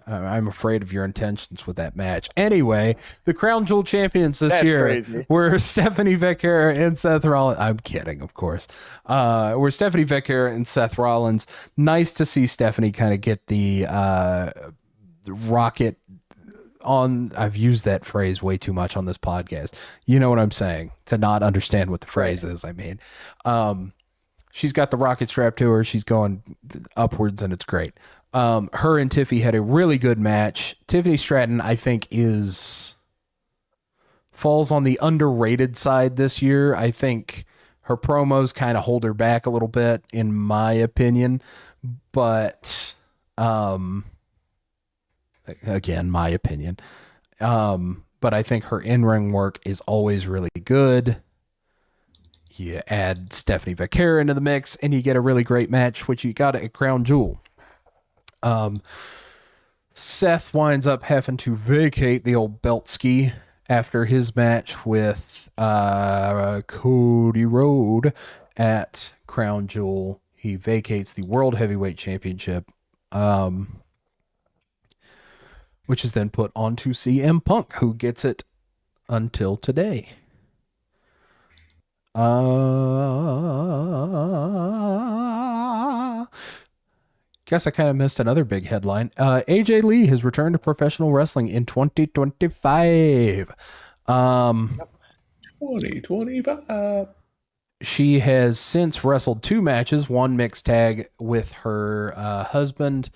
I'm afraid of your intentions with that match. Anyway, the Crown Jewel champions this year were Stephanie Becker and Seth Rollins. I'm kidding, of course. Were Stephanie Becker and Seth Rollins. Nice to see Stephanie kind of get the rocket on. I've used that phrase way too much on this podcast. You know what I'm saying? To not understand what the phrase is, I mean. She's got the rocket strapped to her. She's going upwards, and it's great. Her and Tiffy had a really good match. Tiffany Stratton, I think, falls on the underrated side this year. I think her promos kind of hold her back a little bit, in my opinion. But, again, my opinion. But I think her in-ring work is always really good. You add Stephanie Becker into the mix, and you get a really great match, which you got at Crown Jewel. Seth winds up having to vacate the old belt ski after his match with Cody Rhodes at Crown Jewel. He vacates the World Heavyweight Championship, which is then put onto CM Punk, who gets it until today. Guess I kind of missed another big headline. AJ Lee has returned to professional wrestling in 2025. 2025. She has since wrestled 2 matches, one mixed tag with her husband,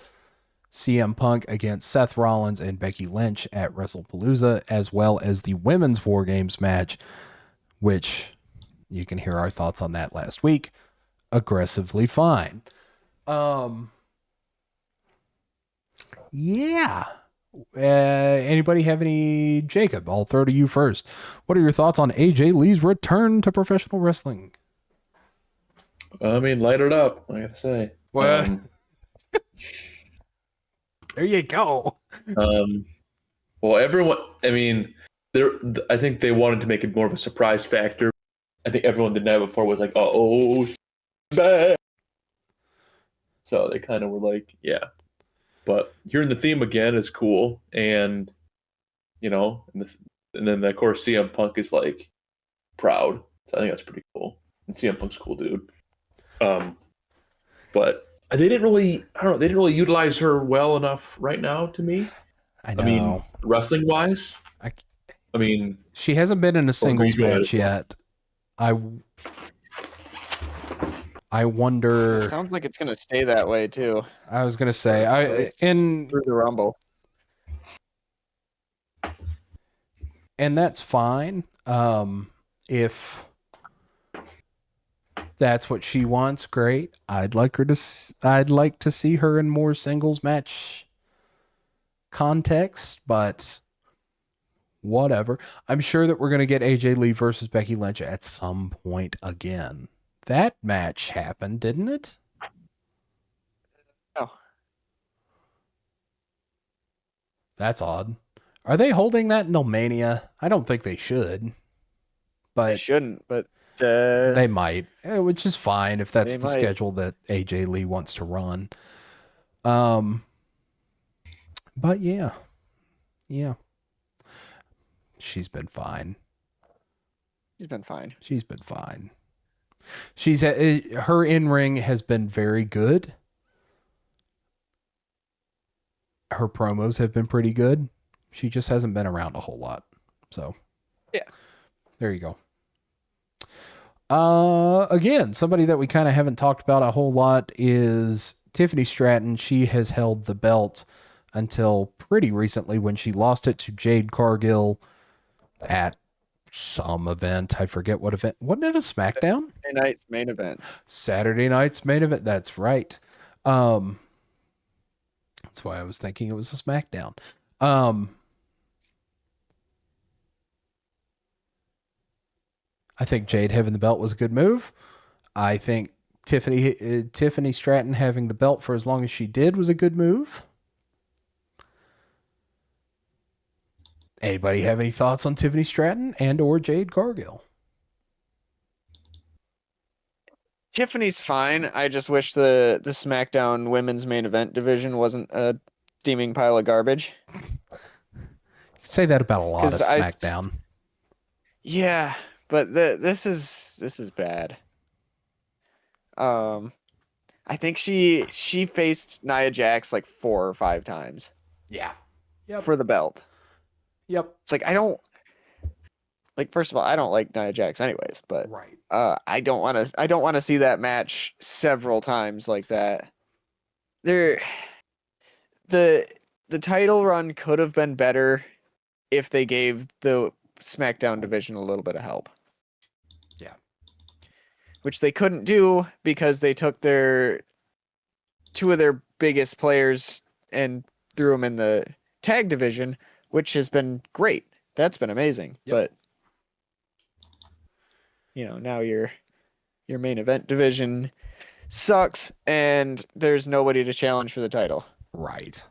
CM Punk, against Seth Rollins and Becky Lynch at WrestlePalooza, as well as the women's War Games match, which you can hear our thoughts on that last week. Aggressively fine. Yeah. Anybody have any? Jacob, I'll throw to you first. What are your thoughts on AJ Lee's return to professional wrestling? I mean, light it up, I gotta say. Well, there you go. Well, everyone, I mean, I think they wanted to make it more of a surprise factor. I think everyone did that before was like, oh, bad. So they kind of were like, yeah. But hearing the theme again is cool. And, you know, and then, of course, CM Punk is like proud. So I think that's pretty cool. And CM Punk's a cool dude. But they didn't really utilize her well enough right now to me. I know. I mean, wrestling wise, I mean, she hasn't been in a singles match yet. I wonder. It sounds like it's gonna stay that way too. I was gonna say through the Rumble, and that's fine. If that's what she wants, great. I'd like to see her in more singles match context, but whatever. I'm sure that we're gonna get AJ Lee versus Becky Lynch at some point again. That match happened, didn't it? Oh. That's odd. Are they holding that in Mania? I don't think they should. But they shouldn't, but they might, which is fine if that's the schedule that AJ Lee wants to run. But yeah. She's been fine. Her in-ring has been very good. Her promos have been pretty good. She just hasn't been around a whole lot. So, yeah. There you go. Again, somebody that we kind of haven't talked about a whole lot is Tiffany Stratton. She has held the belt until pretty recently when she lost it to Jade Cargill at some event. I forget what event. Wasn't it a SmackDown? Saturday night's main event. Saturday night's main event. That's right. That's why I was thinking it was a SmackDown. I think Jade having the belt was a good move. I think Tiffany Stratton having the belt for as long as she did was a good move. Anybody have any thoughts on Tiffany Stratton and or Jade Cargill? Tiffany's fine. I just wish the SmackDown women's main event division wasn't a steaming pile of garbage. You say that about a lot of SmackDown. Yeah, but this is bad. I think she faced Nia Jax like 4 or 5 times. Yeah. Yep. For the belt. Yep. It's like I don't like. First of all, I don't like Nia Jax anyways, but right. I don't want to see that match several times like that. The title run could have been better if they gave the SmackDown division a little bit of help. Yeah. Which they couldn't do because they took 2 of their biggest players and threw them in the tag division, which has been great. That's been amazing. Yep. But now your main event division sucks and there's nobody to challenge for the title. Right.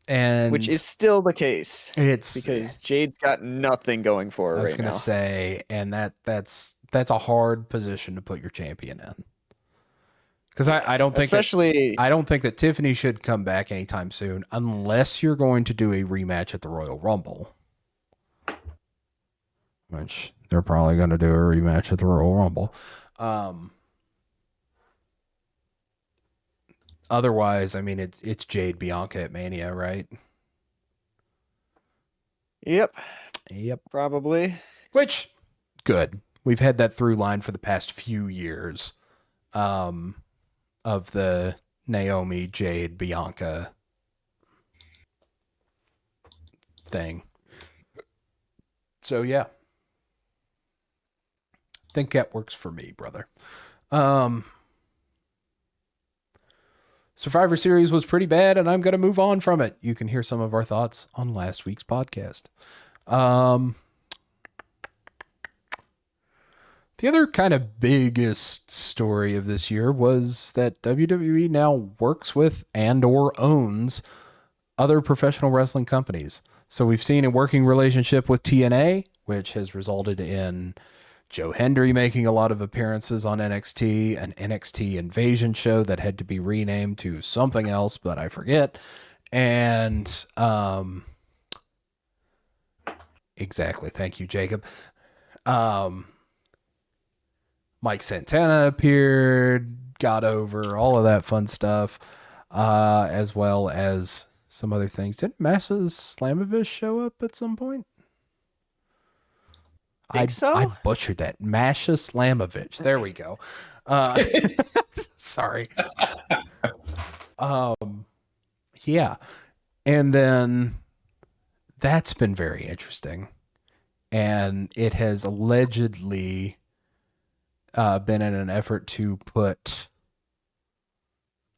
And which is still the case. It's because Jade's got nothing going for her right now. I was going to say, and that's a hard position to put your champion in. Because I don't think I don't think that Tiffany should come back anytime soon unless you're going to do a rematch at the Royal Rumble. Which they're probably going to do a rematch at the Royal Rumble. Otherwise, I mean, it's Jade Bianca at Mania, right? Yep. Probably. Which, good. We've had that through line for the past few years. Of the Naomi, Jade, Bianca thing. So, yeah. I think that works for me, brother. Survivor Series was pretty bad, and I'm going to move on from it. You can hear some of our thoughts on last week's podcast. The other kind of biggest story of this year was that WWE now works with and or owns other professional wrestling companies. So we've seen a working relationship with TNA, which has resulted in Joe Hendry making a lot of appearances on NXT, an NXT Invasion show that had to be renamed to something else, but I forget. And exactly. Thank you, Jacob. Mike Santana appeared, got over, all of that fun stuff, as well as some other things. Didn't Masha Slamovich show up at some point? I butchered that. Masha Slamovich. There we go. Sorry. Yeah. And then that's been very interesting. And it has allegedly been in an effort to put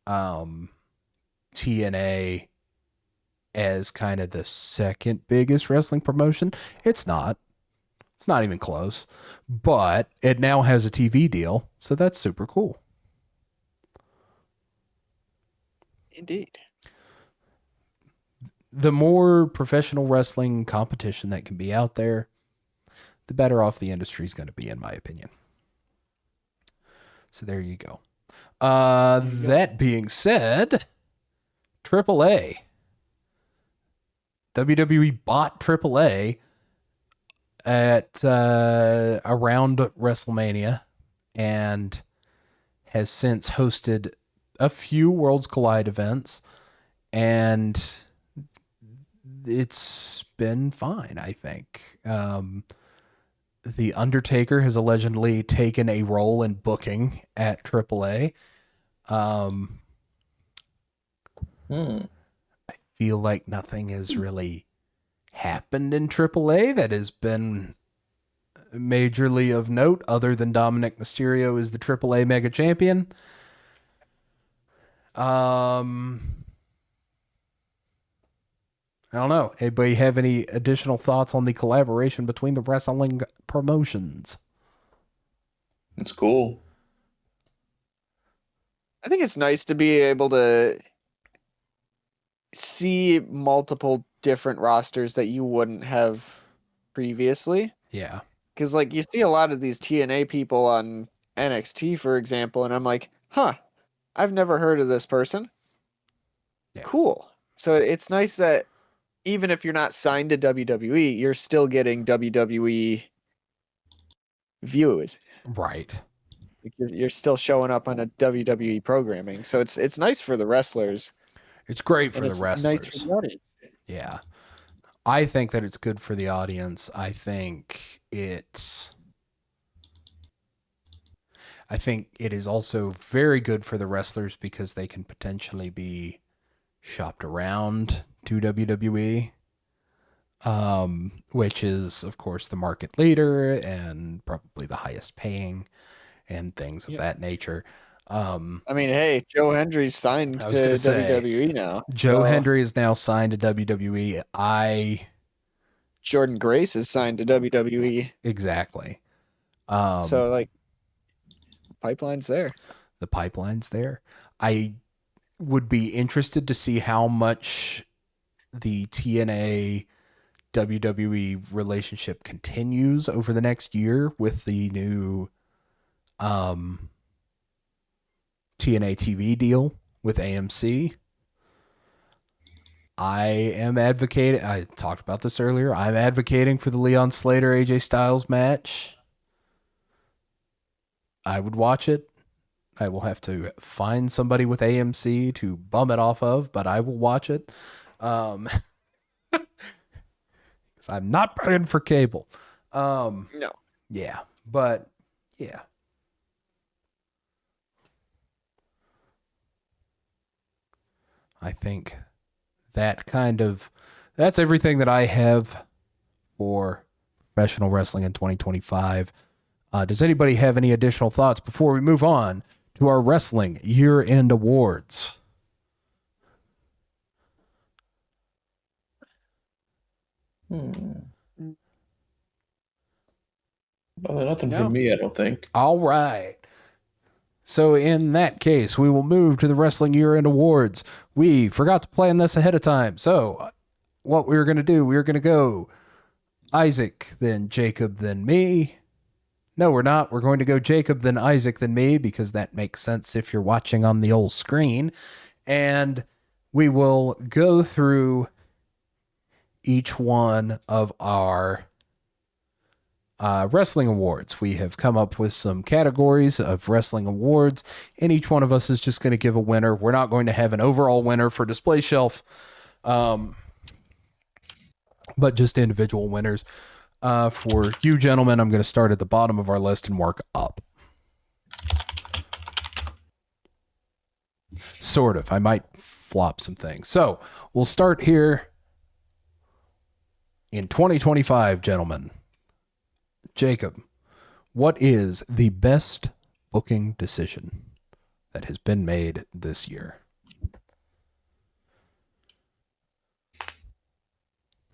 TNA as kind of the second biggest wrestling promotion. It's not even close, but it now has a TV deal, so that's super cool. Indeed. The more professional wrestling competition that can be out there, the better off the industry is going to be, in my opinion. So there you go. That being said, AAA. WWE bought AAA at around WrestleMania and has since hosted a few Worlds Collide events, and it's been fine, I think. The Undertaker has allegedly taken a role in booking at AAA. I feel like nothing has really happened in AAA that has been majorly of note other than Dominic Mysterio is the AAA Mega Champion. I don't know. Anybody have any additional thoughts on the collaboration between the wrestling promotions? It's cool. I think it's nice to be able to see multiple different rosters that you wouldn't have previously. Yeah. Because, like, you see a lot of these TNA people on NXT, for example, and I'm like, huh, I've never heard of this person. Yeah. Cool. So it's nice that even if you're not signed to WWE, you're still getting WWE views. Right. You're still showing up on a WWE programming. So it's nice for the wrestlers. It's great for the wrestlers. Nice for the audience. Yeah. I think that it's good for the audience. I think it is also very good for the wrestlers because they can potentially be shopped around to WWE, which is, of course, the market leader and probably the highest paying and things of that nature. I mean, hey, Joe Hendry's signed to WWE now. Joe Hendry is now signed to WWE. Jordan Grace is signed to WWE. Exactly. So, like, pipeline's there. The pipeline's there. I would be interested to see how much the TNA WWE relationship continues over the next year with the new TNA TV deal with AMC. I talked about this earlier. I'm advocating for the Leon Slater AJ Styles match. I would watch it. I will have to find somebody with AMC to bum it off of, but I will watch it. Because I'm not paying for cable. No. Yeah, but yeah. I think that's everything that I have for professional wrestling in 2025. Does anybody have any additional thoughts before we move on to our wrestling year-end awards? Nothing from me, I don't think. All right. So in that case, we will move to the Wrestling Year-End Awards. We forgot to plan this ahead of time. So what we're going to do, we're going to go Isaac, then Jacob, then me. No, we're not. We're going to go Jacob, then Isaac, then me, because that makes sense if you're watching on the old screen. And we will go through each one of our wrestling awards. We have come up with some categories of wrestling awards, and each one of us is just going to give a winner. We're not going to have an overall winner for Display Shelf, but just individual winners. For you gentlemen, I'm going to start at the bottom of our list and work up. Sort of. I might flop some things. So we'll start here in 2025, gentlemen. Jacob, what is the best booking decision that has been made this year?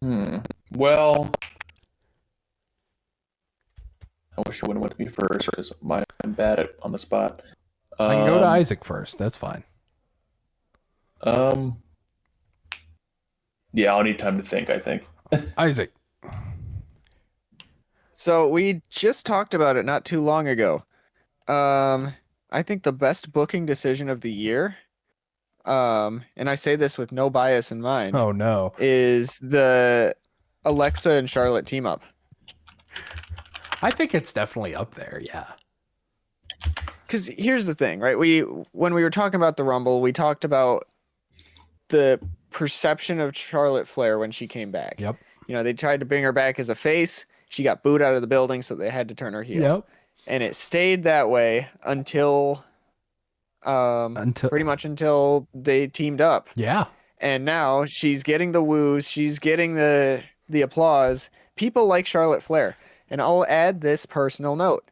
Well, I wish you wouldn't went to me first because I'm bad on the spot. I can go to Isaac first. That's fine. Yeah, I'll need time to think, I think. Isaac. So we just talked about it not too long ago. I think the best booking decision of the year, and I say this with no bias in mind. Oh no. Is the Alexa and Charlotte team up. I think it's definitely up there, yeah. Because here's the thing, right? When we were talking about the Rumble, we talked about the perception of Charlotte Flair when she came back. Yep. You know, they tried to bring her back as a face. She got booed out of the building, so they had to turn her heel. Yep. And it stayed that way until pretty much until they teamed up. Yeah. And now she's getting the woos, she's getting the applause. People like Charlotte Flair. And I'll add this personal note.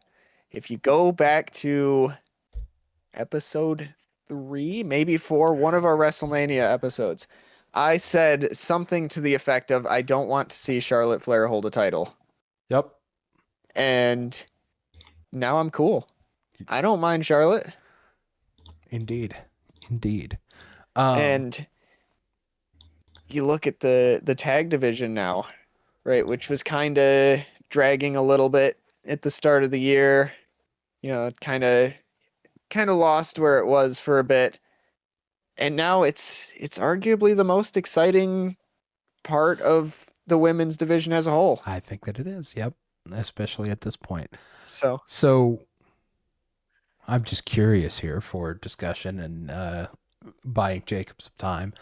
If you go back to episode 3, maybe 4, one of our WrestleMania episodes, I said something to the effect of, I don't want to see Charlotte Flair hold a title. Yep. And now I'm cool. I don't mind Charlotte. Indeed. And you look at the tag division now, right, which was kind of dragging a little bit at the start of the year. You know, kind of lost where it was for a bit. And now it's arguably the most exciting part of the women's division as a whole. I think that it is. Yep. Especially at this point. So I'm just curious here for discussion and buying Jacob some time.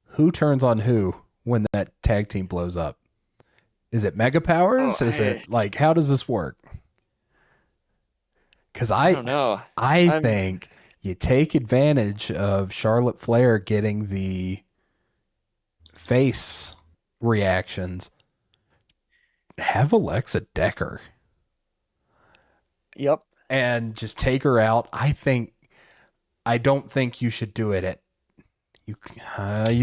Who turns on who when that tag team blows up? Is it Mega Powers? Is it like, how does this work? Because I don't know. I think you take advantage of Charlotte Flair getting the face reactions. Have Alexa Decker. Yep. And just take her out. I don't think you should do it at you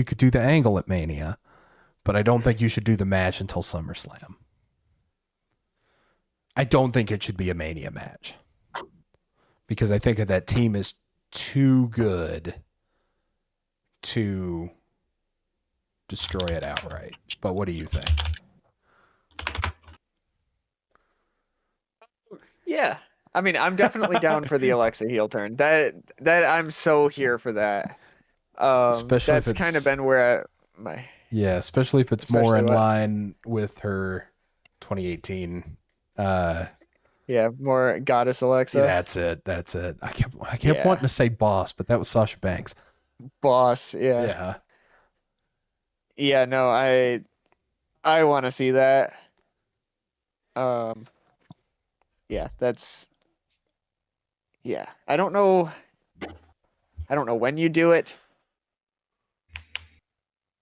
could do the angle at Mania, but I don't think you should do the match until SummerSlam. I don't think it should be a Mania match because I think that team is too good to destroy it outright. But what do you think? Yeah. I mean, I'm definitely down for the Alexa heel turn. That I'm so here for that. Especially that's kind of been where especially if it's more in line with her 2018 more Goddess Alexa. Yeah, that's it. I kept wanting to say Boss, but that was Sasha Banks. Boss, yeah. Yeah, no, I want to see that. I don't know when you do it.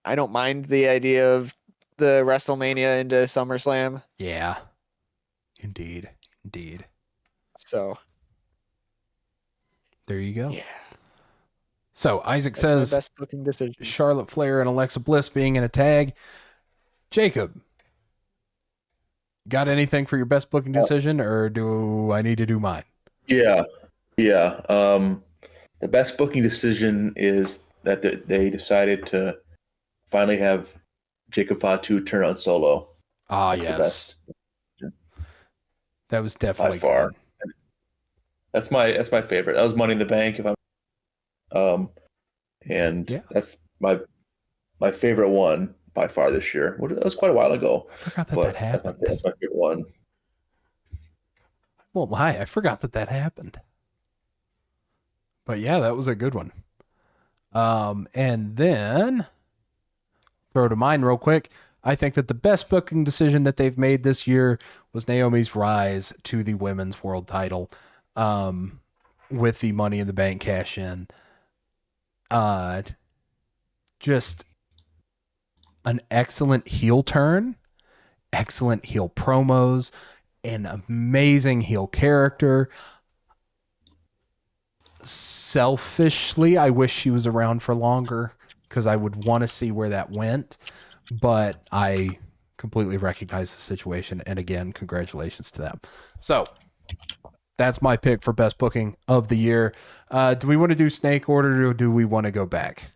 I don't mind the idea of the WrestleMania into SummerSlam. Yeah. Indeed. So there you go. Yeah. So Isaac says best booking decision. Charlotte Flair and Alexa Bliss being in a tag. Jacob, got anything for your best booking decision, or do I need to do mine? Yeah. The best booking decision is that they decided to finally have Jacob Fatu turn on Solo. Yes. That was definitely by far. Good. That's my favorite. That was Money in the Bank. That's my favorite one by far this year. That was quite a while ago. I forgot that happened. That's my favorite one. I won't lie. I forgot that happened. But yeah, that was a good one. And then throw to mine real quick. I think that the best booking decision that they've made this year was Naomi's rise to the women's world title with the Money in the Bank cash in. Just an excellent heel turn, excellent heel promos, an amazing heel character. Selfishly, I wish she was around for longer because I would want to see where that went. But I completely recognize the situation. And again, congratulations to them. So that's my pick for best booking of the year. Do we want to do snake order or do we want to go back?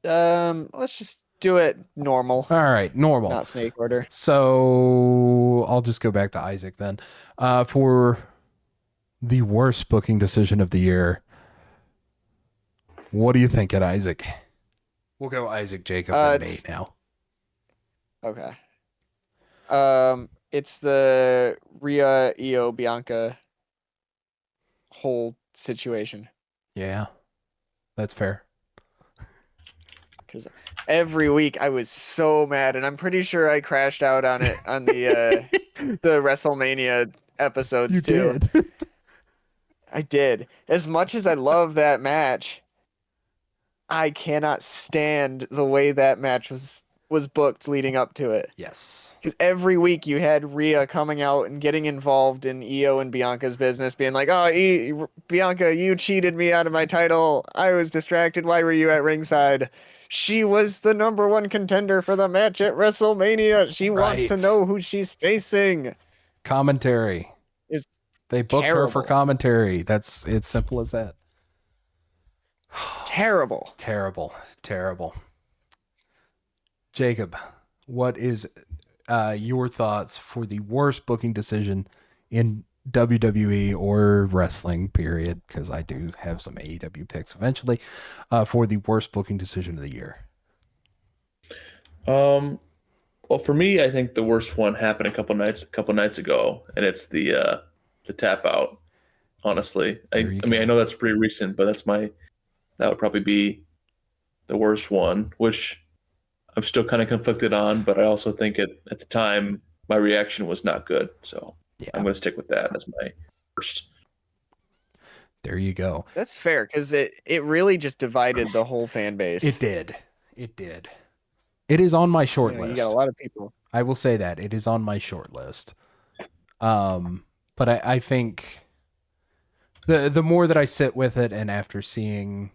Let's just do it normal. All right, normal. Not snake order. So I'll just go back to Isaac then. For the worst booking decision of the year, what do you think, Isaac? We'll go Isaac, Jacob, and Nate now. Okay. It's the Rhea Io Bianca whole situation. Yeah, that's fair. because every week I was so mad, and I'm pretty sure I crashed out on it on the WrestleMania episodes too. Did. I did. As much as I love that match, I cannot stand the way that match was booked leading up to it. Yes. Because every week you had Rhea coming out and getting involved in Io and Bianca's business, being like, "Oh, Bianca, you cheated me out of my title. I was distracted. Why were you at ringside?" She was the number one contender for the match at WrestleMania. She wants to know who she's facing. Commentary. They booked her for commentary. It's simple as that. Terrible. Jacob, what is your thoughts for the worst booking decision in WWE or wrestling, period? Because I do have some AEW picks eventually, for the worst booking decision of the year. Well, for me, I think the worst one happened a couple nights ago, and it's the tap out. Honestly, I mean, I know that's pretty recent, but that would probably be the worst one, which I'm still kind of conflicted on, but I also think at the time my reaction was not good. So yeah. I'm going to stick with that as my worst. There you go. That's fair, because it really just divided the whole fan base. It did. It is on my short list. You got a lot of people. I will say that it is on my short list. But I think the more that I sit with it, and after seeing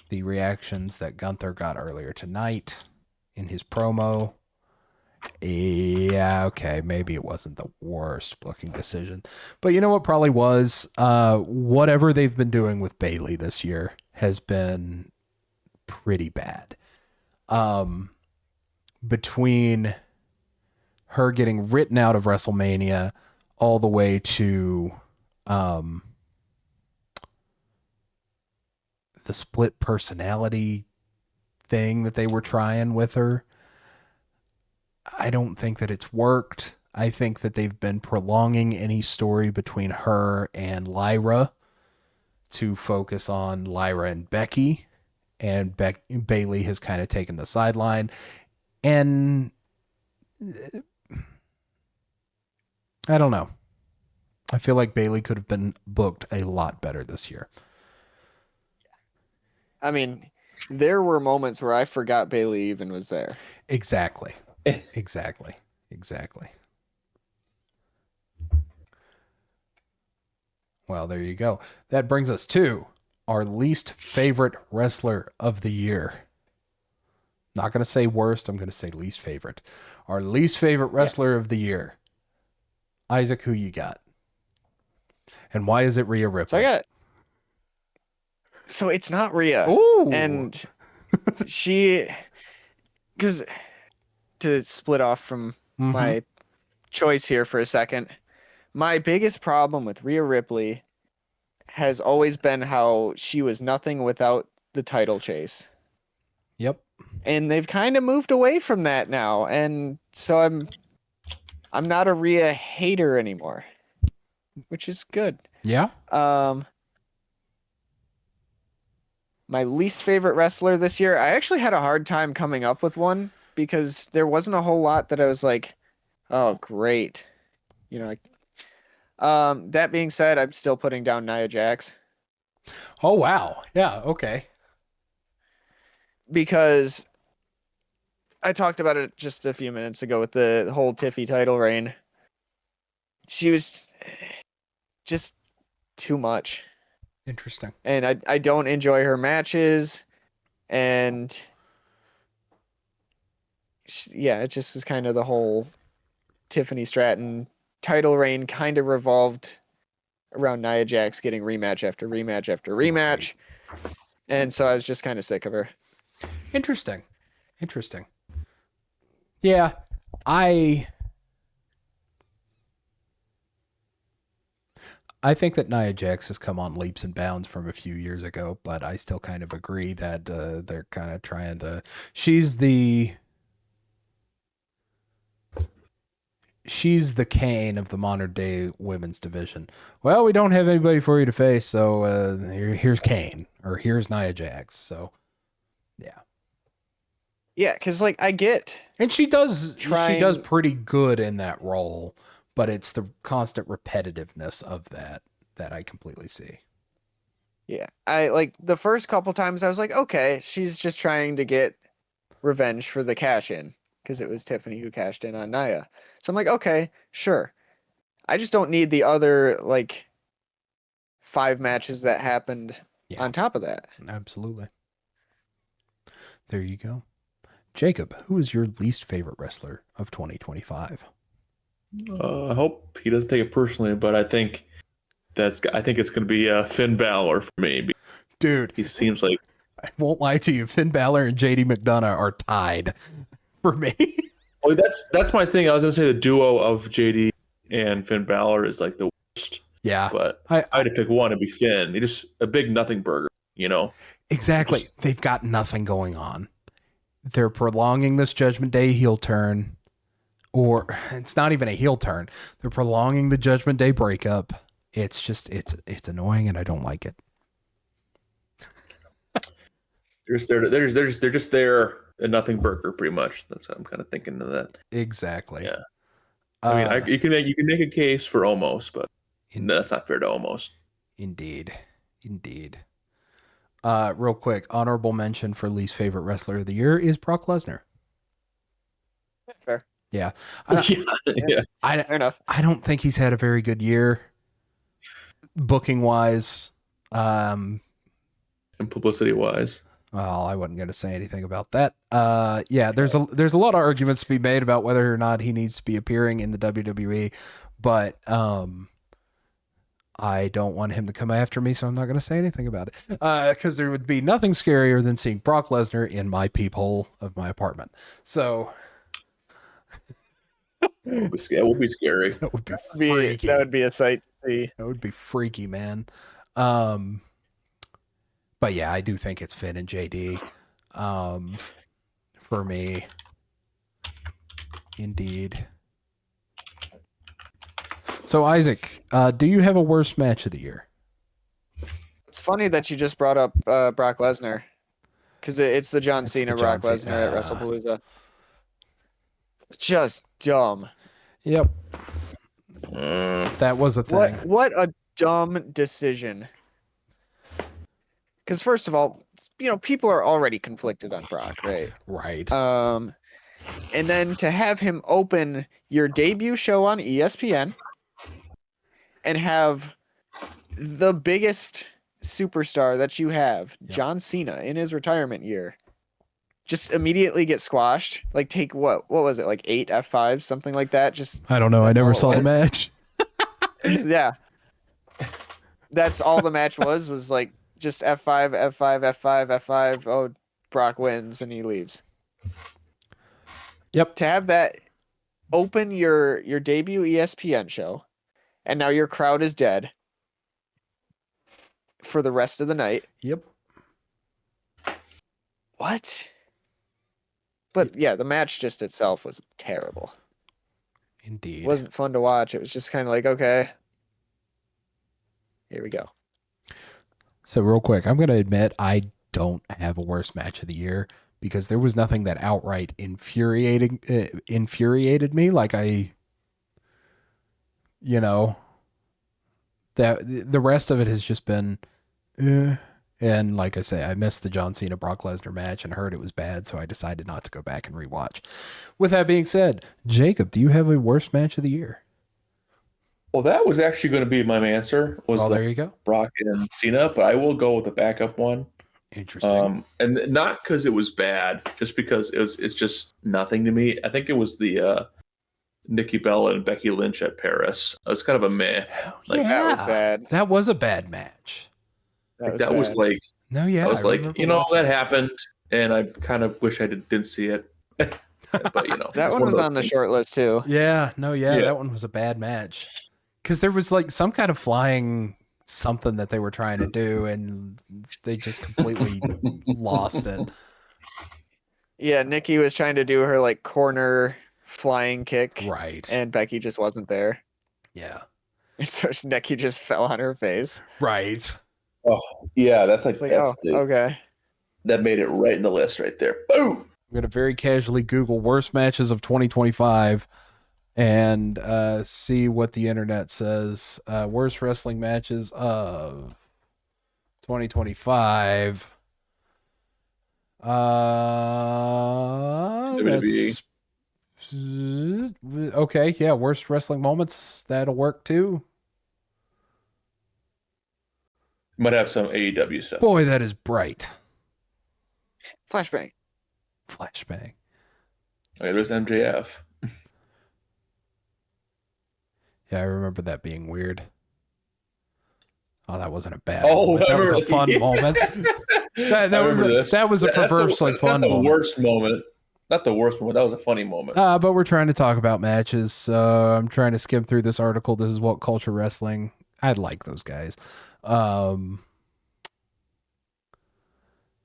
the reactions that Gunther got earlier tonight in his promo, yeah, okay, maybe it wasn't the worst booking decision. But you know what probably was? Whatever they've been doing with Bayley this year has been pretty bad. Between her getting written out of WrestleMania all the way to the split personality thing that they were trying with her, I don't think that it's worked. I think that they've been prolonging any story between her and Lyra to focus on Lyra and Becky, and Bayley has kind of taken the sideline. And I don't know. I feel like Bayley could have been booked a lot better this year. I mean, there were moments where I forgot Bayley even was there. Exactly. Well, there you go. That brings us to our least favorite wrestler of the year. Not going to say worst. I'm going to say least favorite. Our least favorite wrestler of the year. Isaac, who you got? And why is it Rhea Ripley? So it's not Rhea. Ooh. And because to split off from my choice here for a second, my biggest problem with Rhea Ripley has always been how she was nothing without the title chase. Yep. And they've kind of moved away from that now, and so I'm not a Rhea hater anymore, which is good. Yeah. My least favorite wrestler this year, I actually had a hard time coming up with one because there wasn't a whole lot that I was like, oh, great. You know, like, that being said, I'm still putting down Nia Jax. Oh, wow. Yeah, okay. Because I talked about it just a few minutes ago with the whole Tiffy title reign. She was just too much. Interesting. And I don't enjoy her matches. And it just is kind of the whole Tiffany Stratton title reign kind of revolved around Nia Jax getting rematch after rematch after rematch. And so I was just kind of sick of her. Interesting. Yeah, I think that Nia Jax has come on leaps and bounds from a few years ago, but I still kind of agree that they're kind of trying to... She's the Kane of the modern day women's division. Well, we don't have anybody for you to face, so here's Kane, or here's Nia Jax. So, yeah. Yeah, because like I get, and she does pretty good in that role, but it's the constant repetitiveness of that I completely see. Yeah, I like the first couple times I was like, okay, she's just trying to get revenge for the cash in because it was Tiffany who cashed in on Nia. So I'm like, okay, sure. I just don't need the other like 5 matches that happened on top of that. Absolutely. There you go. Jacob, who is your least favorite wrestler of 2025? I hope he doesn't take it personally, but I think it's going to be Finn Balor for me. Dude, he seems like, I won't lie to you, Finn Balor and JD McDonough are tied for me. Well, that's my thing. I was going to say the duo of JD and Finn Balor is like the worst. Yeah, but I had to pick one. It'd be Finn. He just a big nothing burger, you know. Exactly. They've got nothing going on. They're prolonging this Judgment Day heel turn, or it's not even a heel turn. They're prolonging the Judgment Day breakup. It's just it's annoying, and I don't like it. They're just there a nothing burger, pretty much. That's what I'm kind of thinking of that. Exactly. Yeah. I mean, you can make a case for Omos, but that's not fair to Omos. Indeed. Real quick, honorable mention for least favorite wrestler of the year is Brock Lesnar. Fair. Yeah. Fair enough. I don't think he's had a very good year, booking wise, and publicity wise. Well, I wasn't going to say anything about that. Yeah, there's a lot of arguments to be made about whether or not he needs to be appearing in the WWE, but I don't want him to come after me, so I'm not going to say anything about it. Because there would be nothing scarier than seeing Brock Lesnar in my peephole of my apartment. So that would be scary. That would be freaky. That would be a sight to see. That would be freaky, man. But yeah, I do think it's Finn and JD. For me. Indeed. So Isaac, do you have a worst match of the year? It's funny that you just brought up Brock Lesnar, because it's the John Cena Brock Lesnar at WrestlePalooza. Just dumb. Yep. That was a thing. What a dumb decision. Because first of all, people are already conflicted on Brock, right? Right. And then to have him open your debut show on ESPN and have the biggest superstar that you have, John Cena, in his retirement year, just immediately get squashed. Like take what was it, like 8 F5s, something like that? Just I don't know. I never saw the match. Yeah. That's all the match was like just F5, F5, F5, F5. Oh, Brock wins and he leaves. Yep. To have that open your debut ESPN show, and now your crowd is dead for the rest of the night. Yep. What? But yeah, the match just itself was terrible. Indeed. It wasn't fun to watch. It was just kind of like, okay, here we go. So real quick, I'm going to admit I don't have a worst match of the year because there was nothing that outright infuriated me. Like that the rest of it has just been, and like I say, I missed the John Cena Brock Lesnar match and heard it was bad, so I decided not to go back and rewatch. With that being said, Jacob, do you have a worst match of the year? Well, that was actually going to be my answer. There you go. Brock and Cena, but I will go with the backup one. Interesting. And not because it was bad, just because it's just nothing to me. I think it was the Nikki Bella and Becky Lynch at Paris. It was kind of a meh. That was bad. That was a bad match. That was like, no, yeah. I was like, that happened, and I kind of wish I didn't see it. But that one was on the short list too. Yeah, that one was a bad match. Because there was like some kind of flying something that they were trying to do, and they just completely lost it. Yeah, Nikki was trying to do her like corner flying kick, right? And Becky just wasn't there. Yeah, and so Nikki just fell on her face. Right. Oh yeah, that's okay. That made it right in the list right there. Boom. I'm going to very casually Google worst matches of 2025 and see what the internet says. Worst wrestling matches of 2025. WWE. Okay, yeah, worst wrestling moments. That'll work too. Might have some AEW stuff. Boy, that is bright. Flashbang. Flashbang. Okay, there's MJF. Yeah, I remember that being weird. Oh, that wasn't a bad moment. That was a fun moment. That was a perversely fun moment. Not the worst moment. Not the worst moment. That was a funny moment. But we're trying to talk about matches. So I'm trying to skim through this article. This is What Culture Wrestling. I like those guys.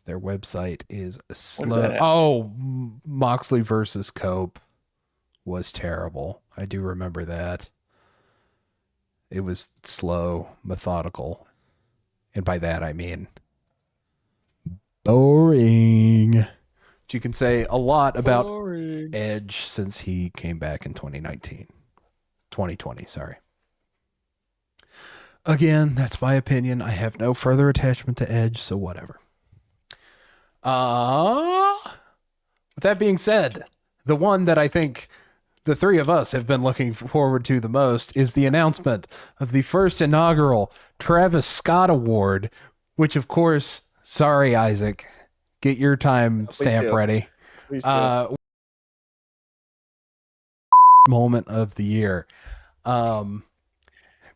Their website is slow. Oh, Moxley versus Cope was terrible. I do remember that. It was slow, methodical. And by that, I mean boring. But you can say a lot about Edge since he came back in 2020, sorry. Again, that's my opinion. I have no further attachment to Edge, so whatever. With that being said, the one that I think the three of us have been looking forward to the most is the announcement of the first inaugural Travis Scott Award, which, of course, sorry, Isaac, get your time stamp ready. Moment of the year.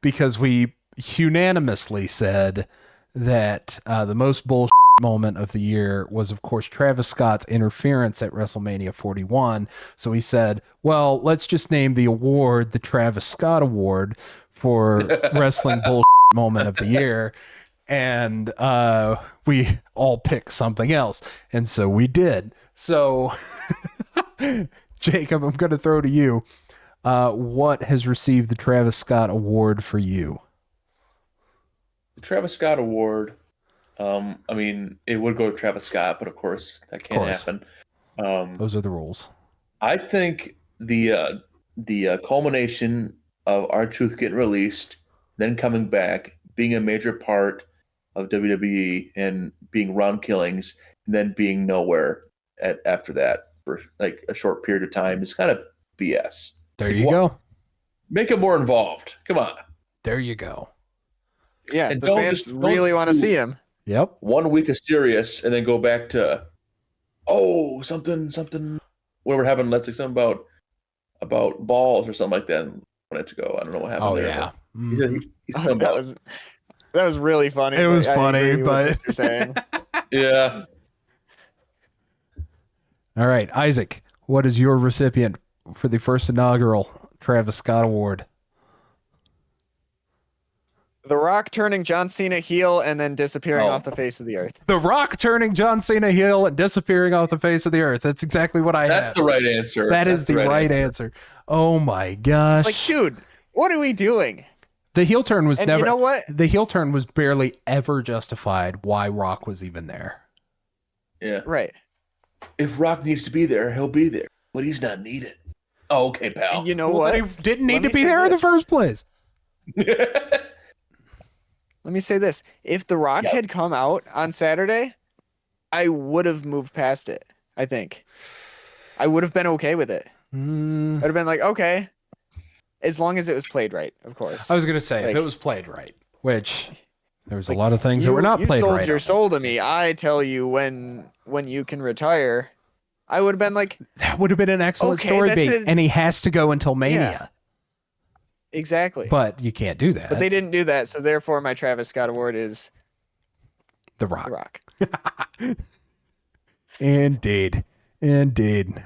Because we unanimously said that the most bullshit moment of the year was, of course, Travis Scott's interference at WrestleMania 41. So he said, well, let's just name the award the Travis Scott Award for wrestling bullshit moment of the year. And we all picked something else. And so we did. So, Jacob, I'm going to throw to you. What has received the Travis Scott Award for you? The Travis Scott Award. I mean, it would go to Travis Scott, but of course that can't happen. Those are the rules. I think the culmination of R-Truth getting released, then coming back, being a major part of WWE, and being round killings, and then being nowhere after that for like a short period of time is kind of BS. There you go. Make it more involved. Come on. There you go. Yeah, and the fans really want to see him. Yep. 1 week of serious, and then go back to, something. Whatever happened, let's say something about balls or something like that minutes ago. I don't know what happened there. Yeah. That was really funny. It was funny, but you're saying. Yeah. All right, Isaac, what is your recipient for the first inaugural Travis Scott Award? The Rock turning John Cena heel and then disappearing off the face of the earth. The Rock turning John Cena heel and disappearing off the face of the earth. That's exactly what I That's had. the right answer. That is the right answer. Oh my gosh. It's like, dude, what are we doing? The heel turn was never. You know what? The heel turn was barely ever justified why Rock was even there. Yeah. Right. If Rock needs to be there, he'll be there. But he's not needed. Oh, okay, pal. And you know what? He didn't need to be there in the first place. Let me say this. If The Rock had come out on Saturday, I would have moved past it, I think. I would have been okay with it. I would have been like, okay. As long as it was played right, of course. I was going to say, if it was played right, which there was a lot of things that were not played right. You sold your soul to me. I tell you when you can retire. I would have been like... That would have been an excellent story beat, and he has to go until Mania. Yeah. Exactly. But you can't do that. But they didn't do that, so therefore my Travis Scott Award is The Rock. The Rock. Indeed.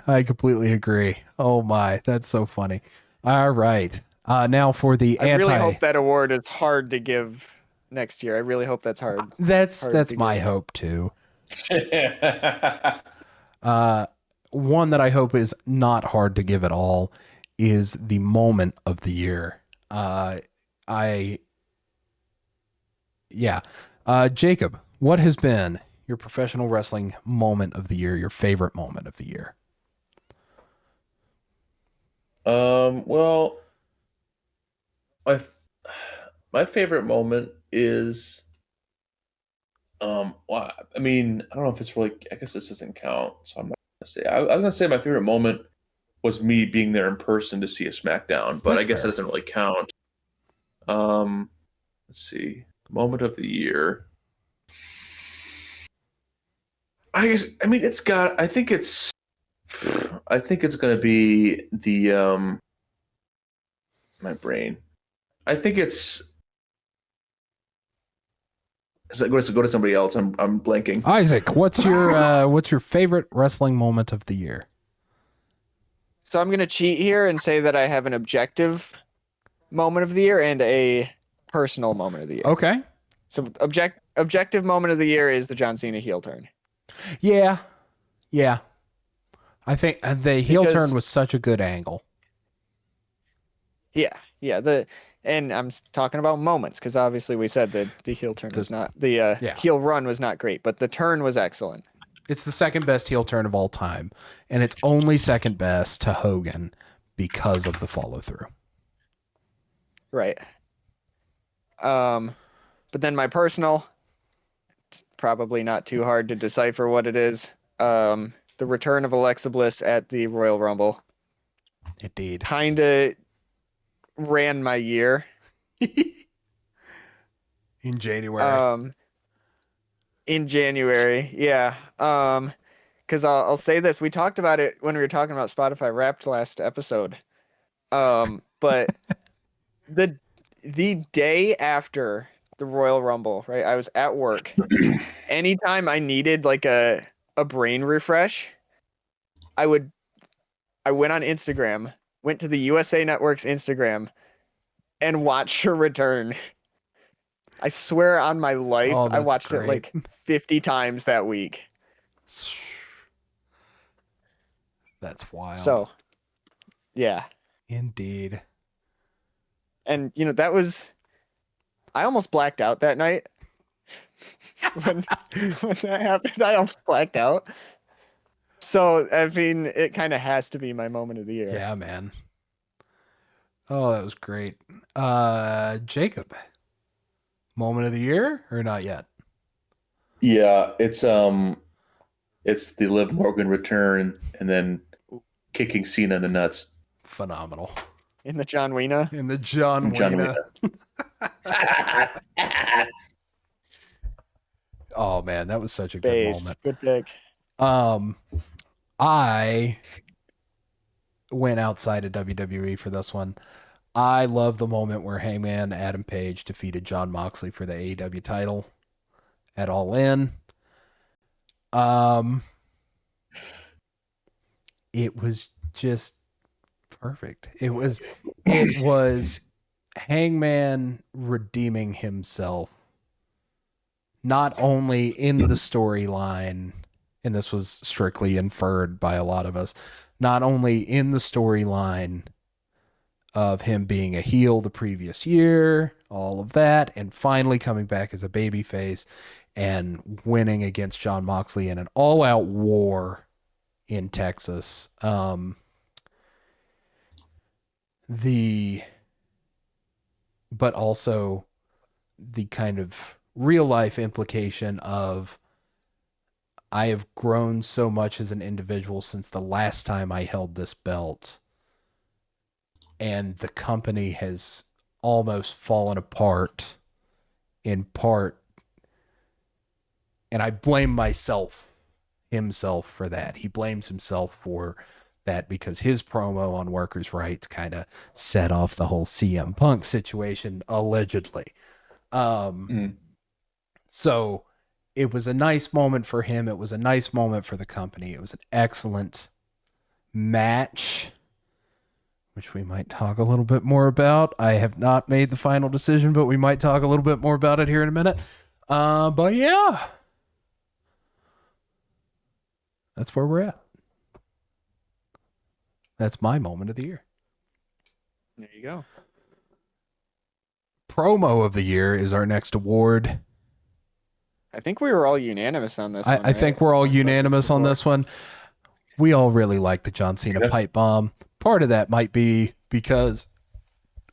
I completely agree. Oh my, that's so funny. All right. Now for the I really hope that award is hard to give next year. I really hope that's hard. That's my hope too. One that I hope is not hard to give at all is the moment of the year. Jacob, what has been your professional wrestling moment of the year, your favorite moment of the year. Well, my favorite moment is, well, I mean, I don't know if it's really, I guess this doesn't count, so I'm not gonna say. I'm gonna say my favorite moment was me being there in person to see a SmackDown, but That's I guess fair. that doesn't really count. Let's see, moment of the year. I mean, it's got. I think it's gonna be the my brain. I think it's. Go to somebody else. I'm blanking. Isaac, what's your favorite wrestling moment of the year? So I'm gonna cheat here and say that I have an objective moment of the year and a personal moment of the year. Okay. So objective moment of the year is the John Cena heel turn. Yeah. I think the heel turn was such a good angle. Yeah. And I'm talking about moments because obviously we said that the heel turn was not heel run was not great, but the turn was excellent. It's the second best heel turn of all time, and it's only second best to Hogan because of the follow through. Right. But then my personal, it's probably not too hard to decipher what it is. The return of Alexa Bliss at the Royal Rumble. Indeed. Kinda ran my year. In January. Yeah. Because I'll say this. We talked about it when we were talking about Spotify Wrapped last episode. But the day after the Royal Rumble, right? I was at work. Anytime I needed like a brain refresh, I went on Instagram, went to the USA Network's Instagram, and watched her return. I swear on my life, I watched it like 50 times that week. That's wild. So, yeah. Indeed. And, I almost blacked out that night. when that happened, I almost blacked out. So, I mean, it kind of has to be my moment of the year. Yeah, man. Oh, that was great. Jacob, moment of the year or not yet? Yeah, it's the Liv Morgan return and then kicking Cena in the nuts. Phenomenal. In the John Cena? In the John Cena. Oh man, that was such a good moment. Good pick. I went outside of WWE for this one. I love the moment where Hangman Adam Page defeated Jon Moxley for the AEW title at All In. It was just perfect. It was Hangman redeeming himself, not only in the storyline, and this was strictly inferred by a lot of us, not only in the storyline of him being a heel the previous year, all of that, and finally coming back as a babyface and winning against Jon Moxley in an all-out war in Texas. But also the kind of real life implication of I have grown so much as an individual since the last time I held this belt, and the company has almost fallen apart in part, and I blame himself for that. He blames himself for that because his promo on workers' rights kind of set off the whole CM Punk situation, allegedly. So it was a nice moment for him. It was a nice moment for the company. It was an excellent match, which we might talk a little bit more about. I have not made the final decision, but we might talk a little bit more about it here in a minute. But yeah, that's where we're at. That's my moment of the year. There you go. Promo of the year is our next award. I think we were all unanimous on this one. I think we're all unanimous on this one. We all really like the John Cena pipe bomb. Part of that might be because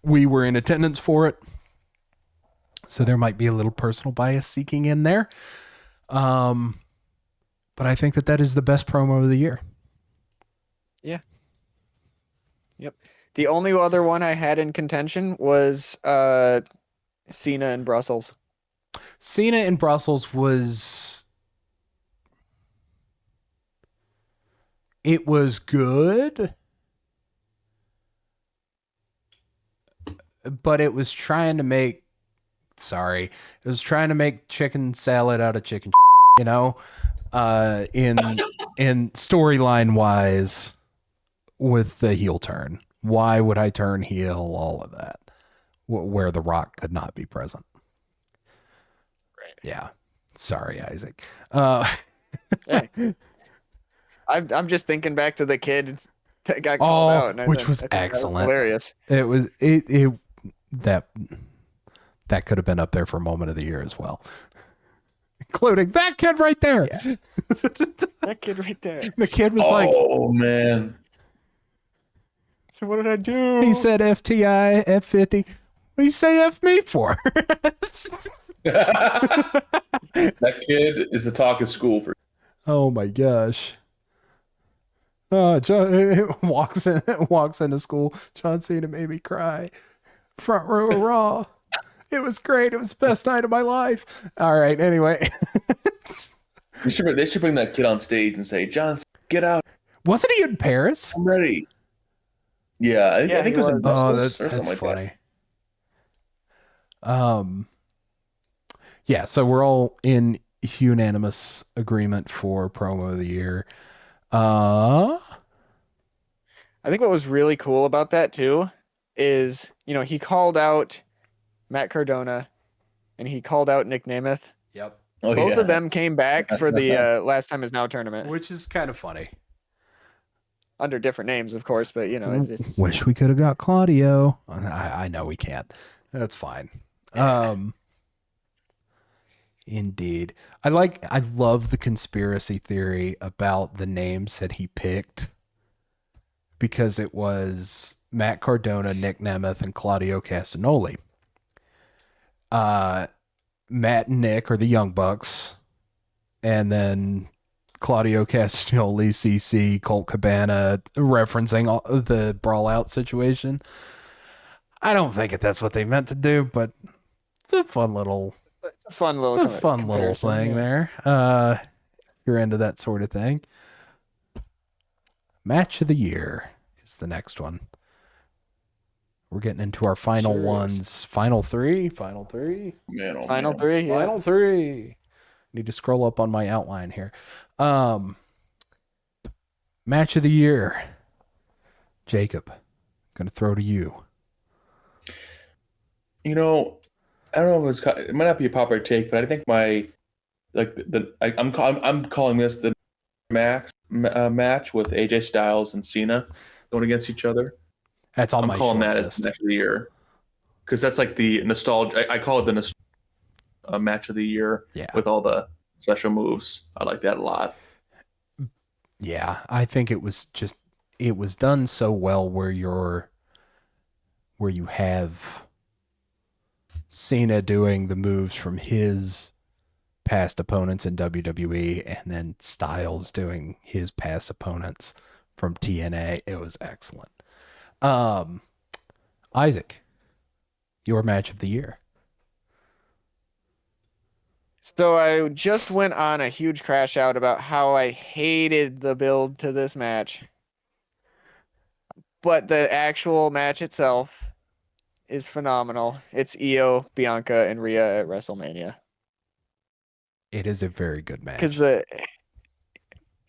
we were in attendance for it. So there might be a little personal bias seeking in there. But I think that is the best promo of the year. Yeah. Yep. The only other one I had in contention was Cena in Brussels. Cena in Brussels was good, but it was trying to make chicken salad out of chicken, in storyline wise with the heel turn. Why would I turn heel? All of that, where The Rock could not be present. Right. Yeah. Sorry, Isaac. Hey. I'm just thinking back to the kid that got called out, and which was excellent. Hilarious. It was that could have been up there for moment of the year as well, including that kid right there. Yeah. That kid right there. The kid was like, "Oh man." So what did I do? He said FTI, F50. What do you say F me for? That kid is the talk of school for. Oh my gosh. John walks into school. John Cena made me cry. Front row of Raw. It was great. It was the best night of my life. All right. Anyway, They should bring that kid on stage and say, "John, get out." Wasn't he in Paris? I'm ready. Yeah, I think it was in Brussels or something that's like funny. That. Yeah. So we're all in unanimous agreement for promo of the year. I think what was really cool about that too is, he called out Matt Cardona and he called out Nick Nemeth. Yep. Both of them came back for the Last Time Is Now tournament. Which is kind of funny. Under different names, of course, but it's... Wish we could have got Claudio. I know we can't. That's fine. Indeed. I love the conspiracy theory about the names that he picked, because it was Matt Cardona, Nick Nemeth, and Claudio Castagnoli. Matt and Nick are the Young Bucks, and then Claudio Castagnoli, CC, Colt Cabana, referencing the brawl out situation. I don't think that's what they meant to do, but it's a fun little thing there. If you're into that sort of thing. Match of the year is the next one. We're getting into our final ones. Final three. Final three. Yeah. Final three. Need to scroll up on my outline here. Match of the year. Jacob, gonna throw to you. I don't know if it might not be a popular take, but I think I'm calling this the match with AJ Styles and Cena going against each other. That's on my short calling that list. as the match of the year, because that's like the nostalgia. I call it the match of the year. Yeah. With all the special moves. I like that a lot. Yeah, I think it was done so well where you have Cena doing the moves from his past opponents in WWE, and then Styles doing his past opponents from TNA. It was excellent. Isaac, your match of the year. So I just went on a huge crash out about how I hated the build to this match. But the actual match itself is phenomenal. It's Io, Bianca, and Rhea at WrestleMania. It is a very good match. Because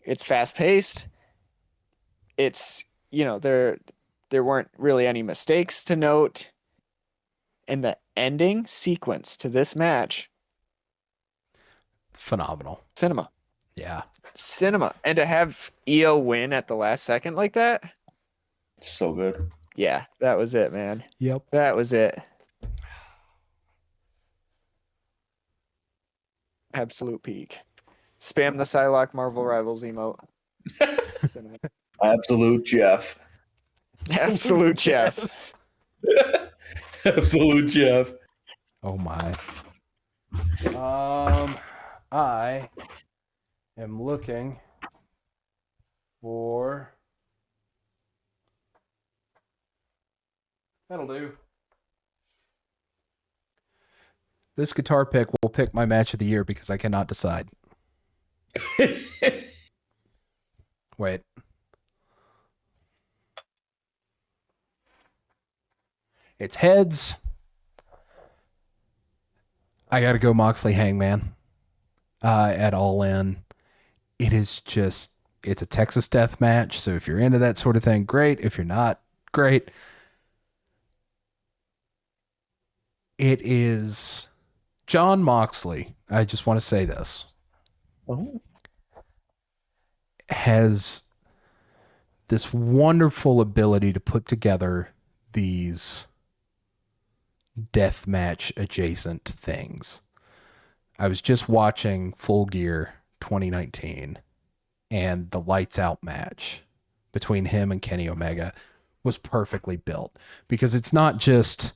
it's fast-paced. It's, there weren't really any mistakes to note. And the ending sequence to this match, phenomenal. Cinema. Yeah. Cinema. And to have Io win at the last second like that. So good. Yeah, that was it, man. Yep. That was it. Absolute peak. Spam the Psylocke Marvel Rivals emote. Absolute Jeff. Absolute Jeff. Absolute Jeff. Oh my. I am looking for. That'll do. This guitar pick will pick my match of the year because I cannot decide. Wait. It's heads. I got to go Moxley Hangman at All In. It is just, it's a Texas death match. So if you're into that sort of thing, great. If you're not, great. It is John Moxley. I just want to say this. Oh. Has this wonderful ability to put together these death match adjacent things. I was just watching Full Gear 2019, and the lights out match between him and Kenny Omega was perfectly built, because it's not just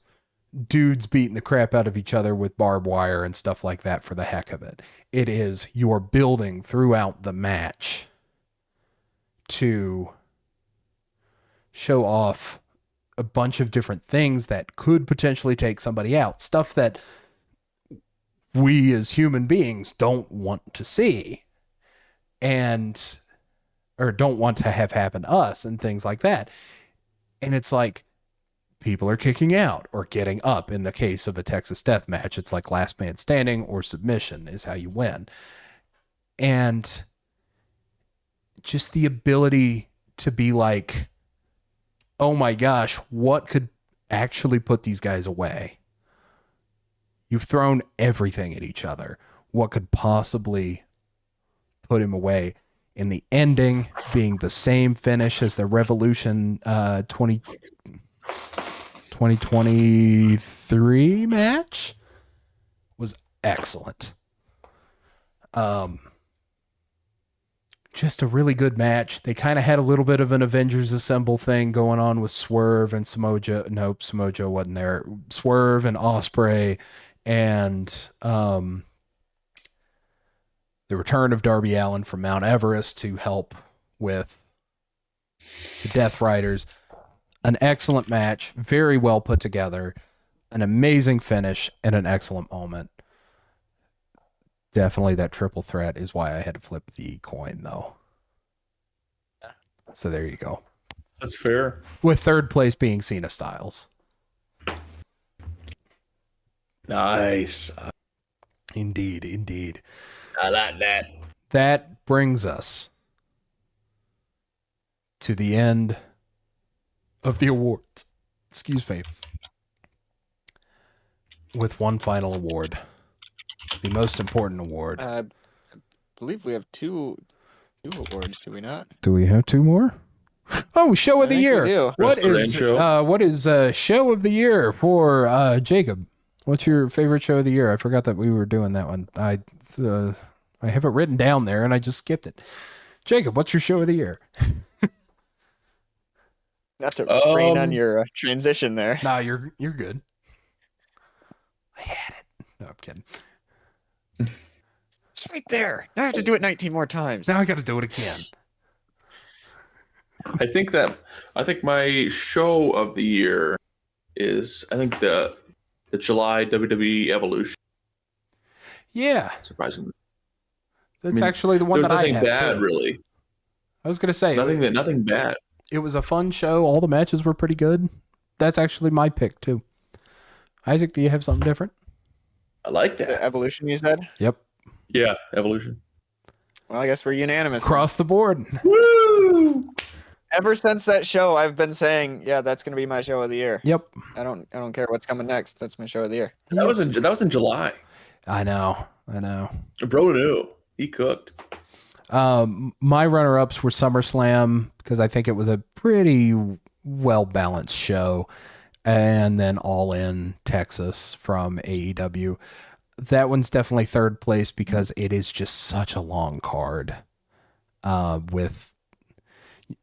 dudes beating the crap out of each other with barbed wire and stuff like that for the heck of it. It is, you're building throughout the match to show off a bunch of different things that could potentially take somebody out. Stuff that we as human beings don't want to see or don't want to have happen to us and things like that. And it's like, people are kicking out or getting up. In the case of a Texas death match, it's like last man standing or submission is how you win. And just the ability to be like, oh my gosh, what could actually put these guys away? You've thrown everything at each other. What could possibly put him away? In the ending being the same finish as the Revolution 2023 match was excellent. Just a really good match. They kind of had a little bit of an Avengers Assemble thing going on with Swerve and Samoa Joe. Nope, Samoa Joe wasn't there. Swerve and Ospreay and the return of Darby Allin from Mount Everest to help with the Death Riders. An excellent match, very well put together, an amazing finish, and an excellent moment. Definitely that triple threat is why I had to flip the coin, though. So there you go. That's fair. With third place being Cena Styles. Nice. Indeed, indeed. I like that. That brings us to the end of the awards. Excuse me. With one final award. The most important award. I believe we have two awards, do we not? Do we have two more? Oh, show of the year. What is show of the year for Jacob? What's your favorite show of the year? I forgot that we were doing that one. I have it written down there and I just skipped it. Jacob, what's your show of the year? Not to rain on your transition there. Nah, you're good. I had it. No, I'm kidding. It's right there. Now I have to do it 19 more times. Now I got to do it again. I think my show of the year is, I think the July WWE Evolution. Yeah. Surprisingly. That's actually the one that I have. Nothing bad, too. really. I was going to say. Nothing bad. It was a fun show. All the matches were pretty good. That's actually my pick, too. Isaac, do you have something different? I like that. The Evolution, you said? Yep. Yeah, Evolution. Well, I guess we're unanimous. Across the board. Woo! Ever since that show, I've been saying, yeah, that's going to be my show of the year. Yep. I don't care what's coming next. That's my show of the year. That was in July. I know. Bro knew. He cooked. My runner-ups were SummerSlam because I think it was a pretty well-balanced show, and then All In Texas from AEW. that one's definitely third place because it is just such a long card.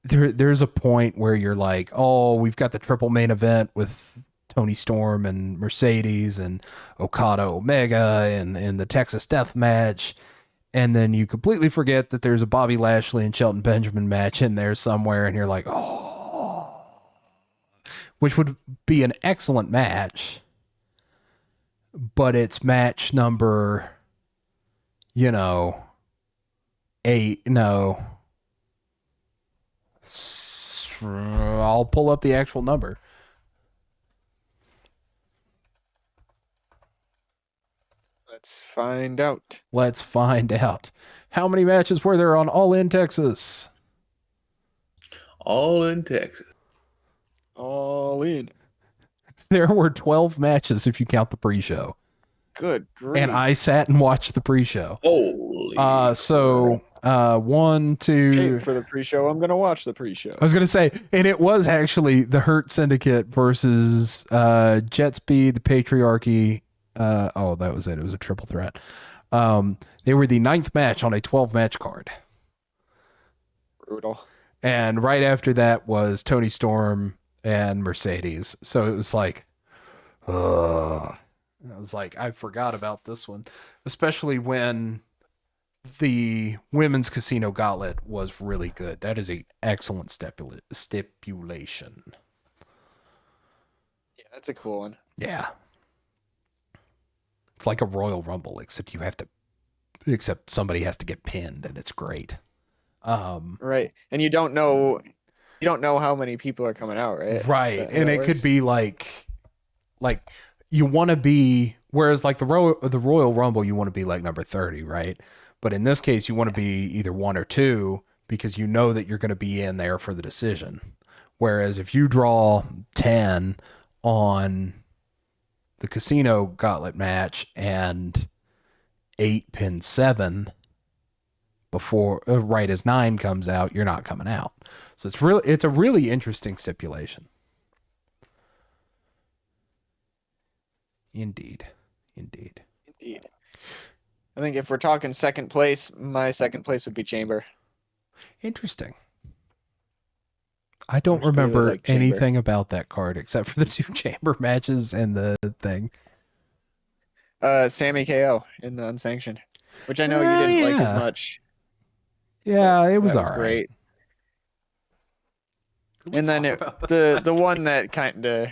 There's a point where you're like, oh, we've got the triple main event with Tony Storm and Mercedes and Okada Omega and the Texas Death Match. And then you completely forget that there's a Bobby Lashley and Shelton Benjamin match in there somewhere. And you're like, oh, which would be an excellent match. But it's match number, 8. No. I'll pull up the actual number. Let's find out. How many matches were there on All In Texas? All in Texas. All in. There were 12 matches if you count the pre-show. Good grief. And I sat and watched the pre-show. Holy. 1, 2. Hey, for the pre-show, I'm gonna watch the pre-show. I was gonna say, and it was actually the Hurt Syndicate versus Jet Speed, the Patriarchy. That was it. It was a triple threat. They were the 9th match on a 12-match card. Brutal. And right after that was Tony Storm and Mercedes. So it was like, I was like, I forgot about this one, especially when the women's casino gauntlet was really good. That is an excellent stipulation. Yeah, that's a cool one. Yeah. It's like a Royal Rumble, except somebody has to get pinned, and it's great. Right. And you don't know how many people are coming out, right? Right. And it could be like you want to be, whereas like the Royal Rumble, you want to be like number 30, right? But in this case, you want to be either 1 or 2 because you know that you're going to be in there for the decision. Whereas if you draw 10 on the casino gauntlet match and 8 pin 7 before right as 9 comes out, you're not coming out. So it's a really interesting stipulation. Indeed. I think if we're talking second place, my second place would be Chamber. Interesting. I don't remember anything about that card except for the 2 Chamber matches and the thing. Sammy KO in the unsanctioned, which I know you didn't like as much. Yeah, it was all right. Great. And then the one that kind of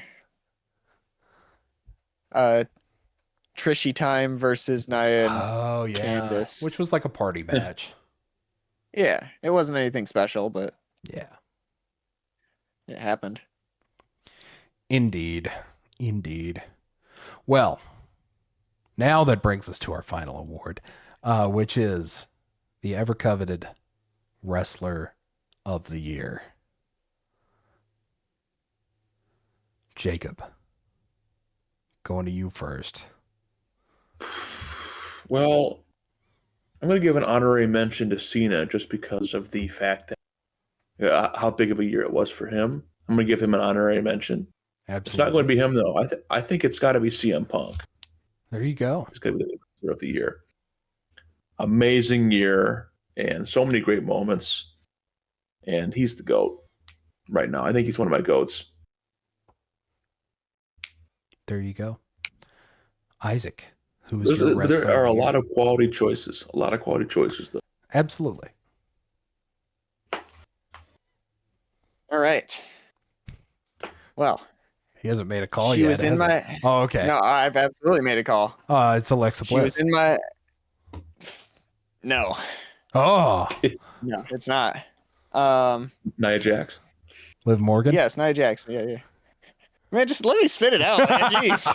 Trishy Time versus Nia and Candice, which was like a party match. Yeah, it wasn't anything special, but yeah, it happened. Indeed. Well, now that brings us to our final award, which is the ever coveted Wrestler of the Year. Jacob, going to you first. Well, I'm going to give an honorary mention to Cena just because of the fact that how big of a year it was for him. I'm going to give him an honorary mention. Absolutely. It's not going to be him, though. I think it's got to be CM Punk. There you go. It's going to be the Wrestler of the Year. Amazing year and so many great moments. And he's the GOAT right now. I think he's one of my GOATs. There you go. Isaac, who's your wrestler? There are a lot of quality choices. Though. Absolutely. All right. Well, he hasn't made a call she yet. Was in my. Oh, okay. No, I've absolutely made a call. It's Alexa Bliss. She was in my. No. Oh. No, it's not. Nia Jax. Liv Morgan. Yes, Nia Jax. Yeah. Man, just let me spit it out, man. Jeez.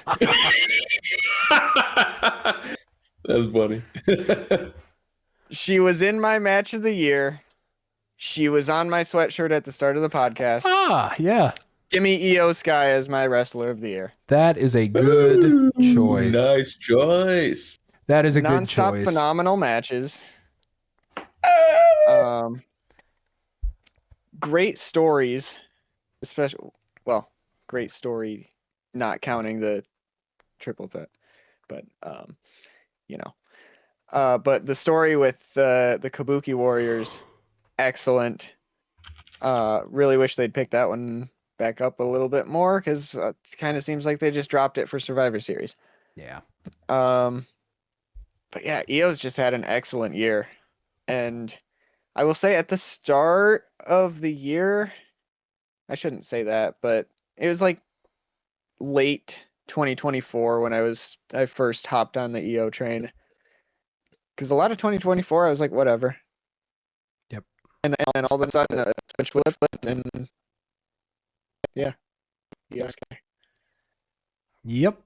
That's funny. She was in my match of the year. She was on my sweatshirt at the start of the podcast. Yeah. Give me Io Sky as my wrestler of the year. That is a good choice. Nice choice. That is a good Non-stop choice. Phenomenal matches. Great stories, great story, not counting the triple threat, but you know. But the story with the Kabuki Warriors, excellent. Really wish they'd pick that one back up a little bit more, because it kind of seems like they just dropped it for Survivor Series. Yeah. But yeah, EO's just had an excellent year. And I will say at the start of the year, I shouldn't say that, but it was like late 2024 when I first hopped on the EO train. Because a lot of 2024, I was like, whatever. Yep. And then all of a sudden, a switch flipped, and yeah, EO's guy. Yep.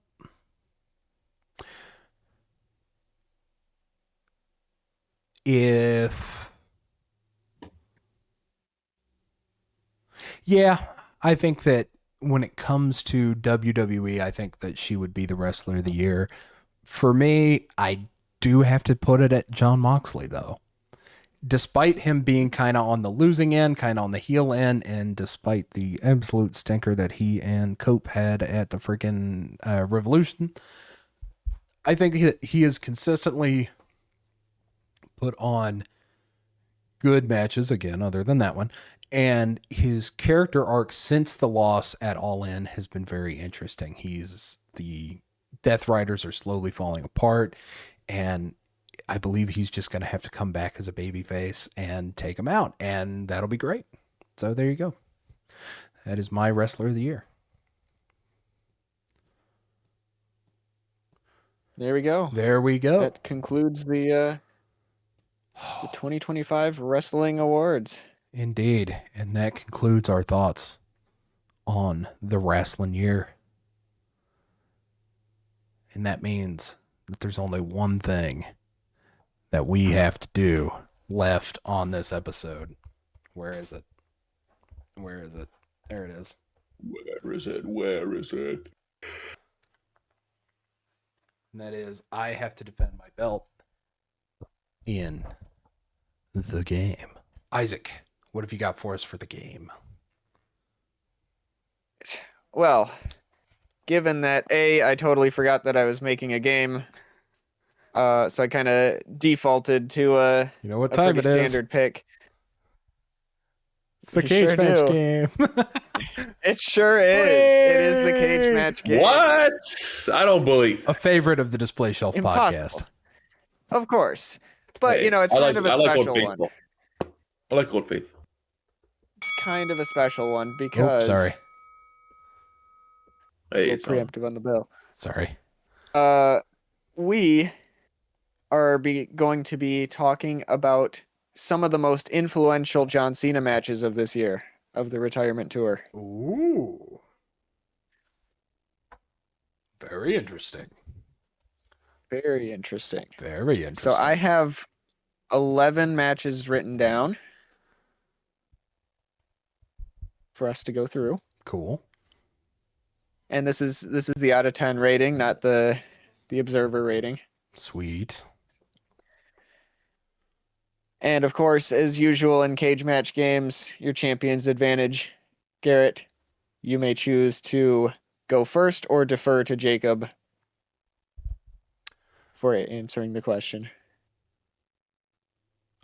I think that when it comes to WWE, I think that she would be the wrestler of the year. For me, I do have to put it at Jon Moxley, though. Despite him being kind of on the losing end, kind of on the heel end, and despite the absolute stinker that he and Cope had at the freaking Revolution, I think he has consistently put on good matches, again, other than that one. And his character arc since the loss at All In has been very interesting. The Death Riders are slowly falling apart, and I believe he's just going to have to come back as a babyface and take him out, and that'll be great. So there you go. That is my wrestler of the year. There we go. There we go. That concludes the 2025 Wrestling Awards. Indeed. And that concludes our thoughts on the wrestling year. And that means that there's only one thing that we have to do left on this episode. Where is it? Where is it? There it is. Where is it? Where is it? And that is, I have to defend my belt in the game. Isaac, what have you got for us for the game? Well, given that I totally forgot that I was making a game, so I kind of defaulted to you know what time it is? Standard pick. It's the cage match game. It sure is. It is the cage match game. What? I don't believe. A favorite of the DisplayShelf Podcast. Of course. But, Hey, it's kind of a special one. I like Old Faithful. It's kind of a special one because... sorry. Hey, it's preemptive on the bill. Sorry. We are going to be talking about some of the most influential John Cena matches of this year, of the Retirement Tour. Ooh. Very interesting. Very interesting. Very interesting. So I have 11 matches written down for us to go through. Cool. And this is the out of 10 rating, not the observer rating. Sweet. And of course, as usual in cage match games, your champion's advantage. Garrett, you may choose to go first or defer to Jacob for answering the question.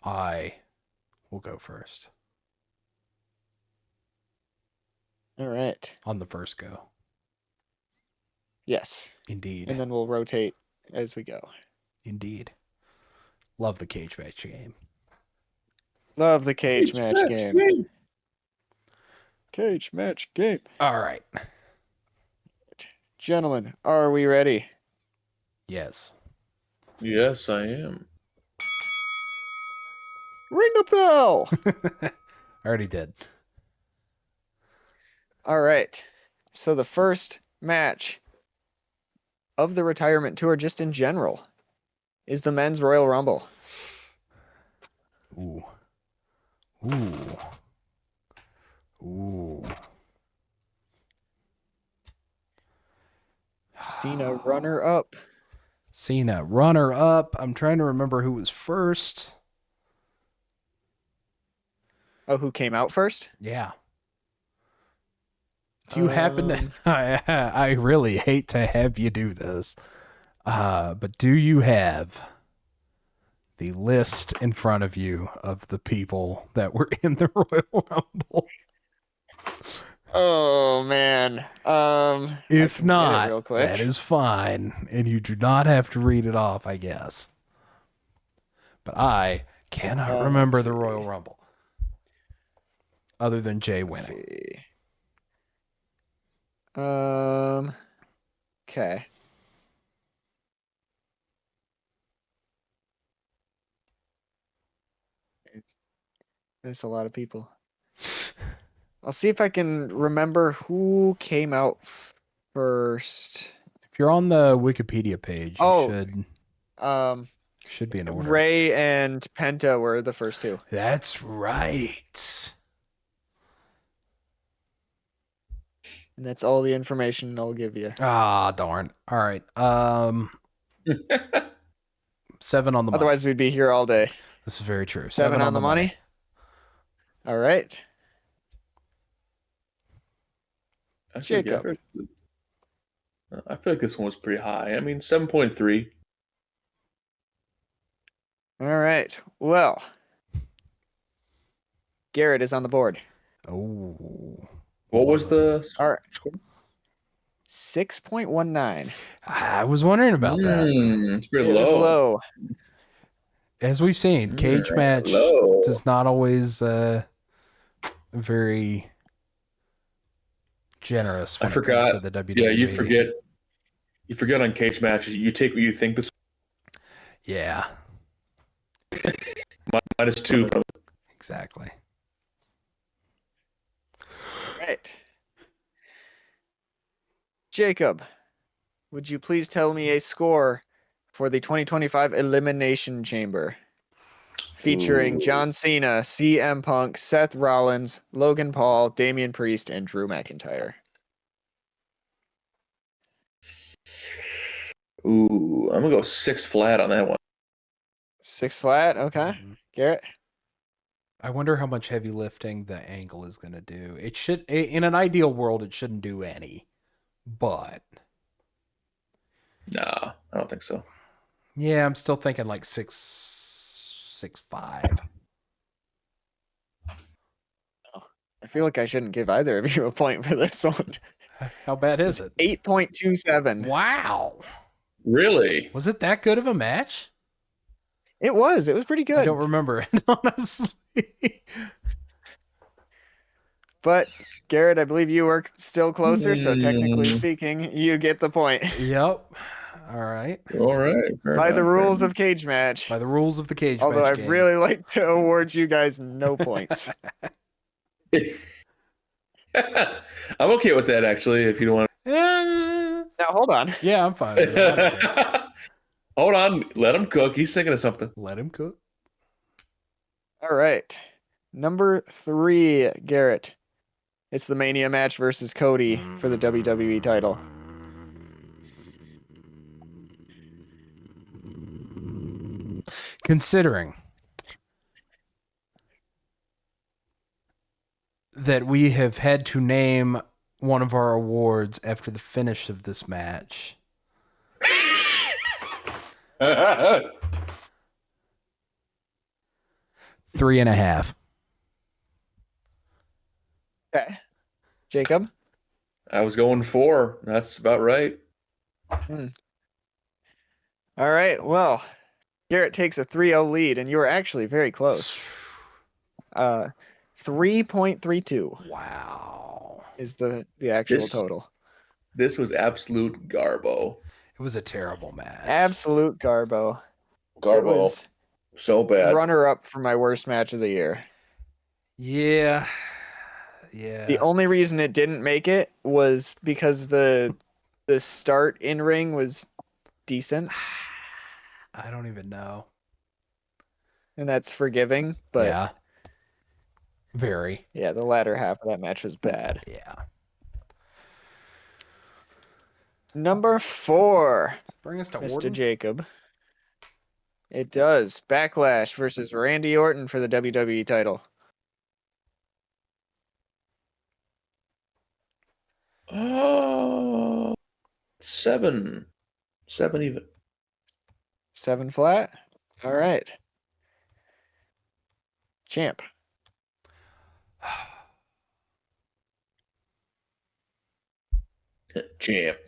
I will go first. All right. On the first go. Yes. Indeed. And then we'll rotate as we go. Indeed. Love the cage match game. Love the cage match game. Cage match game. All right. Gentlemen, are we ready? Yes. Yes, I am. Ring the bell! I already did. All right. So the first match of the Retirement Tour, just in general, is the Men's Royal Rumble. Ooh. Ooh. Ooh. Cena runner-up. Cena runner-up. I'm trying to remember who was first. Oh, who came out first? Yeah. Do you happen to... I really hate to have you do this. But do you have the list in front of you of the people that were in the Royal Rumble? Oh man. If not, real quick. that is fine, and you do not have to read it off, I guess. But I cannot remember the Royal Rumble other than Jay winning. Okay. There's a lot of people. I'll see if I can remember who came out first. If you're on the Wikipedia page, you should be in order. Ray and Penta were the first two. That's right. And that's all the information I'll give you. Ah, darn. All right. 7 on the money. Otherwise, we'd be here all day. This is very true. 7 on the money. All right. Jacob. I feel like this one was pretty high. I mean, 7.3. All right. Well, Garrett is on the board. Oh. What was the score? 6.19. I was wondering about that. It's pretty low. As we've seen, cage match does not always very generous. I forgot. To the WWE. Yeah, you forget. You forget on cage matches. You take what you think this. Yeah. -2. Exactly. Right. Jacob, would you please tell me a score for the 2025 Elimination Chamber featuring John Cena, CM Punk, Seth Rollins, Logan Paul, Damian Priest, and Drew McIntyre? Ooh, I'm gonna go 6 flat on that one. 6 flat, okay. Garrett? I wonder how much heavy lifting the angle is going to do. It should, in an ideal world, it shouldn't do any, but nah, I don't think so. Yeah, I'm still thinking like 6.5. Oh, I feel like I shouldn't give either of you a point for this one. How bad is it? 8.27. Wow. Really? Was it that good of a match? It was. It was pretty good. I don't remember it, honestly. But, Garrett, I believe you were still closer, so technically speaking, you get the point. Yep. All right. By the rules of cage match. By the rules of the cage match. Although I'd really like to award you guys no points. I'm okay with that, actually, if you don't want to. Now, hold on. Yeah, I'm fine with that. Hold on. Let him cook. He's thinking of something. Let him cook. All right. Number 3, Garrett. It's the Mania match versus Cody for the WWE title. Considering that we have had to name one of our awards after the finish of this match. 3.5. Okay. Jacob? I was going 4. That's about right. All right. Well, Garrett takes a 3-0 lead, and you were actually very close. 3.32. Wow. Is the actual total. This was absolute garbo. It was a terrible match. Absolute garbo. Garbo. So bad. Runner-up for my worst match of the year. Yeah. Yeah. The only reason it didn't make it was because the start in ring was decent. I don't even know. And that's forgiving, but yeah. Very. Yeah, the latter half of that match was bad. Yeah. Number 4. Bring us to Mr. Orton? Jacob. It does. Backlash versus Randy Orton for the WWE title. Oh, 7. 7 even. 7 flat. All right. Champ. Champ.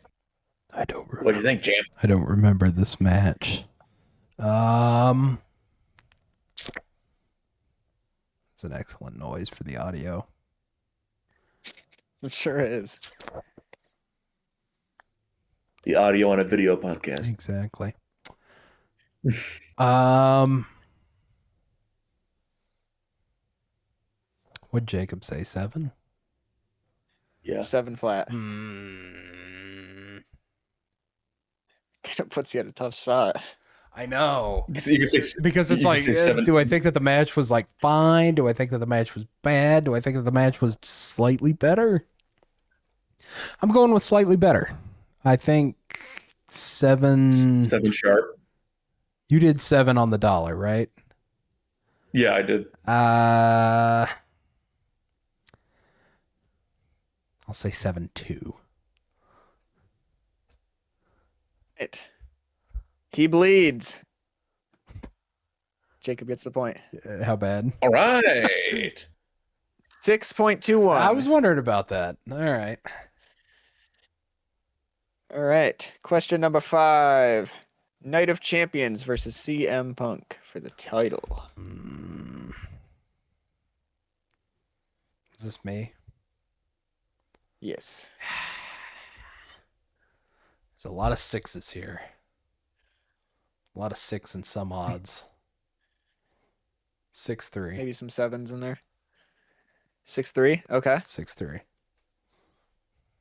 I don't remember. What do you think, champ? I don't remember this match. It's an excellent noise for the audio. It sure is. The audio on a video podcast. Exactly. Would Jacob say 7? Yeah. 7 flat. Mm, Kind of puts you at a tough spot. I know. You can say, Because it's you like, can say 7. do I think that the match was like fine? Do I think that the match was bad? Do I think that the match was slightly better? I'm going with slightly better. I think 7. 7 sharp. You did 7 on the dollar, right? Yeah, I did. I'll say 7-2. Right. He bleeds. Jacob gets the point. How bad? All right. 6.21. I was wondering about that. All right. All right. Question number 5. Night of Champions versus CM Punk for the title. Is this me? Yes. There's a lot of 6s here. A lot of 6 and some odds. 6-3. Maybe some 7s in there. 6-3. Okay. 6-3.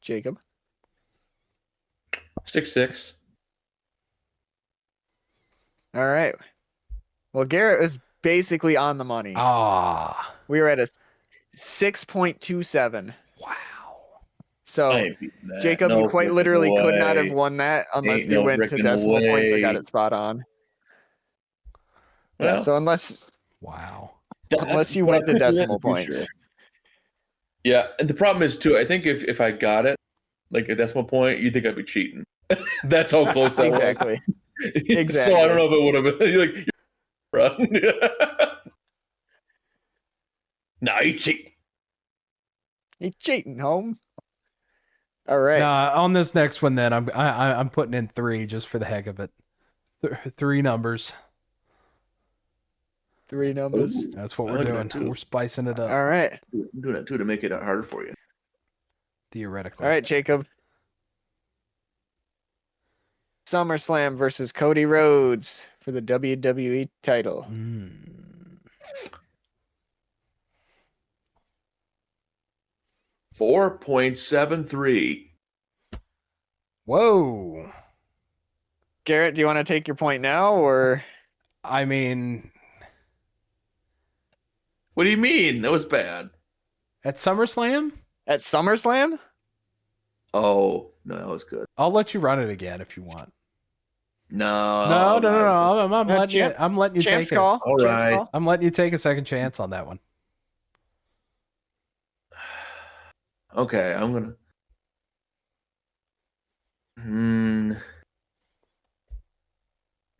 Jacob. 6-6. All right. Well, Garrett was basically on the money. Ah. We were at a 6.27. Wow. So, I ain't beating that. Jacob, No you quite freaking literally could way. not have won that unless Ain't you no went to freaking decimal points or way. got it spot on. Well, So unless Wow. unless you but I went to could do that in decimal the future. points. Yeah, and the problem is too. I think if I got it like a decimal point, you think I'd be cheating. That's how close that Exactly. was. Exactly. So I don't know if it would have been. You're like, bro. No, you cheat. You cheating, home. All right. On this next one, then I'm putting in 3 just for the heck of it. 3 numbers. 3 numbers. Ooh, That's what I we're like doing. that too. We're spicing it up. All right. I'm doing that too to make it harder for you. Theoretically. All right, Jacob. SummerSlam versus Cody Rhodes for the WWE title. 4.73. Whoa. Garrett, do you want to take your point now or? I mean, What do you mean? That was bad. at SummerSlam, At SummerSlam? Oh no, that was good. I'll let you run it again if you want. No. No. I'm No, letting you. I'm letting you Champ's take call. it. All Champ's right. call. I'm letting you take a second chance on that one. Okay, I'm gonna.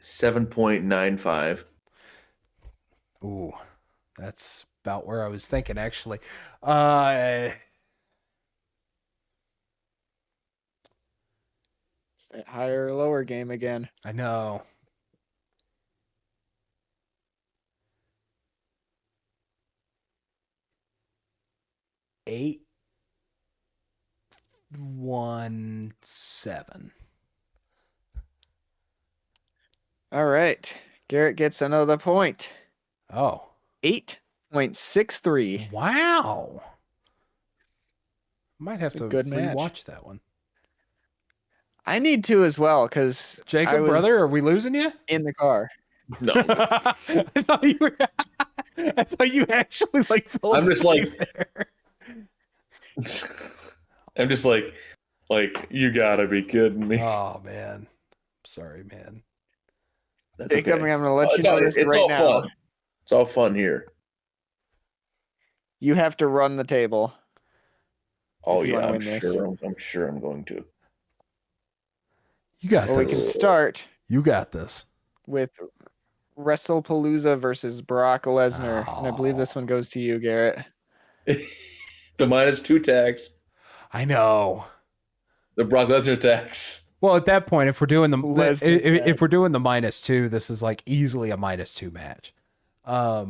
7.95. Ooh, that's about where I was thinking actually. It's that higher or lower game again. I know. Eight 1-7. All right. Garrett gets another point. Oh, 8.63. wow. Might have It's a to good match. rewatch that one. I need to as well because Jacob, brother, are we losing you? in the car. No. I thought you were. I thought you actually like fell I'm just asleep like- there. I'm just like you gotta be kidding me. Oh man, sorry, man. That's Jacob, okay. I'm going to let It's you know all- this it's right all now. fun. It's all fun here. You have to run the table. Oh If you yeah, wanna I'm win this. sure. I'm sure I'm going to. You got Well, we can this. start. You got this. with WrestlePalooza versus Brock Lesnar. And I believe this one goes to you, Garrett. The -2 tax. I know. The Brock Lesnar tax. Well, at that point, if we're doing the -2, this is like easily a -2 match. Are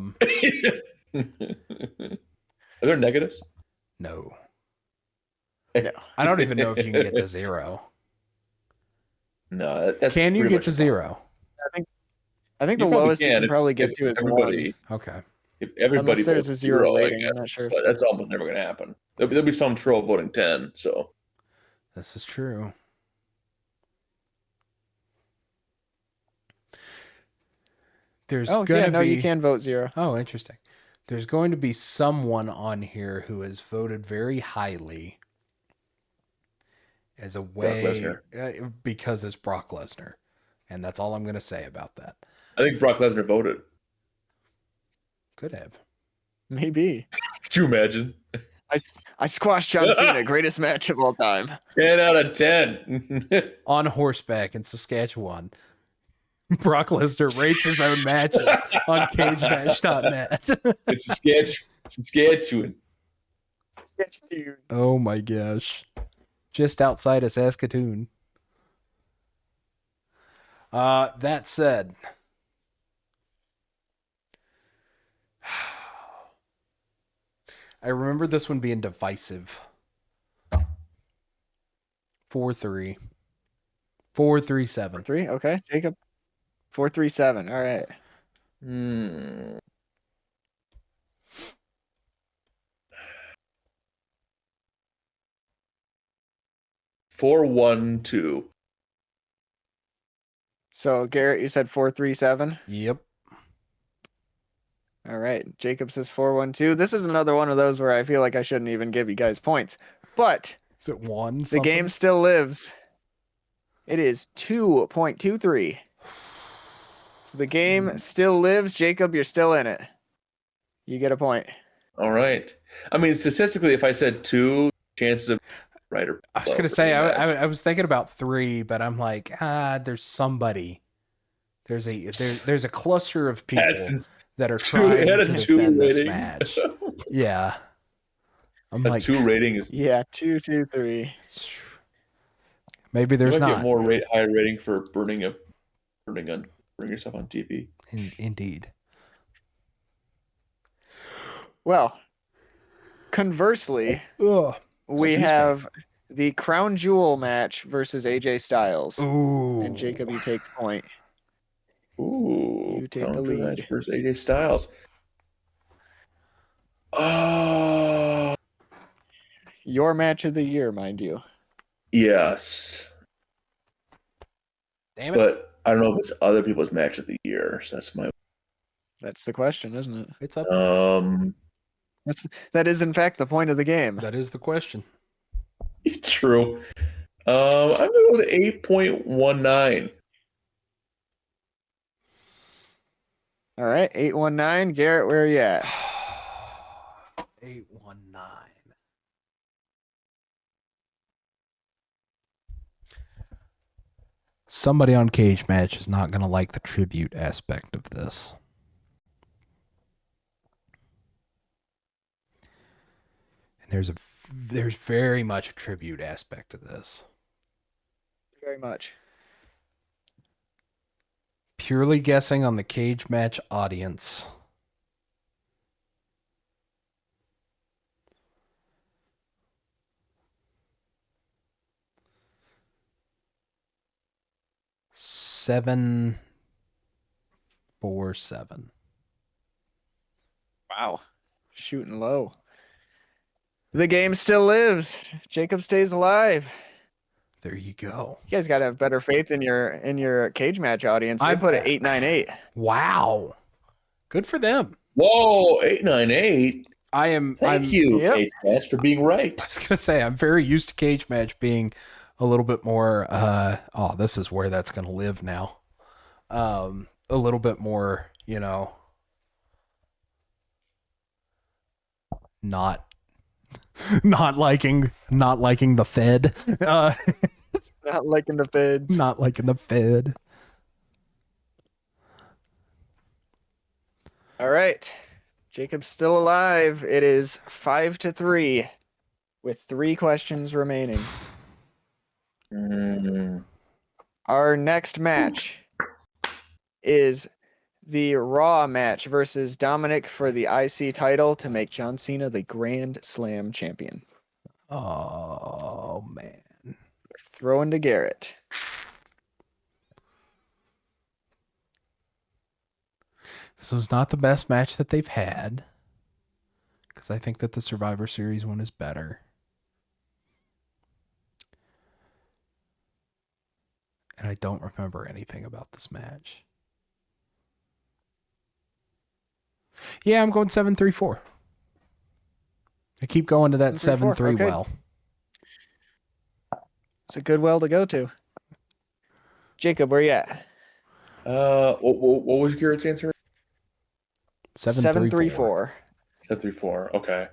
there negatives? No. No. I don't even know if you can get to 0. No, that's can you get to 0? I think the lowest you can probably get to is everybody. 1. Okay. If everybody unless there's a 0 rating, I'm not sure. But that's almost never going to happen. There'll be some troll voting 10. So this is true. There's you can vote 0. Oh, interesting. There's going to be someone on here who has voted very highly as a way because it's Brock Lesnar. And that's all I'm going to say about that. I think Brock Lesnar voted. Could have. Maybe. Could you imagine? I squashed John Cena, greatest match of all time. 10 out of 10. On horseback in Saskatchewan. Brock Lesnar rates his own matches on cagematch.net. It's Saskatchewan. Oh my gosh. Just outside of Saskatoon. That said, I remember this one being divisive. 4-3. 4-3-7. 3? Okay, Jacob. 4-3-7. All right. 4-1-2. So Garrett, you said 4-3-7? Yep. All right. Jacob says 4-1-2. This is another one of those where I feel like I shouldn't even give you guys points. But is it 1? The game still lives. It is 2.23. So the game still lives. Jacob, you're still in it. You get a point. All right. I mean, statistically, if I said 2, chances of right or I was going to say, I was thinking about 3, but I'm like, there's somebody. There's a cluster of people that are trying to defend this match. Yeah. I'm like 2 rating is 2-2-3. Maybe there's not get more higher rating for burning yourself on TV. Indeed. Well, conversely, we have the Crown Jewel match versus AJ Styles. Ooh. And Jacob, you take the point. Ooh. You take the lead. Match versus AJ Styles. Oh. Your match of the year, mind you. Yes. Damn it. But I don't know if it's other people's match of the year. So That's the question, isn't it? It's up. That is in fact the point of the game. That is the question. True. I'm gonna go with 8.19. All right, 819. Garrett, where are you at? 819. Somebody on Cage Match is not going to like the tribute aspect of this. And there's very much a tribute aspect to this. Very much. Purely guessing on the Cage Match audience. $747. Wow. Shooting low. The game still lives. Jacob stays alive. There you go. You guys got to have better faith in your Cage Match audience. They put it 898. Wow. Good for them. Whoa, 898. Thank you, Cage Match, for being right. I was going to say, I'm very used to Cage Match being a little bit more, this is where that's going to live now. A little bit more, not liking the Fed. Not liking the Feds. Not liking the Fed. All right. Jacob's still alive. It is 5-3 with 3 questions remaining. Our next match is the Raw match versus Dominic for the IC title to make John Cena the Grand Slam champion. Oh, man. We're throwing to Garrett. This was not the best match that they've had, because I think that the Survivor Series one is better. And I don't remember anything about this match. Yeah, I'm going 7-3-4. I keep going to that 7-3 okay. well. It's a good well to go to. Jacob, where you at? What was Garrett's answer? 7-3-4. 7-3-4. Okay.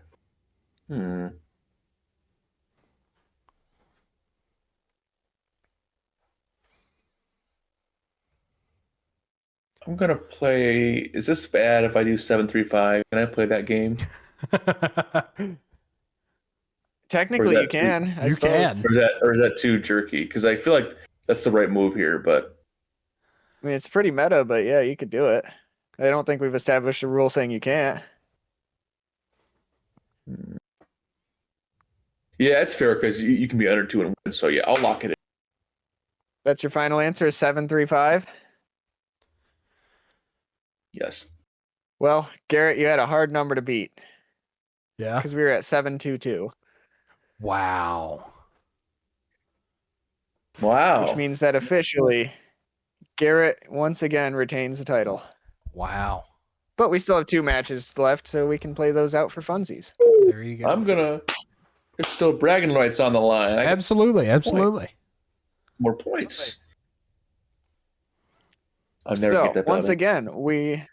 I'm gonna play. Is this bad if I do 7-3-5? Can I play that game? Technically, you can. You can. Or is that too jerky? Because I feel like that's the right move here, but I mean, it's pretty meta, but yeah, you could do it. I don't think we've established a rule saying you can't. Yeah, it's fair because you can be under 2 and win. So yeah, I'll lock it in. That's your final answer, 7-3-5? Yes. Well, Garrett, you had a hard number to beat. Yeah. Because we were at 7-2-2. Wow. Which means that officially, Garrett once again retains the title. Wow. But we still have 2 matches left, so we can play those out for funsies. There you go. There's still bragging rights on the line. Absolutely. More points. I'll never get that. Once again, we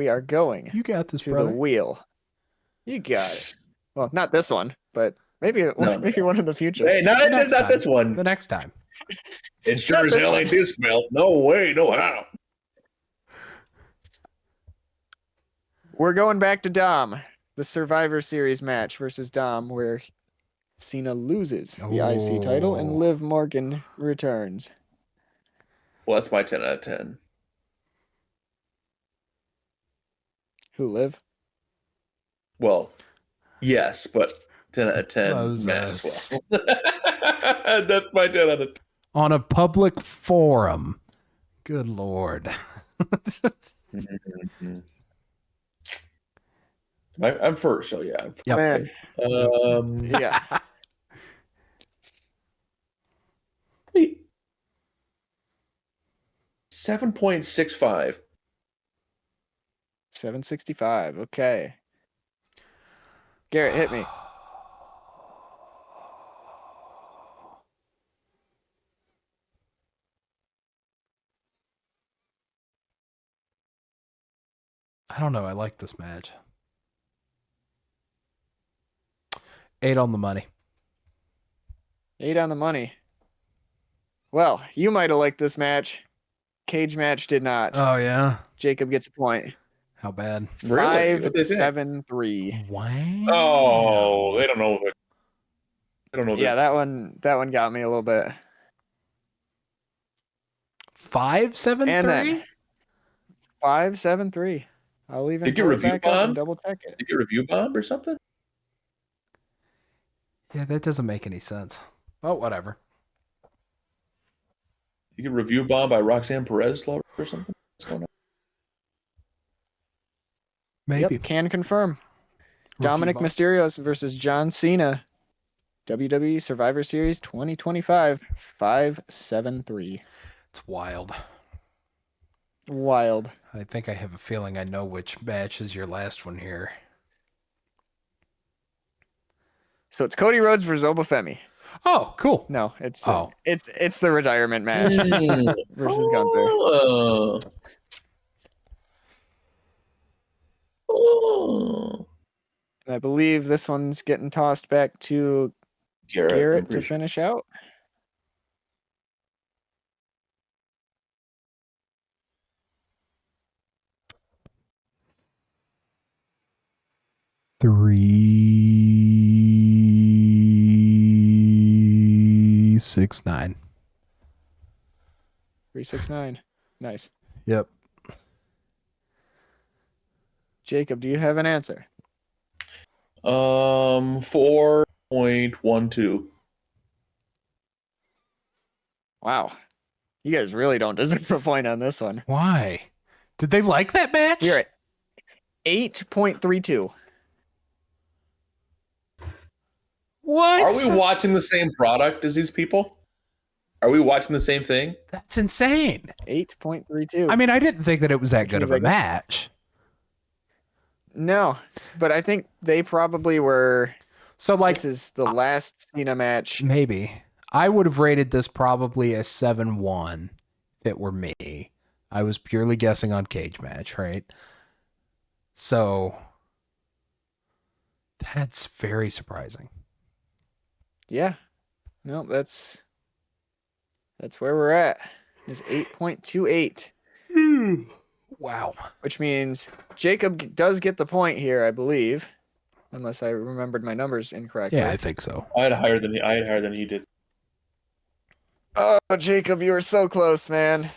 are going. You got this, to brother. the wheel. You got it. Well, not this one, but maybe one in the future. Hey, not this one. The next time. It sure as hell ain't this belt. No way, no how. We're going back to Dom. The Survivor Series match versus Dom, where Cena loses the IC title and Liv Morgan returns. Well, that's my 10 out of 10. Who, Liv? Well, yes, but 10 out of 10 as well. That's my 10 out of 10. On a public forum. Good Lord. I'm first, so yeah. Yep. Man. Yeah. 7.65. 765. Okay. Garrett, hit me. I don't know. I like this match. 8 on the money. 8 on the money. Well, you might have liked this match. Cage match did not. Oh, yeah? Jacob gets a point. How bad? 5-7-3. Wow. Oh, they don't know. They don't know. Yeah, that one got me a little bit. 5-7-3? And then 5-7-3. I'll even go back up and double check it. Did you review bomb or something? Yeah, that doesn't make any sense. Oh, whatever. You get review bomb by Roxanne Perez or something? What's going on? Maybe. Yep, can confirm. Dominic Mysterio versus John Cena. WWE Survivor Series 2025. 5-7-3. It's wild. Wild. I think I have a feeling I know which match is your last one here. So it's Cody Rhodes versus Obafemi. Oh, cool. No, it's the retirement match versus Gunther. And I believe this one's getting tossed back to Garrett to finish out. 369. 369. Nice. Yep. Jacob, do you have an answer? 4.12. Wow. You guys really don't deserve a point on this one. Why? Did they like that match? You're at 8.32. What? Are we watching the same product as these people? Are we watching the same thing? That's insane. 8.32. I mean, I didn't think that it was that good of a match. No, but I think they probably were. So, like, this is the last Cena match. Maybe. I would have rated this probably a 7-1 if it were me. I was purely guessing on cage match, right? So, that's very surprising. Yeah. No, that's where we're at. Is 8.28. Wow. Which means Jacob does get the point here, I believe. Unless I remembered my numbers incorrectly. Yeah, I think so. I had higher than he did. Oh, Jacob, you were so close, man.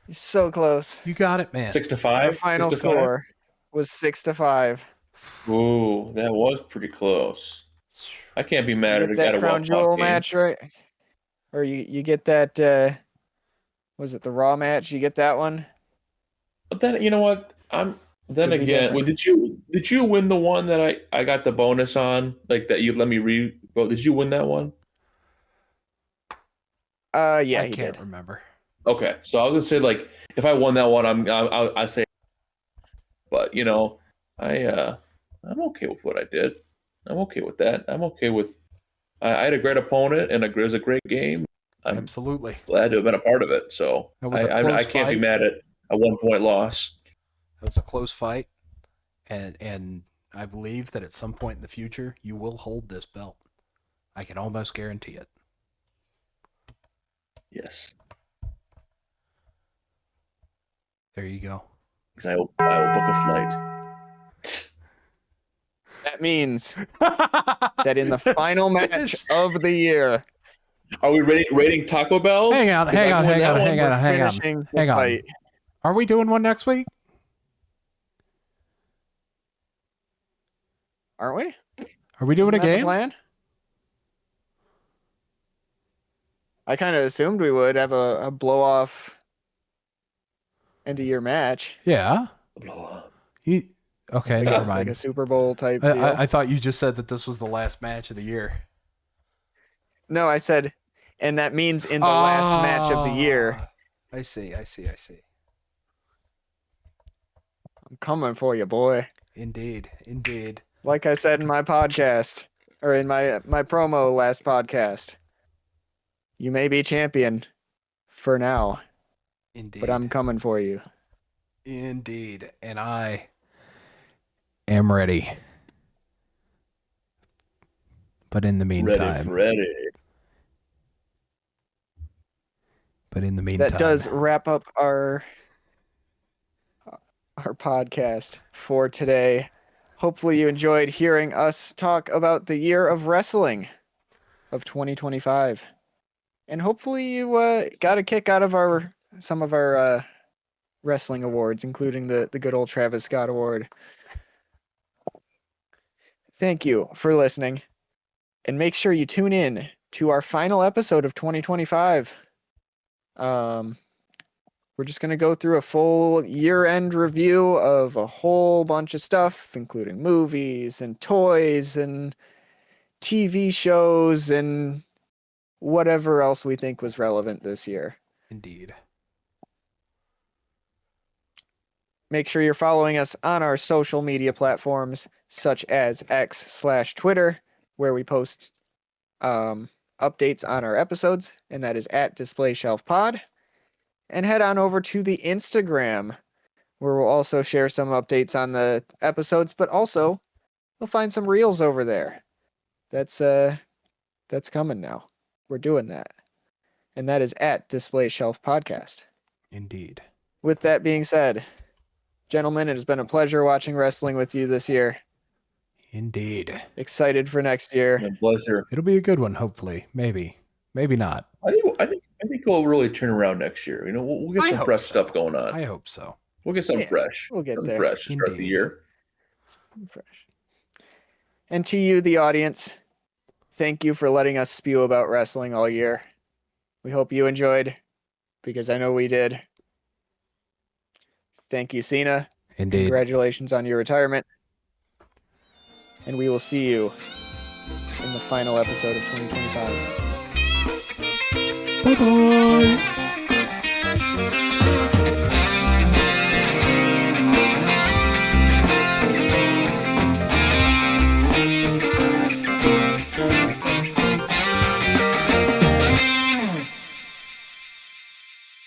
You're so close. You got it, man. 6-5. Our final score was 6-5. Ooh, that was pretty close. I can't be mad at that Crown Jewel match, right? Or you get that? Was it the Raw match? You get that one? But then you know what? Then Could be again, different. did you win the one that I got the bonus on? Like that you let me read? Well, did you win that one? Yeah, I he can't did. remember. Okay, so I was gonna say like if I won that one, I say, but you know, I'm okay with what I did. I'm okay with that. I'm okay with. I had a great opponent and it was a great game. I'm Absolutely glad to have been a part of it. So It was a I close can't be fight. mad at a 1-point loss. It was a close fight, and I believe that at some point in the future you will hold this belt. I can almost guarantee it. Yes, There you go. because I will book a flight. That means that in the final match of the year, Are we rating Taco Bell's? Hang on. finishing the fight. Are we doing one next week? Aren't we? Are we doing Isn't a that the game? plan? I kind of assumed we would have a blow off end of year match. Yeah. Blow up. Okay, Like never a mind. Super Bowl type deal. I thought you just said that this was the last match of the year. No, I said, and that means in the last match of the year. I see. I'm coming for you, boy. Indeed. Like I said in my podcast, or in my promo last podcast, you may be champion for now, Indeed. but I'm coming for you. Indeed. And I am ready. But in the meantime. Ready. But in the meantime. That does wrap up our podcast for today. Hopefully you enjoyed hearing us talk about the year of wrestling of 2025. And hopefully you got a kick out of some of our wrestling awards, including the good old Travis Scott Award. Thank you for listening. And make sure you tune in to our final episode of 2025. We're just going to go through a full year-end review of a whole bunch of stuff, including movies and toys and TV shows and whatever else we think was relevant this year. Indeed. Make sure you're following us on our social media platforms, such as X/Twitter, where we post updates on our episodes, and that is at DisplayShelf Pod. And head on over to the Instagram, where we'll also share some updates on the episodes, but also we'll find some reels over there. That's coming now. We're doing that. And that is at DisplayShelf Podcast. Indeed. With that being said, gentlemen, it has been a pleasure watching wrestling with you this year. Indeed. Excited for next year. Yeah, pleasure. It'll be a good one, hopefully. Maybe not. I think we'll really turn around next year. We'll get some fresh stuff going on. I hope so. We'll get something fresh. We'll get something there. fresh to start the year. Fresh. And to you, the audience, thank you for letting us spew about wrestling all year. We hope you enjoyed, because I know we did. Thank you, Cena. Indeed. Congratulations on your retirement. And we will see you in the final episode of 2025. Bye-bye.